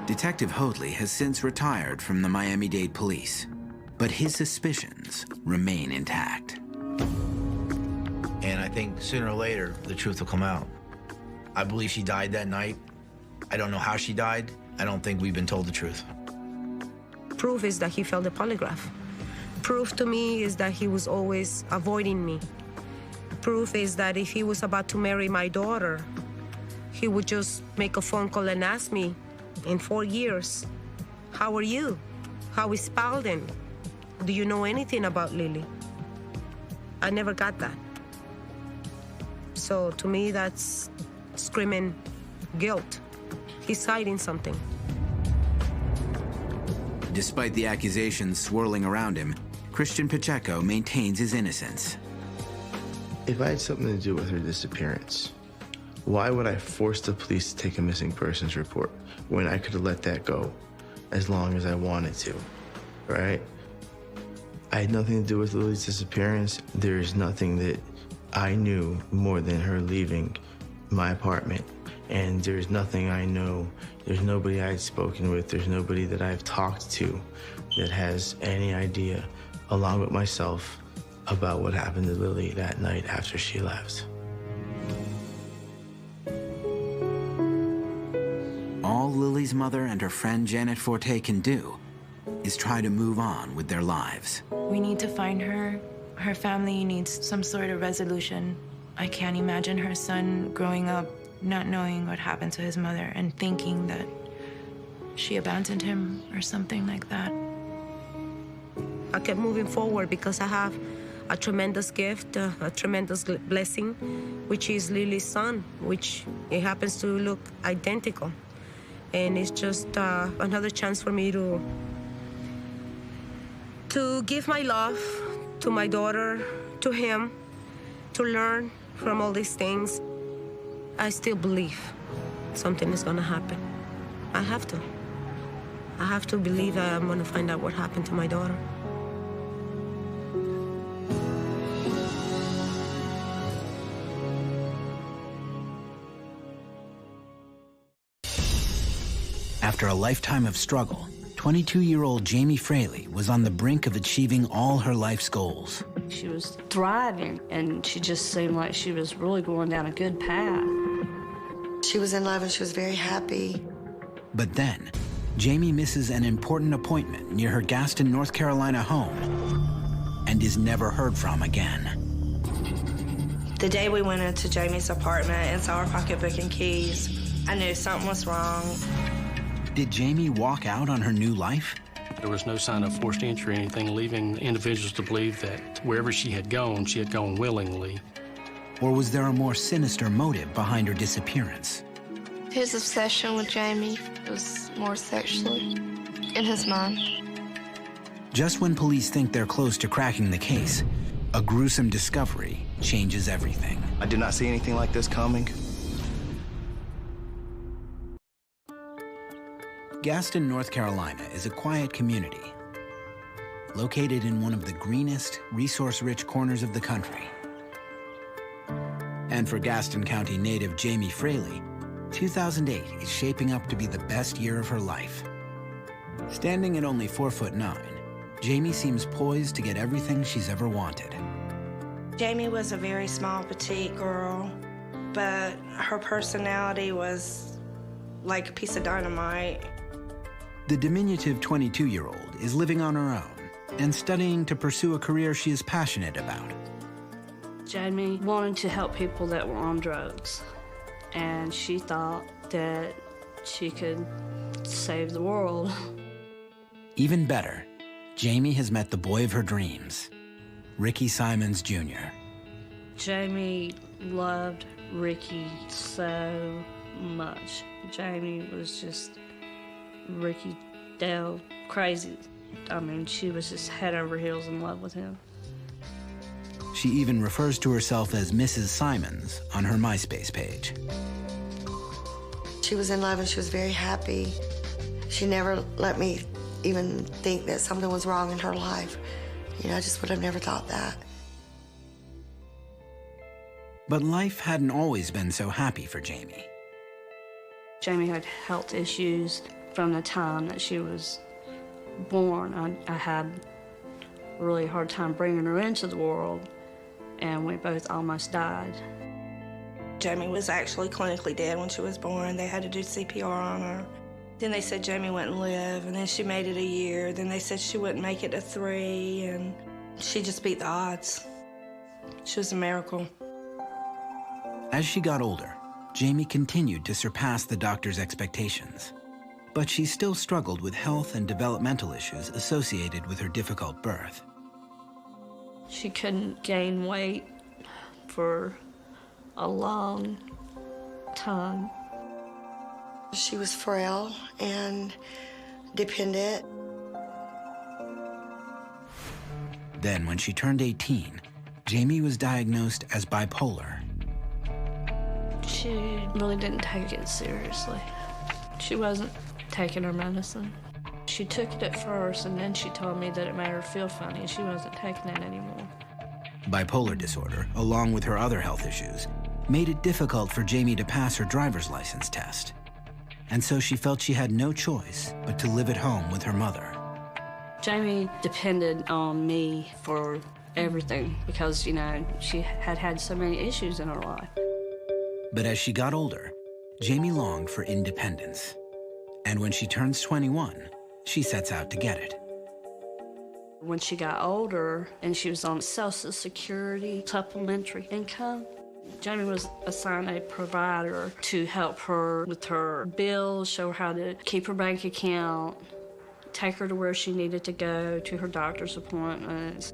Detective Hoadley has since retired from the Miami-Dade police, but his suspicions remain intact. And I think sooner or later, the truth will come out. I believe she died that night. I don't know how she died. I don't think we've been told the truth. Proof is that he failed the polygraph. Proof to me is that he was always avoiding me. Proof is that if he was about to marry my daughter, he would just make a phone call and ask me in 4 years, how are you? How is Spalding? Do you know anything about Lily? I never got that. So to me, that's screaming guilt. He's hiding something. Despite the accusations swirling around him, Christian Pacheco maintains his innocence. If I had something to do with her disappearance, why would I force the police to take a missing persons report when I could have let that go as long as I wanted to, right? I had nothing to do with Lily's disappearance. There is nothing that I knew more than her leaving my apartment. And there's nothing I know, there's nobody I've spoken with, there's nobody that I've talked to that has any idea, along with myself, about what happened to Lily that night after she left. All Lily's mother and her friend Janet Forte can do is try to move on with their lives. We need to find her. Her family needs some sort of resolution. I can't imagine her son growing up not knowing what happened to his mother and thinking that she abandoned him or something like that. I kept moving forward because I have a tremendous gift, a tremendous blessing, which is Lily's son, which it happens to look identical. And it's just another chance for me to give my love to my daughter, to him, to learn from all these things. I still believe something is gonna happen. I have to. I have to believe that I'm gonna find out what happened to my daughter. After a lifetime of struggle, 22-year-old Jamie Fraley was on the brink of achieving all her life's goals. She was thriving, and she just seemed like she was really going down a good path. She was in love and she was very happy. But then, Jamie misses an important appointment near her Gaston, North Carolina home and is never heard from again. The day we went into Jamie's apartment and saw her pocketbook and keys, I knew something was wrong. Did Jamie walk out on her new life? There was no sign of forced entry or anything, leaving individuals to believe that wherever she had gone willingly. Or was there a more sinister motive behind her disappearance? His obsession with Jamie was more sexually in his mind. Just when police think they're close to cracking the case, a gruesome discovery changes everything. I did not see anything like this coming. Gaston, North Carolina is a quiet community located in one of the greenest, resource-rich corners of the country. And for Gaston County native Jamie Fraley, 2008 is shaping up to be the best year of her life. Standing at only 4'9", Jamie seems poised to get everything she's ever wanted. Jamie was a very small, petite girl, but her personality was like a piece of dynamite. The diminutive 22-year-old is living on her own and studying to pursue a career she is passionate about. Jamie wanted to help people that were on drugs, and she thought that she could save the world. Even better, Jamie has met the boy of her dreams, Ricky Simons Jr. Jamie loved Ricky so much. Jamie was just Ricky Dale crazy. I mean, she was just head over heels in love with him. She even refers to herself as Mrs. Simons on her MySpace page. She was in love and she was very happy. She never let me even think that something was wrong in her life. You know, I just would have never thought that. But life hadn't always been so happy for Jamie. Jamie had health issues from the time that she was born. I had a really hard time bringing her into the world, and we both almost died. Jamie was actually clinically dead when she was born. They had to do CPR on her. Then they said Jamie wouldn't live, and then she made it a year. Then they said she wouldn't make it to 3, and she just beat the odds. She was a miracle. As she got older, Jamie continued to surpass the doctor's expectations. But she still struggled with health and developmental issues associated with her difficult birth. She couldn't gain weight for a long time. She was frail and dependent. Then, when she turned 18, Jamie was diagnosed as bipolar. She really didn't take it seriously. She wasn't taking her medicine. She took it at first, and then she told me that it made her feel funny, and she wasn't taking it anymore. Bipolar disorder, along with her other health issues, made it difficult for Jamie to pass her driver's license test. And so she felt she had no choice but to live at home with her mother. Jamie depended on me for everything because, you know, she had had so many issues in her life. But as she got older, Jamie longed for independence. And when she turns 21, she sets out to get it. When she got older and she was on Social Security, supplementary income, Jamie was assigned a provider to help her with her bills, show her how to keep her bank account, take her to where she needed to go, to her doctor's appointments.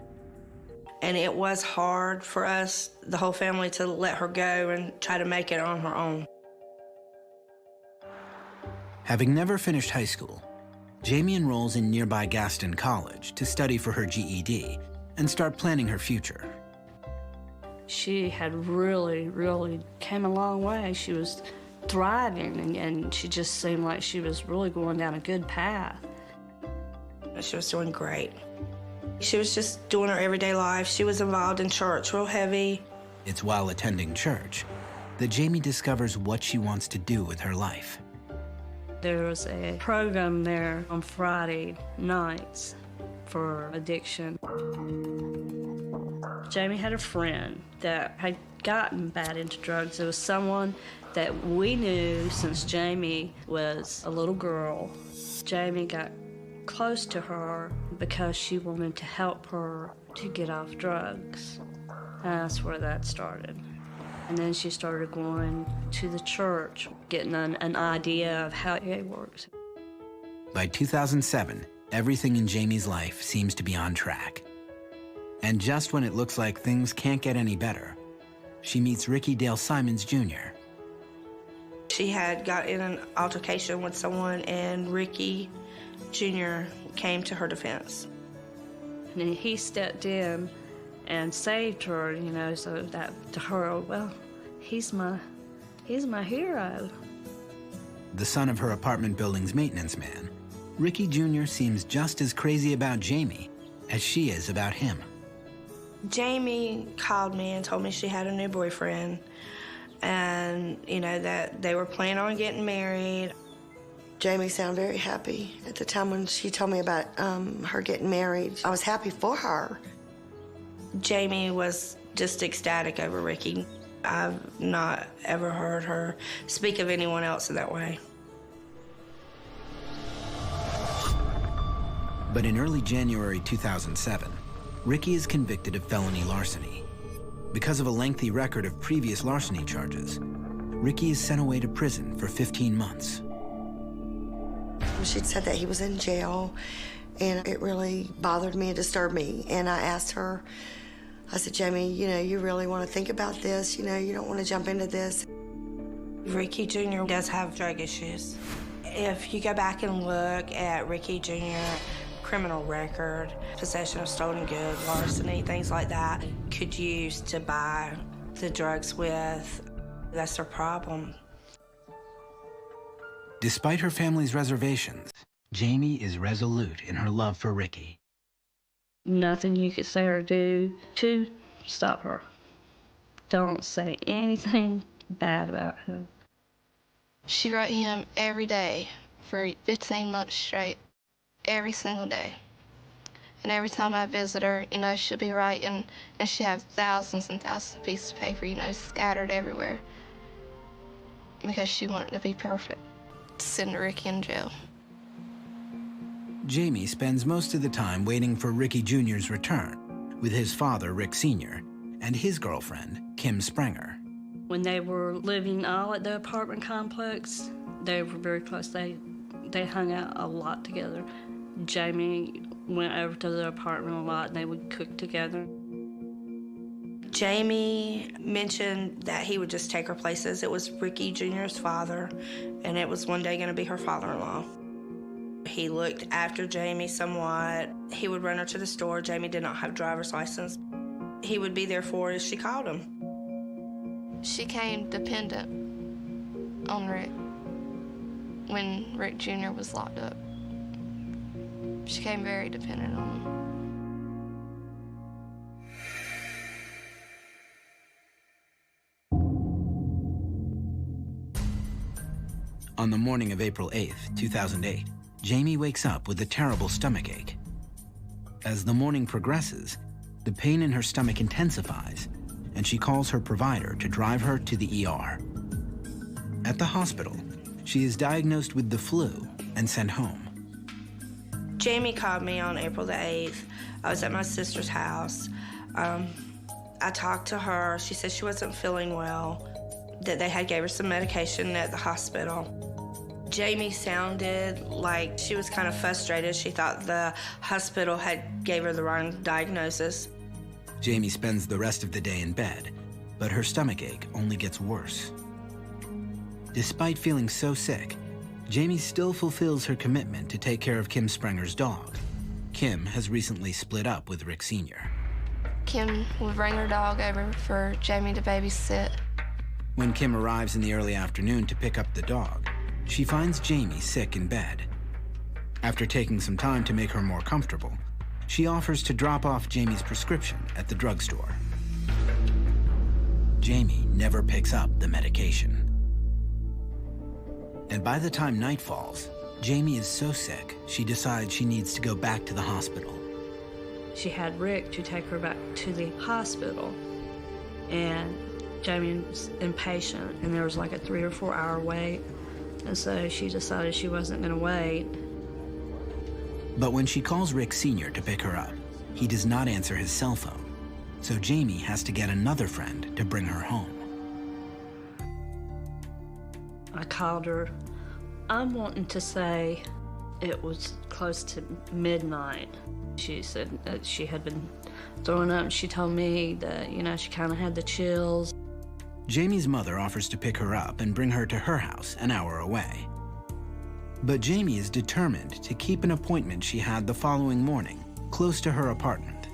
And it was hard for us, the whole family, to let her go and try to make it on her own. Having never finished high school, Jamie enrolls in nearby Gaston College to study for her GED and start planning her future. She had really came a long way. She was thriving, and she just seemed like she was really going down a good path. She was doing great. She was just doing her everyday life. She was involved in church real heavy. It's while attending church that Jamie discovers what she wants to do with her life. There was a program there on Friday nights for addiction. Jamie had a friend that had gotten bad into drugs. It was someone that we knew since Jamie was a little girl. Jamie got close to her because she wanted to help her to get off drugs. And that's where that started. And then she started going to the church, getting an idea of how it works. By 2007, everything in Jamie's life seems to be on track. And just when it looks like things can't get any better, she meets Ricky Dale Simons Jr. She had got in an altercation with someone, and Ricky Jr. came to her defense. And then he stepped in and saved her, you know, so that to her, well, he's my hero. The son of her apartment building's maintenance man, Ricky Jr. seems just as crazy about Jamie as she is about him. Jamie called me and told me she had a new boyfriend, and, you know, that they were planning on getting married. Jamie sounded very happy at the time when she told me about her getting married. I was happy for her. Jamie was just ecstatic over Ricky. I've not ever heard her speak of anyone else in that way. But in early January 2007, Ricky is convicted of felony larceny. Because of a lengthy record of previous larceny charges, Ricky is sent away to prison for 15 months. She'd said that he was in jail, and it really bothered me and disturbed me. And I asked her, I said, Jamie, you know, you really want to think about this? You know, you don't want to jump into this. Ricky Jr. does have drug issues. If you go back and look at Ricky Jr. criminal record, possession of stolen goods, larceny, things like that, could use to buy the drugs with, that's their problem. Despite her family's reservations, Jamie is resolute in her love for Ricky. Nothing you could say or do to stop her. Don't say anything bad about him. She wrote him every day for 15 months straight, every single day. And every time I visit her, you know, she'll be writing, and she'll have thousands and thousands of pieces of paper, you know, scattered everywhere, because she wanted to be perfect. send Ricky in jail. Jamie spends most of the time waiting for Ricky Jr.'s return with his father, Rick Sr., and his girlfriend, Kim Sprenger. When they were living all at the apartment complex, they were very close. They hung out a lot together. Jamie went over to the apartment a lot, and they would cook together. Jamie mentioned that he would just take her places. It was Ricky Jr.'s father, and it was one day going to be her father-in-law. He looked after Jamie somewhat. He would run her to the store. Jamie did not have a driver's license. He would be there for her if she called him. She came dependent on Rick when Rick Jr. was locked up. She came very dependent on him. On the morning of April 8th, 2008, Jamie wakes up with a terrible stomachache. As the morning progresses, the pain in her stomach intensifies, and she calls her provider to drive her to the ER. At the hospital, she is diagnosed with the flu and sent home. Jamie called me on April the 8th. I was at my sister's house. I talked to her. She said she wasn't feeling well, that they had gave her some medication at the hospital. Jamie sounded like she was kind of frustrated. She thought the hospital had gave her the wrong diagnosis. Jamie spends the rest of the day in bed, but her stomachache only gets worse. Despite feeling so sick, Jamie still fulfills her commitment to take care of Kim Sprenger's dog. Kim has recently split up with Rick Sr. Kim would bring her dog over for Jamie to babysit. When Kim arrives in the early afternoon to pick up the dog, she finds Jamie sick in bed. After taking some time to make her more comfortable, she offers to drop off Jamie's prescription at the drugstore. Jamie never picks up the medication. And by the time night falls, Jamie is so sick, she decides she needs to go back to the hospital. She had Rick to take her back to the hospital, and Jamie was impatient, and there was like a 3 or 4 hour wait, and so she decided she wasn't going to wait. But when she calls Rick Sr. to pick her up, he does not answer his cell phone, so Jamie has to get another friend to bring her home. I called her. I'm wanting to say it was close to midnight. She said that she had been throwing up, and she told me that, you know, she kind of had the chills. Jamie's mother offers to pick her up and bring her to her house an hour away. But Jamie is determined to keep an appointment she had the following morning, close to her apartment.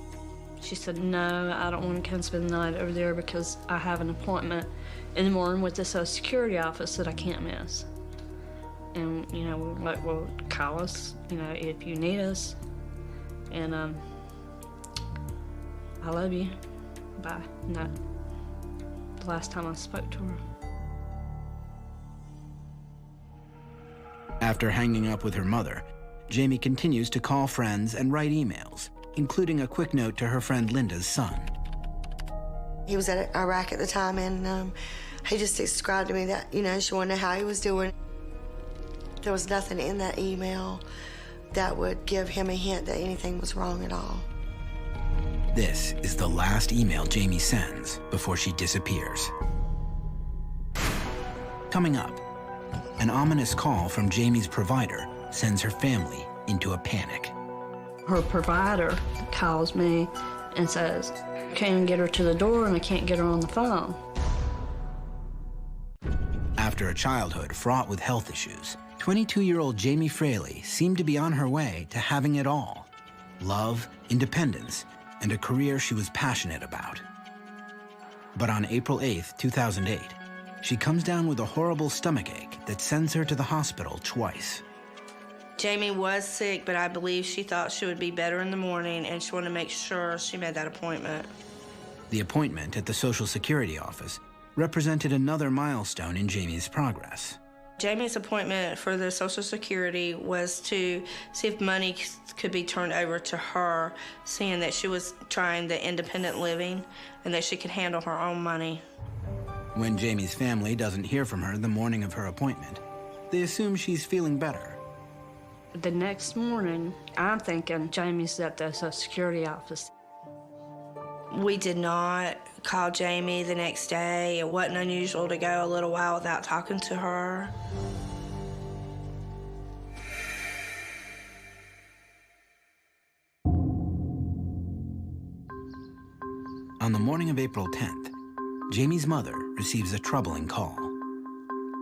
She said, no, I don't want to come spend the night over there because I have an appointment in the morning with the Social Security office that I can't miss. And, you know, we're like, well, call us, you know, if you need us. And, I love you. Bye. No. The last time I spoke to her. After hanging up with her mother, Jamie continues to call friends and write emails, including a quick note to her friend Linda's son. He was at Iraq at the time, and he just described to me that, you know, she wanted to know how he was doing. There was nothing in that email that would give him a hint that anything was wrong at all. This is the last email Jamie sends before she disappears. Coming up, an ominous call from Jamie's provider sends her family into a panic. Her provider calls me and says, I can't even get her to the door and I can't get her on the phone. After a childhood fraught with health issues, 22-year-old Jamie Fraley seemed to be on her way to having it all: love, independence, and a career she was passionate about. But on April 8th, 2008, she comes down with a horrible stomachache that sends her to the hospital twice. Jamie was sick, but I believe she thought she would be better in the morning, and she wanted to make sure she made that appointment. The appointment at the Social Security office represented another milestone in Jamie's progress. Jamie's appointment for the Social Security was to see if money could be turned over to her, seeing that she was trying the independent living and that she could handle her own money. When Jamie's family doesn't hear from her the morning of her appointment, they assume she's feeling better. The next morning, I'm thinking Jamie's at the Social Security office. We did not call Jamie the next day. It wasn't unusual to go a little while without talking to her. On the morning of April 10th, Jamie's mother receives a troubling call.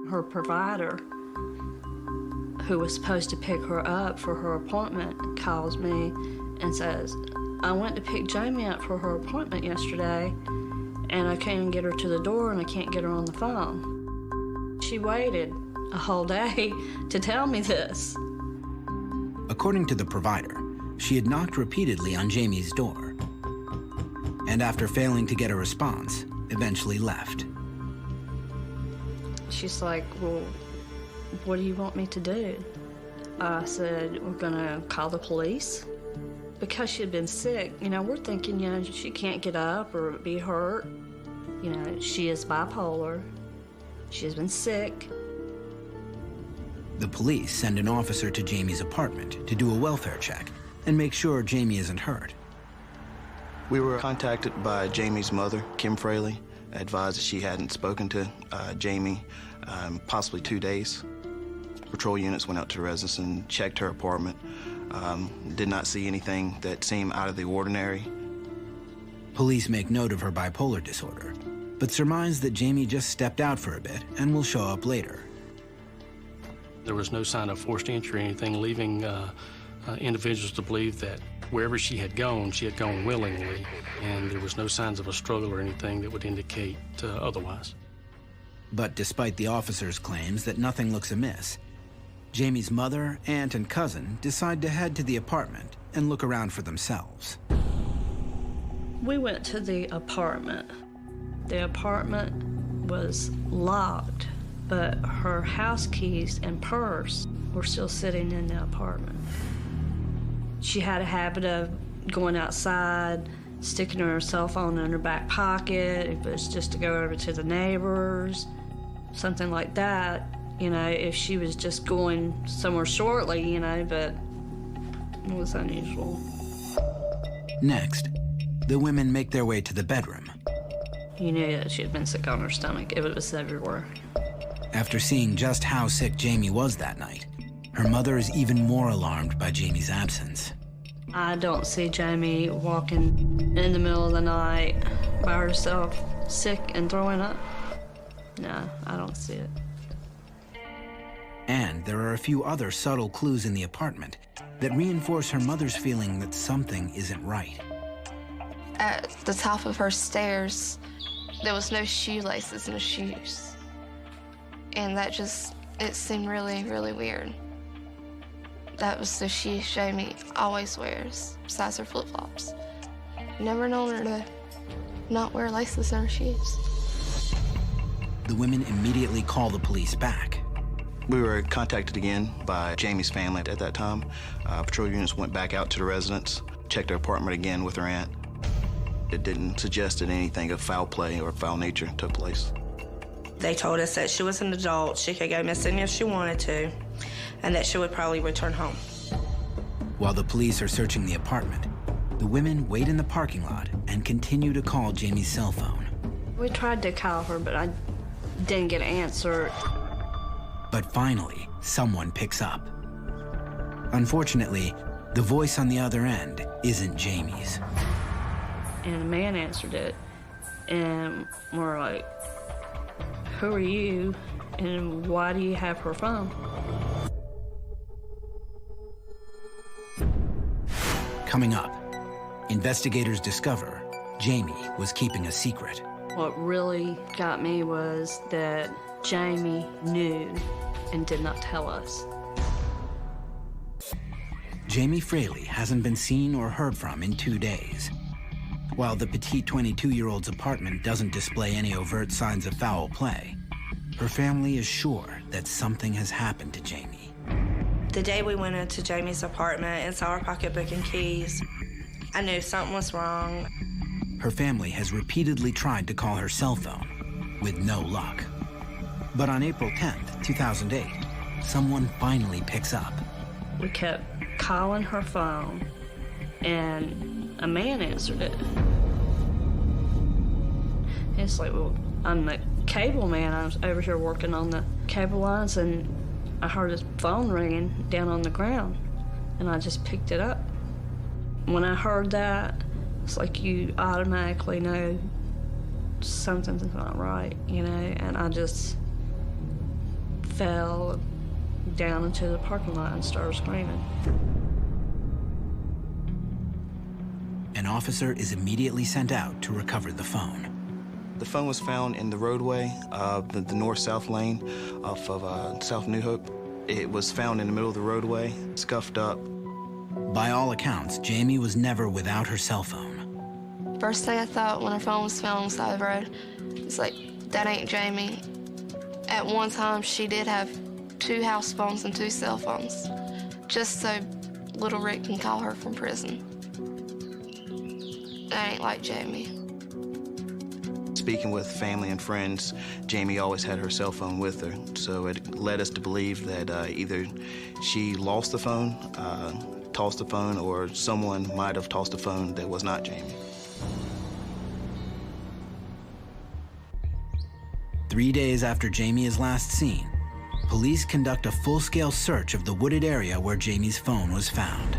Her provider, who was supposed to pick her up for her appointment, calls me and says, I went to pick Jamie up for her appointment yesterday, and I can't get her to the door and I can't get her on the phone. She waited a whole day to tell me this. According to the provider, she had knocked repeatedly on Jamie's door, and after failing to get a response, eventually left. She's like, well, what do you want me to do? I said, we're gonna call the police. Because she had been sick, you know, we're thinking, you know, she can't get up or be hurt. You know, she is bipolar. She has been sick. The police send an officer to Jamie's apartment to do a welfare check and make sure Jamie isn't hurt. We were contacted by Jamie's mother, Kim Fraley, advised that she hadn't spoken to Jamie possibly 2 days. Patrol units went out to the residence and checked her apartment. Did not see anything that seemed out of the ordinary. Police make note of her bipolar disorder, but surmise that Jamie just stepped out for a bit and will show up later. There was no sign of forced entry or anything, leaving individuals to believe that wherever she had gone willingly, and there was no signs of a struggle or anything that would indicate otherwise. But despite the officer's claims that nothing looks amiss, Jamie's mother, aunt, and cousin decide to head to the apartment and look around for themselves. We went to the apartment. The apartment was locked, but her house keys and purse were still sitting in the apartment. She had a habit of going outside, sticking her cell phone in her back pocket. If it was just to go over to the neighbors, something like that. You know, if she was just going somewhere shortly, you know, but it was unusual. Next, the women make their way to the bedroom. You knew that she had been sick on her stomach. It was everywhere. After seeing just how sick Jamie was that night, her mother is even more alarmed by Jamie's absence. I don't see Jamie walking in the middle of the night by herself, sick and throwing up. No, I don't see it. And there are a few other subtle clues in the apartment that reinforce her mother's feeling that something isn't right. At the top of her stairs, there was no shoelaces in the shoes. And that just, it seemed really, really weird. That was the shoes Jamie always wears, besides her flip-flops. Never known her to not wear laces in her shoes. The women immediately call the police back. We were contacted again by Jamie's family at that time. Patrol units went back out to the residence, checked her apartment again with her aunt. It didn't suggest that anything of foul play or foul nature took place. They told us that she was an adult, she could go missing if she wanted to, and that she would probably return home. While the police are searching the apartment, the women wait in the parking lot and continue to call Jamie's cell phone. We tried to call her, but I didn't get an answer. But finally, someone picks up. Unfortunately, the voice on the other end isn't Jamie's. And a man answered it, and we're like, who are you, and why do you have her phone? Coming up, investigators discover Jamie was keeping a secret. What really got me was that Jamie knew and did not tell us. Jamie Fraley hasn't been seen or heard from in 2 days. While the petite 22-year-old's apartment doesn't display any overt signs of foul play, her family is sure that something has happened to Jamie. The day we went into Jamie's apartment and saw her pocketbook and keys, I knew something was wrong. Her family has repeatedly tried to call her cell phone, with no luck. But on April 10th, 2008, someone finally picks up. We kept calling her phone, and a man answered it. It's like, well, I'm the cable man. I was over here working on the cable lines, and I heard his phone ringing down on the ground, and I just picked it up. When I heard that, it's like you automatically know something's not right, you know, and I just fell down into the parking lot and started screaming. An officer is immediately sent out to recover the phone. The phone was found in the roadway, the north-south lane off of South New Hope. It was found in the middle of the roadway, scuffed up. By all accounts, Jamie was never without her cell phone. First thing I thought when her phone was found on the side of the road, it's like, that ain't Jamie. At one time, she did have 2 house phones and 2 cell phones, just so little Rick can call her from prison. That ain't like Jamie. Speaking with family and friends, Jamie always had her cell phone with her, so it led us to believe that either she lost the phone, tossed the phone, or someone might have tossed the phone that was not Jamie. 3 days after Jamie is last seen, police conduct a full-scale search of the wooded area where Jamie's phone was found.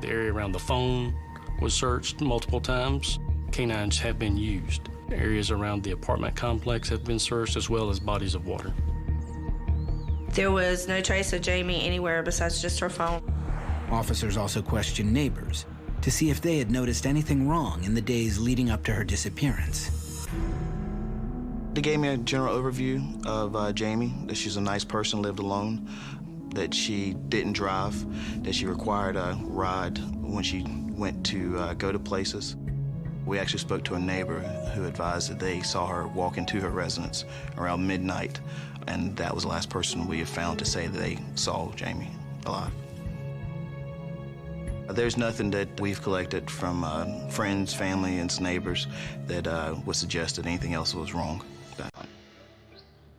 The area around the phone was searched multiple times. Canines have been used. Areas around the apartment complex have been searched, as well as bodies of water. There was no trace of Jamie anywhere besides just her phone. Officers also questioned neighbors to see if they had noticed anything wrong in the days leading up to her disappearance. They gave me a general overview of Jamie, that she's a nice person, lived alone, that she didn't drive, that she required a ride when she went to go to places. We actually spoke to a neighbor who advised that they saw her walk into her residence around midnight, and that was the last person we have found to say that they saw Jamie alive. There's nothing that we've collected from friends, family, and neighbors that would suggest that anything else was wrong.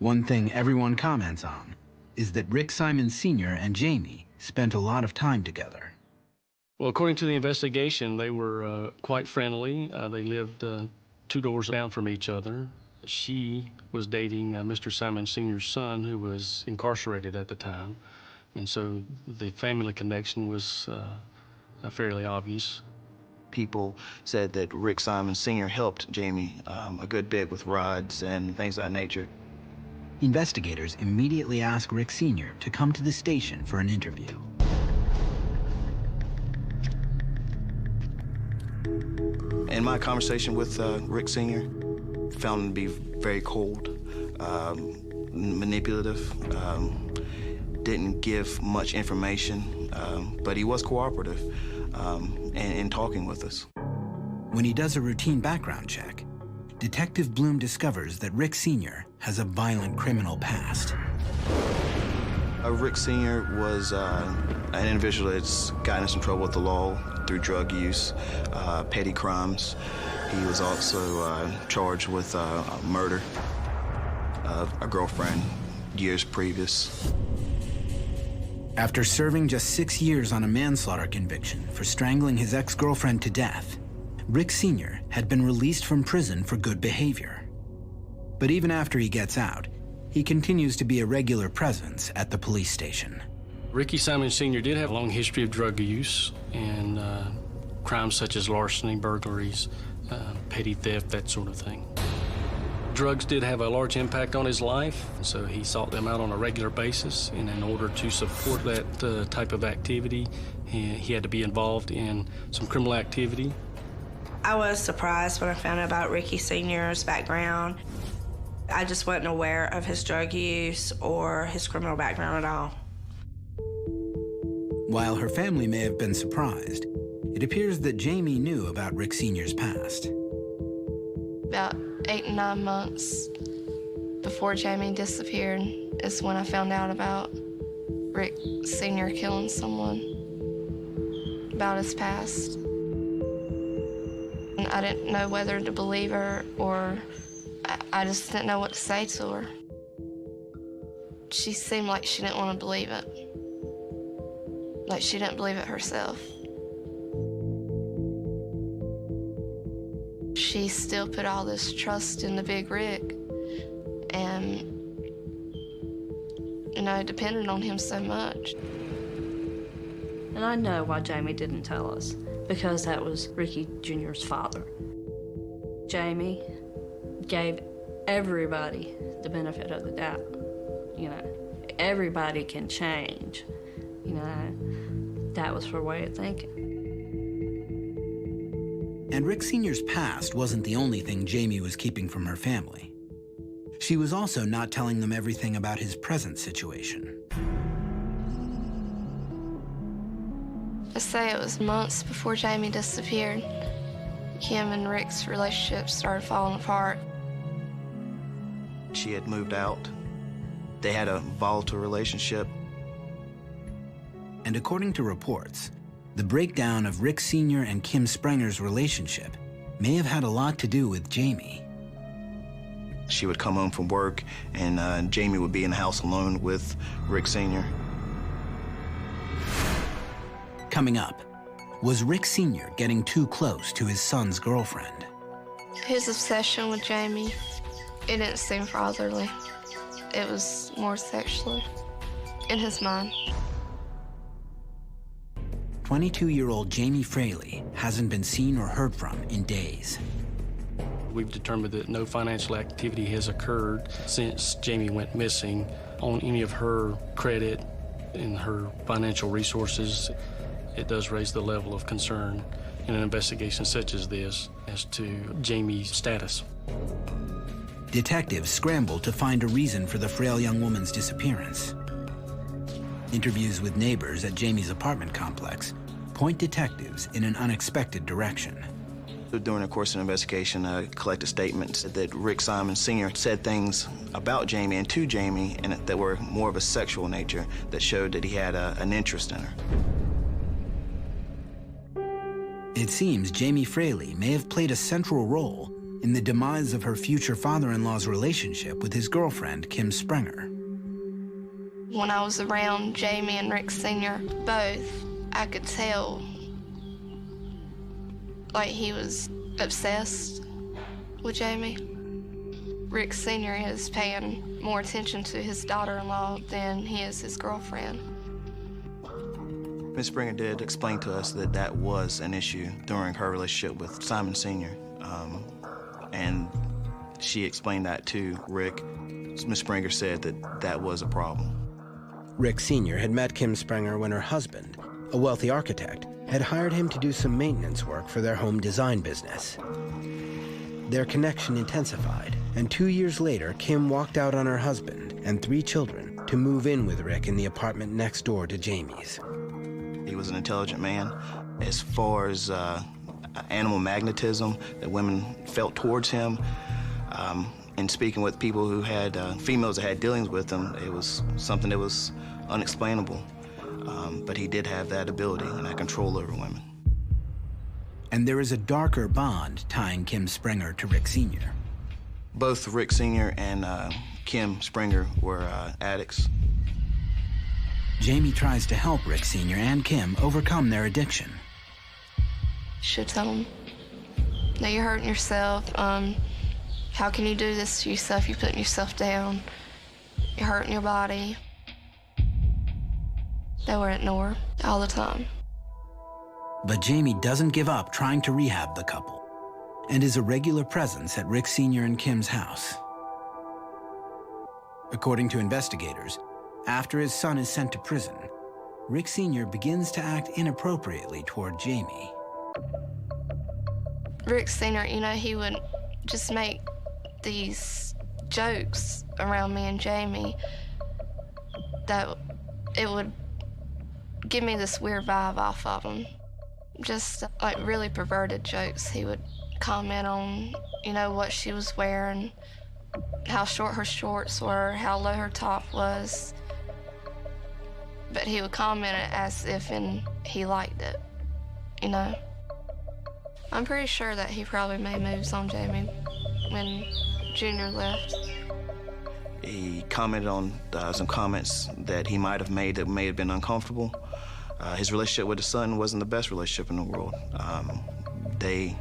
One thing everyone comments on is that Rick Simon Sr. and Jamie spent a lot of time together. Well, according to the investigation, they were quite friendly. They lived 2 doors down from each other. She was dating Mr. Simon Sr.'s son, who was incarcerated at the time. And so the family connection was fairly obvious. People said that Rick Simon Sr. helped Jamie a good bit with rides and things of that nature. Investigators immediately asked Rick Sr. to come to the station for an interview. In my conversation with Rick Sr., found him to be very cold, manipulative, didn't give much information, but he was cooperative in talking with us. When he does a routine background check, Detective Bloom discovers that Rick Sr. has a violent criminal past. Rick Sr. was an individual that's gotten in some trouble with the law through drug use, petty crimes. He was also charged with murder of a girlfriend years previous. After serving just 6 years on a manslaughter conviction for strangling his ex-girlfriend to death, Rick Sr. had been released from prison for good behavior. But even after he gets out, he continues to be a regular presence at the police station. Ricky Simon Sr. did have a long history of drug use and crimes such as larceny, burglaries, petty theft, that sort of thing. Drugs did have a large impact on his life, so he sought them out on a regular basis, and in order to support that type of activity, he had to be involved in some criminal activity. I was surprised when I found out about Ricky Sr.'s background. I just wasn't aware of his drug use or his criminal background at all. While her family may have been surprised, it appears that Jamie knew about Rick Sr.'s past. About 8 or 9 months before Jamie disappeared is when I found out about Rick Sr. killing someone, about his past. And I didn't know whether to believe her or I just didn't know what to say to her. she seemed like she didn't want to believe it. Like she didn't believe it herself. She still put all this trust in the big Rick and, you know, depended on him so much. And I know why Jamie didn't tell us, because that was Ricky Jr.'s father. Jamie gave everybody the benefit of the doubt. You know, everybody can change. You know, that was her way of thinking. And Rick Sr.'s past wasn't the only thing Jamie was keeping from her family. She was also not telling them everything about his present situation. I say it was months before Jamie disappeared. Kim and Rick's relationship started falling apart. She had moved out. They had a volatile relationship. And according to reports, the breakdown of Rick Sr. and Kim Sprenger's relationship may have had a lot to do with Jamie. She would come home from work, and Jamie would be in the house alone with Rick Sr. Coming up, was Rick Sr. getting too close to his son's girlfriend? His obsession with Jamie, it didn't seem fatherly. It was more sexual in his mind. 22-year-old Jamie Fraley hasn't been seen or heard from in days. We've determined that no financial activity has occurred since Jamie went missing on any of her credit and her financial resources. It does raise the level of concern in an investigation such as this as to Jamie's status. Detectives scrambled to find a reason for the frail young woman's disappearance. Interviews with neighbors at Jamie's apartment complex point detectives in an unexpected direction. During the course of the investigation, I collected statements that Rick Simon Sr. said things about Jamie and to Jamie and that were more of a sexual nature that showed that he had an interest in her. It seems Jamie Fraley may have played a central role in the demise of her future father-in-law's relationship with his girlfriend, Kim Sprenger. When I was around Jamie and Rick Sr. both, I could tell like he was obsessed with Jamie. Rick Sr. is paying more attention to his daughter-in-law than he is his girlfriend. Ms. Sprenger did explain to us that that was an issue during her relationship with Simon Sr. And she explained that to Rick. Ms. Sprenger said that that was a problem. Rick Sr. had met Kim Sprenger when her husband, a wealthy architect, had hired him to do some maintenance work for their home design business. Their connection intensified, and 2 years later, Kim walked out on her husband and 3 children to move in with Rick in the apartment next door to Jamie's. He was an intelligent man. As far as animal magnetism that women felt towards him, and speaking with people who had, females that had dealings with him, it was something that was unexplainable. But he did have that ability and that control over women. And there is a darker bond tying Kim Sprenger to Rick Sr. Both Rick Sr. and Kim Sprenger were addicts. Jamie tries to help Rick Sr. and Kim overcome their addiction. You should tell them that you're hurting yourself. How can you do this to yourself? You're putting yourself down. You're hurting your body. They would ignore all the time. But Jamie doesn't give up trying to rehab the couple and is a regular presence at Rick Sr. and Kim's house. According to investigators, after his son is sent to prison, Rick Sr. begins to act inappropriately toward Jamie. Rick Sr., you know, he would just make these jokes around me and Jamie that it would give me this weird vibe off of him. Just like really perverted jokes. He would comment on, you know, what she was wearing, how short her shorts were, how low her top was. But he would comment it as if he liked it, you know. I'm pretty sure that he probably made moves on Jamie when Junior left. He commented on some comments that he might have made that may have been uncomfortable. His relationship with his son wasn't the best relationship in the world. They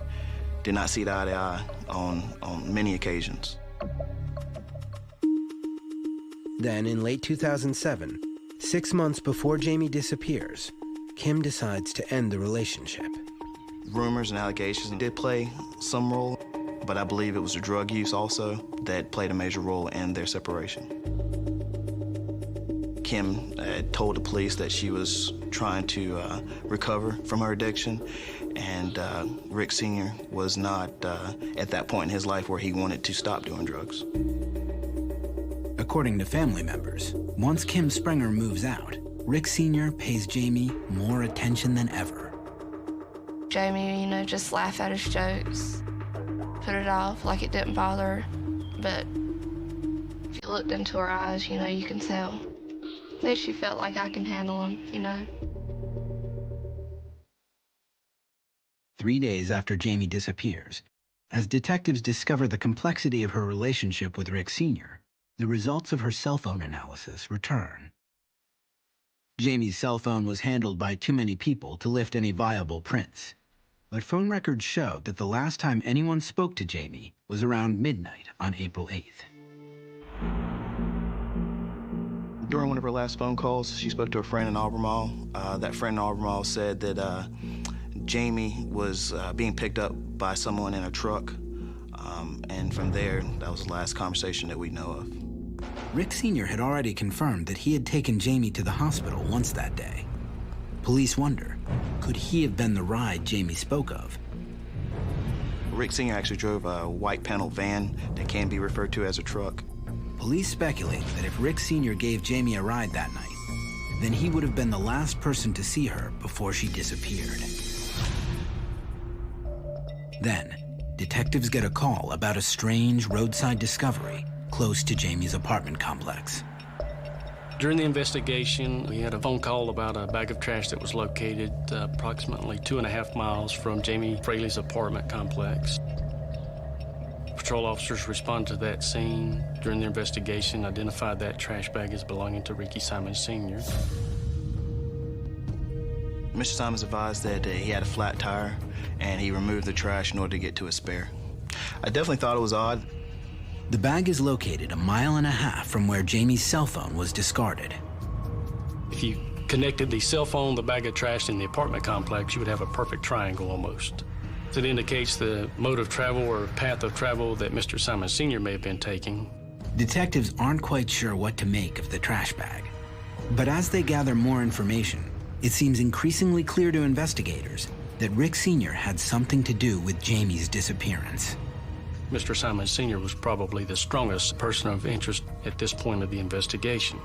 did not see eye to eye on many occasions. Then, in late 2007, 6 months before Jamie disappears, Kim decides to end the relationship. Rumors and allegations did play some role, but I believe it was the drug use also that played a major role in their separation. Kim told the police that she was trying to recover from her addiction, and Rick Sr. was not at that point in his life where he wanted to stop doing drugs. According to family members, once Kim Sprenger moves out, Rick Sr. pays Jamie more attention than ever. Jamie, you know, just laugh at his jokes, put it off like it didn't bother her. But if you looked into her eyes, you know, you can tell that she felt like I can handle him, you know. 3 days after Jamie disappears, as detectives discover the complexity of her relationship with Rick Sr., the results of her cell phone analysis return. Jamie's cell phone was handled by too many people to lift any viable prints, but phone records show that the last time anyone spoke to Jamie was around midnight on April 8th. During one of her last phone calls, she spoke to a friend in Albemarle. That friend in Albemarle said that Jamie was being picked up by someone in a truck, and from there, that was the last conversation that we know of. Rick Sr. had already confirmed that he had taken Jamie to the hospital once that day. Police wonder, could he have been the ride Jamie spoke of? Rick Sr. actually drove a white panel van that can be referred to as a truck. Police speculate that if Rick Sr. gave Jamie a ride that night, then he would have been the last person to see her before she disappeared. Then, detectives get a call about a strange roadside discovery close to Jamie's apartment complex. During the investigation, we had a phone call about a bag of trash that was located approximately 2.5 miles from Jamie Fraley's apartment complex. Patrol officers responded to that scene during the investigation, identified that trash bag as belonging to Ricky Simons Sr. Mr. Simons advised that he had a flat tire, and he removed the trash in order to get to a spare. I definitely thought it was odd. The bag is located 1.5 miles from where Jamie's cell phone was discarded. If you connected the cell phone, the bag of trash, and the apartment complex, you would have a perfect triangle almost. It indicates the mode of travel or path of travel that Mr. Simons Sr. may have been taking. Detectives aren't quite sure what to make of the trash bag. But as they gather more information, it seems increasingly clear to investigators that Rick Sr. had something to do with Jamie's disappearance. Mr. Simons Sr. was probably the strongest person of interest at this point of the investigation.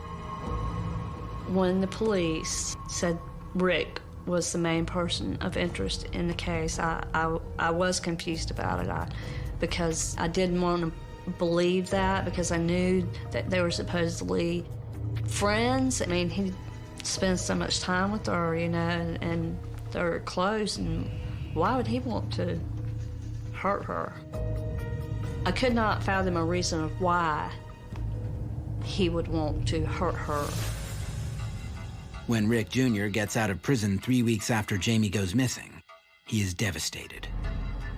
When the police said Rick was the main person of interest in the case, I was confused about it because I didn't want to believe that, because I knew that they were supposedly friends. I mean, he spends so much time with her, you know, and they're close, and why would he want to hurt her? I could not fathom a reason of why he would want to hurt her. When Rick Jr. gets out of prison 3 weeks after Jamie goes missing, he is devastated.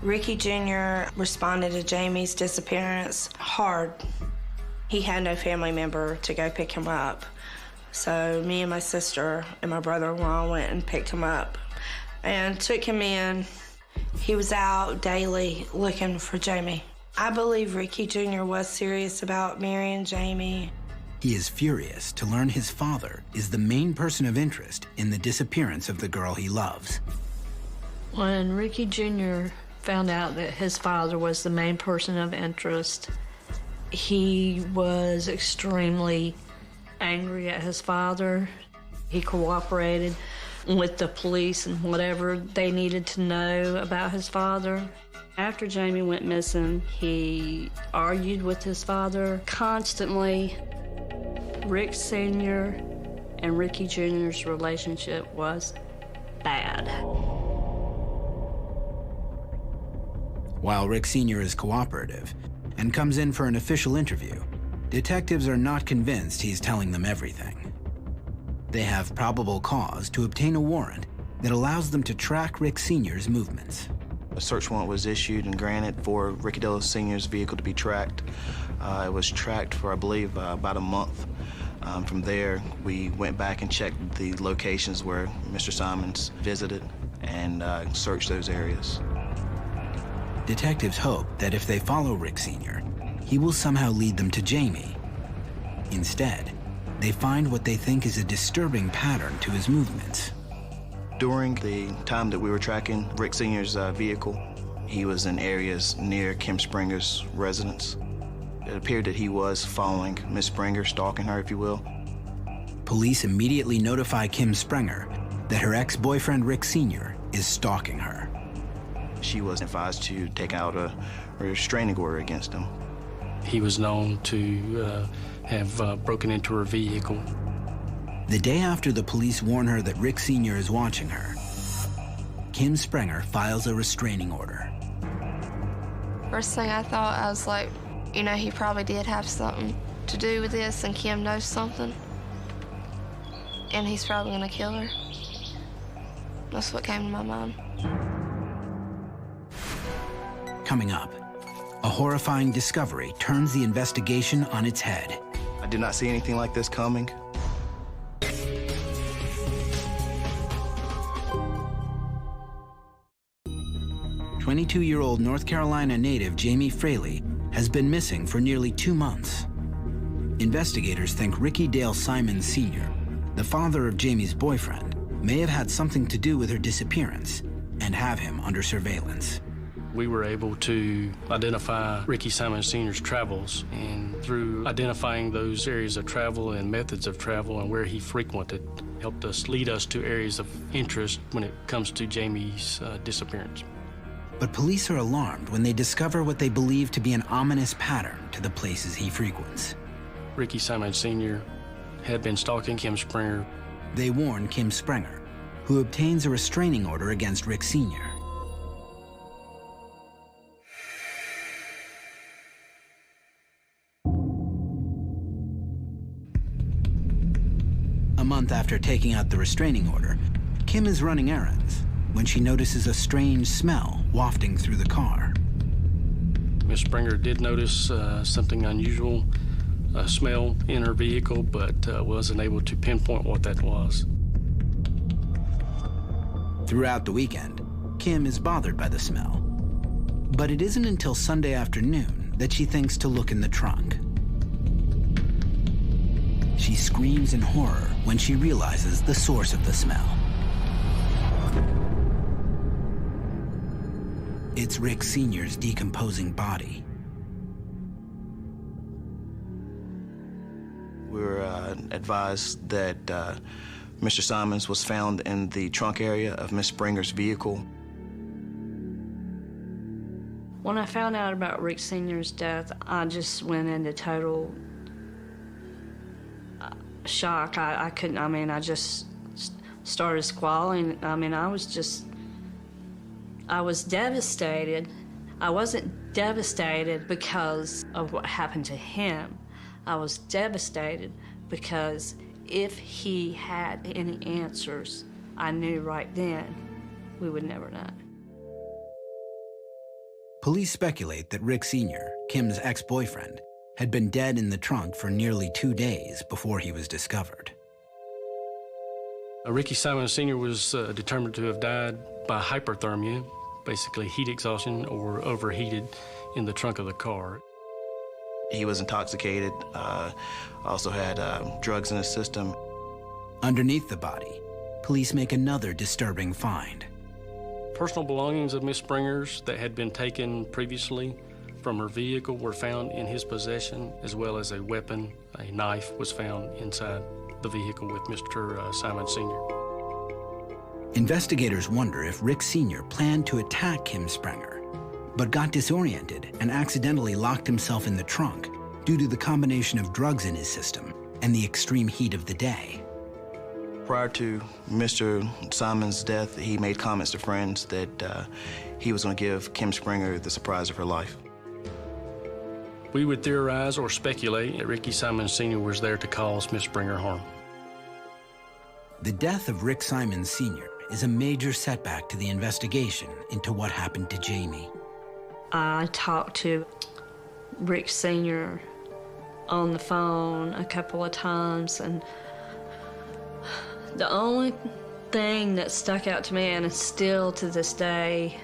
Ricky Jr. responded to Jamie's disappearance hard. He had no family member to go pick him up. So me and my sister and my brother-in-law went and picked him up and took him in. He was out daily looking for Jamie. I believe Ricky Jr. was serious about marrying Jamie. He is furious to learn his father is the main person of interest in the disappearance of the girl he loves. When Ricky Jr. found out that his father was the main person of interest, he was extremely angry at his father. He cooperated with the police and whatever they needed to know about his father. After Jamie went missing, he argued with his father constantly. Rick Sr. and Ricky Jr.'s relationship was bad. While Rick Sr. is cooperative and comes in for an official interview, Detectives are not convinced he's telling them everything. They have probable cause to obtain a warrant that allows them to track Rick Sr.'s movements. A search warrant was issued and granted for Ricky Dale Sr.'s vehicle to be tracked. It was tracked for, I believe, about a month. From there, we went back and checked the locations where Mr. Simons visited and searched those areas. Detectives hope that if they follow Rick Sr., he will somehow lead them to Jamie. Instead, they find what they think is a disturbing pattern to his movements. During the time that we were tracking Rick Sr.'s vehicle, he was in areas near Kim Springer's residence. It appeared that he was following Miss Springer, stalking her, if you will. Police immediately notify Kim Springer that her ex-boyfriend Rick Sr. is stalking her. She was advised to take out a restraining order against him. He was known to have broken into her vehicle. The day after the police warn her that Rick Sr. is watching her, Kim Springer files a restraining order. First thing I thought, I was like, you know, he probably did have something to do with this, and Kim knows something. And he's probably gonna kill her. That's what came to my mind. Coming up, a horrifying discovery turns the investigation on its head. I did not see anything like this coming. "22-year-old North Carolina native Jamie Fraley has been missing for nearly 2 months. Investigators think Ricky Dale Simons Sr., the father of Jamie's boyfriend, may have had something to do with her disappearance and have him under surveillance. We were able to identify Ricky Simons Sr.'s travels, and through identifying those areas of travel and methods of travel and where he frequented, helped us lead us to areas of interest when it comes to Jamie's disappearance. But police are alarmed when they discover what they believe to be an ominous pattern to the places he frequents. Ricky Simons Sr. had been stalking Kim Springer. They warn Kim Springer, who obtains a restraining order against Rick Sr. A month after taking out the restraining order, Kim is running errands when she notices a strange smell wafting through the car. Miss Springer did notice something unusual smell in her vehicle, but wasn't able to pinpoint what that was. Throughout the weekend, Kim is bothered by the smell. But it isn't until Sunday afternoon that she thinks to look in the trunk. She screams in horror when she realizes the source of the smell. It's Rick Sr.'s decomposing body. We were advised that Mr. Simons was found in the trunk area of Miss Springer's vehicle. When I found out about Rick Sr.'s death, I just went into total shock. I couldn't, I just started squalling. I was devastated. I wasn't devastated because of what happened to him. I was devastated because if he had any answers, I knew right then we would never know. Police speculate that Rick Sr., Kim's ex-boyfriend, had been dead in the trunk for nearly 2 days before he was discovered. Ricky Simons Sr. was determined to have died by hyperthermia, basically heat exhaustion or overheated in the trunk of the car. He was intoxicated, also had drugs in his system. Underneath the body, police make another disturbing find. Personal belongings of Miss Springer's that had been taken previously from her vehicle were found in his possession, as well as a weapon. A knife was found inside the vehicle with Mr. Simons Sr. Investigators wonder if Rick Sr. planned to attack Kim Springer, but got disoriented and accidentally locked himself in the trunk due to the combination of drugs in his system and the extreme heat of the day. Prior to Mr. Simons' death, he made comments to friends that he was going to give Kim Springer the surprise of her life. We would theorize or speculate that Ricky Simon Sr. was there to cause Miss Springer harm. The death of Rick Simon Sr. is a major setback to the investigation into what happened to Jamie. I talked to Rick Sr. on the phone a couple of times, and the only thing that stuck out to me, and still to this day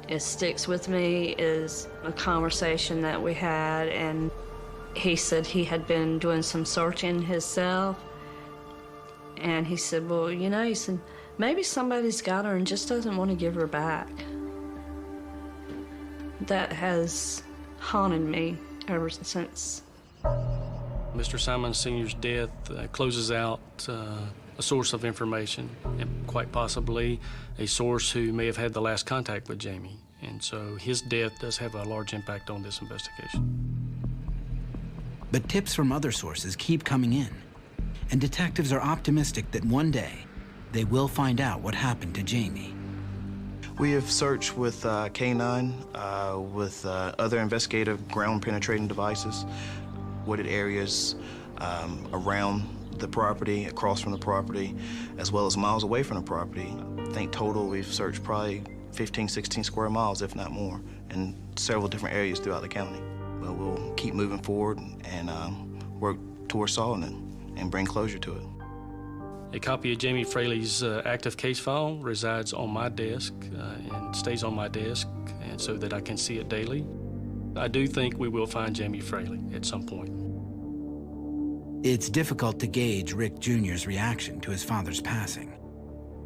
it sticks with me, is a conversation that we had, and he said he had been doing some searching himself, and he said, well, you know, he said, maybe somebody's got her and just doesn't want to give her back. That has haunted me ever since. Mr. Simon Sr.'s death closes out a source of information, and quite possibly a source who may have had the last contact with Jamie. And so his death does have a large impact on this investigation. But tips from other sources keep coming in, and detectives are optimistic that one day they will find out what happened to Jamie. We have searched with K9, with other investigative ground-penetrating devices, wooded areas around the property, across from the property, as well as miles away from the property. I think total we've searched probably 15, 16 square miles, if not more, in several different areas throughout the county. But we'll keep moving forward and work towards solving it and bring closure to it. A copy of Jamie Fraley's active case file resides on my desk and stays on my desk, and so that I can see it daily. I do think we will find Jamie Fraley at some point. It's difficult to gauge Rick Jr.'s reaction to his father's passing.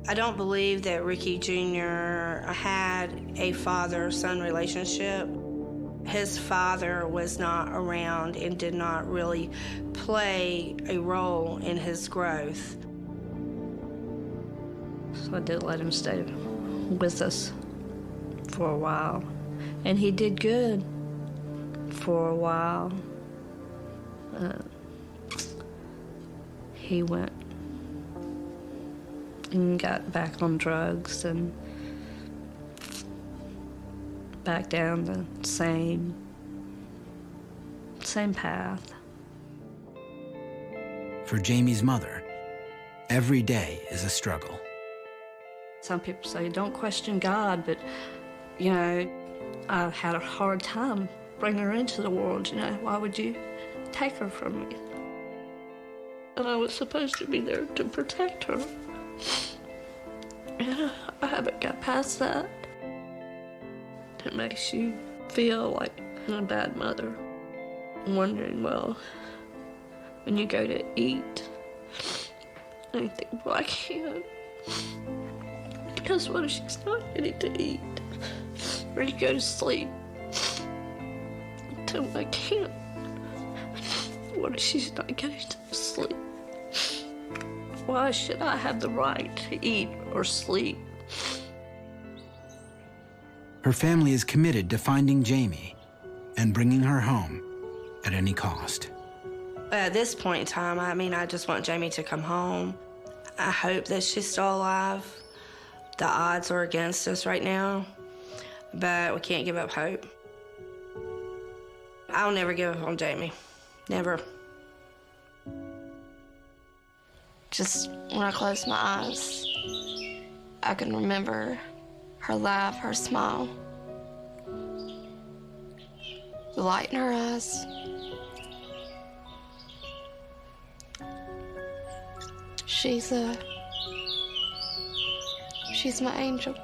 I don't believe that Ricky Jr. had a father-son relationship. His father was not around and did not really play a role in his growth. So I did let him stay with us for a while. And he did good for a while. He went and got back on drugs and back down the same path. For Jamie's mother, every day is a struggle. Some people say, don't question God, but, you know, I've had a hard time bringing her into the world, you know. Why would you take her from me? And I was supposed to be there to protect her. And I haven't got past that. It makes you feel like a bad mother. Wondering, well, when you go to eat, and you think, well, I can't. Because what if she's not getting to eat? Or you go to sleep. Tell me I can't. What if she's not getting to sleep? Why should I have the right to eat or sleep? Her family is committed to finding Jamie and bringing her home at any cost. At this point in time, I mean, I just want Jamie to come home. I hope that she's still alive. The odds are against us right now, but we can't give up hope. I'll never give up on Jamie. Never. Just when I close my eyes, I can remember her laugh, her smile, the light in her eyes. She's my angel.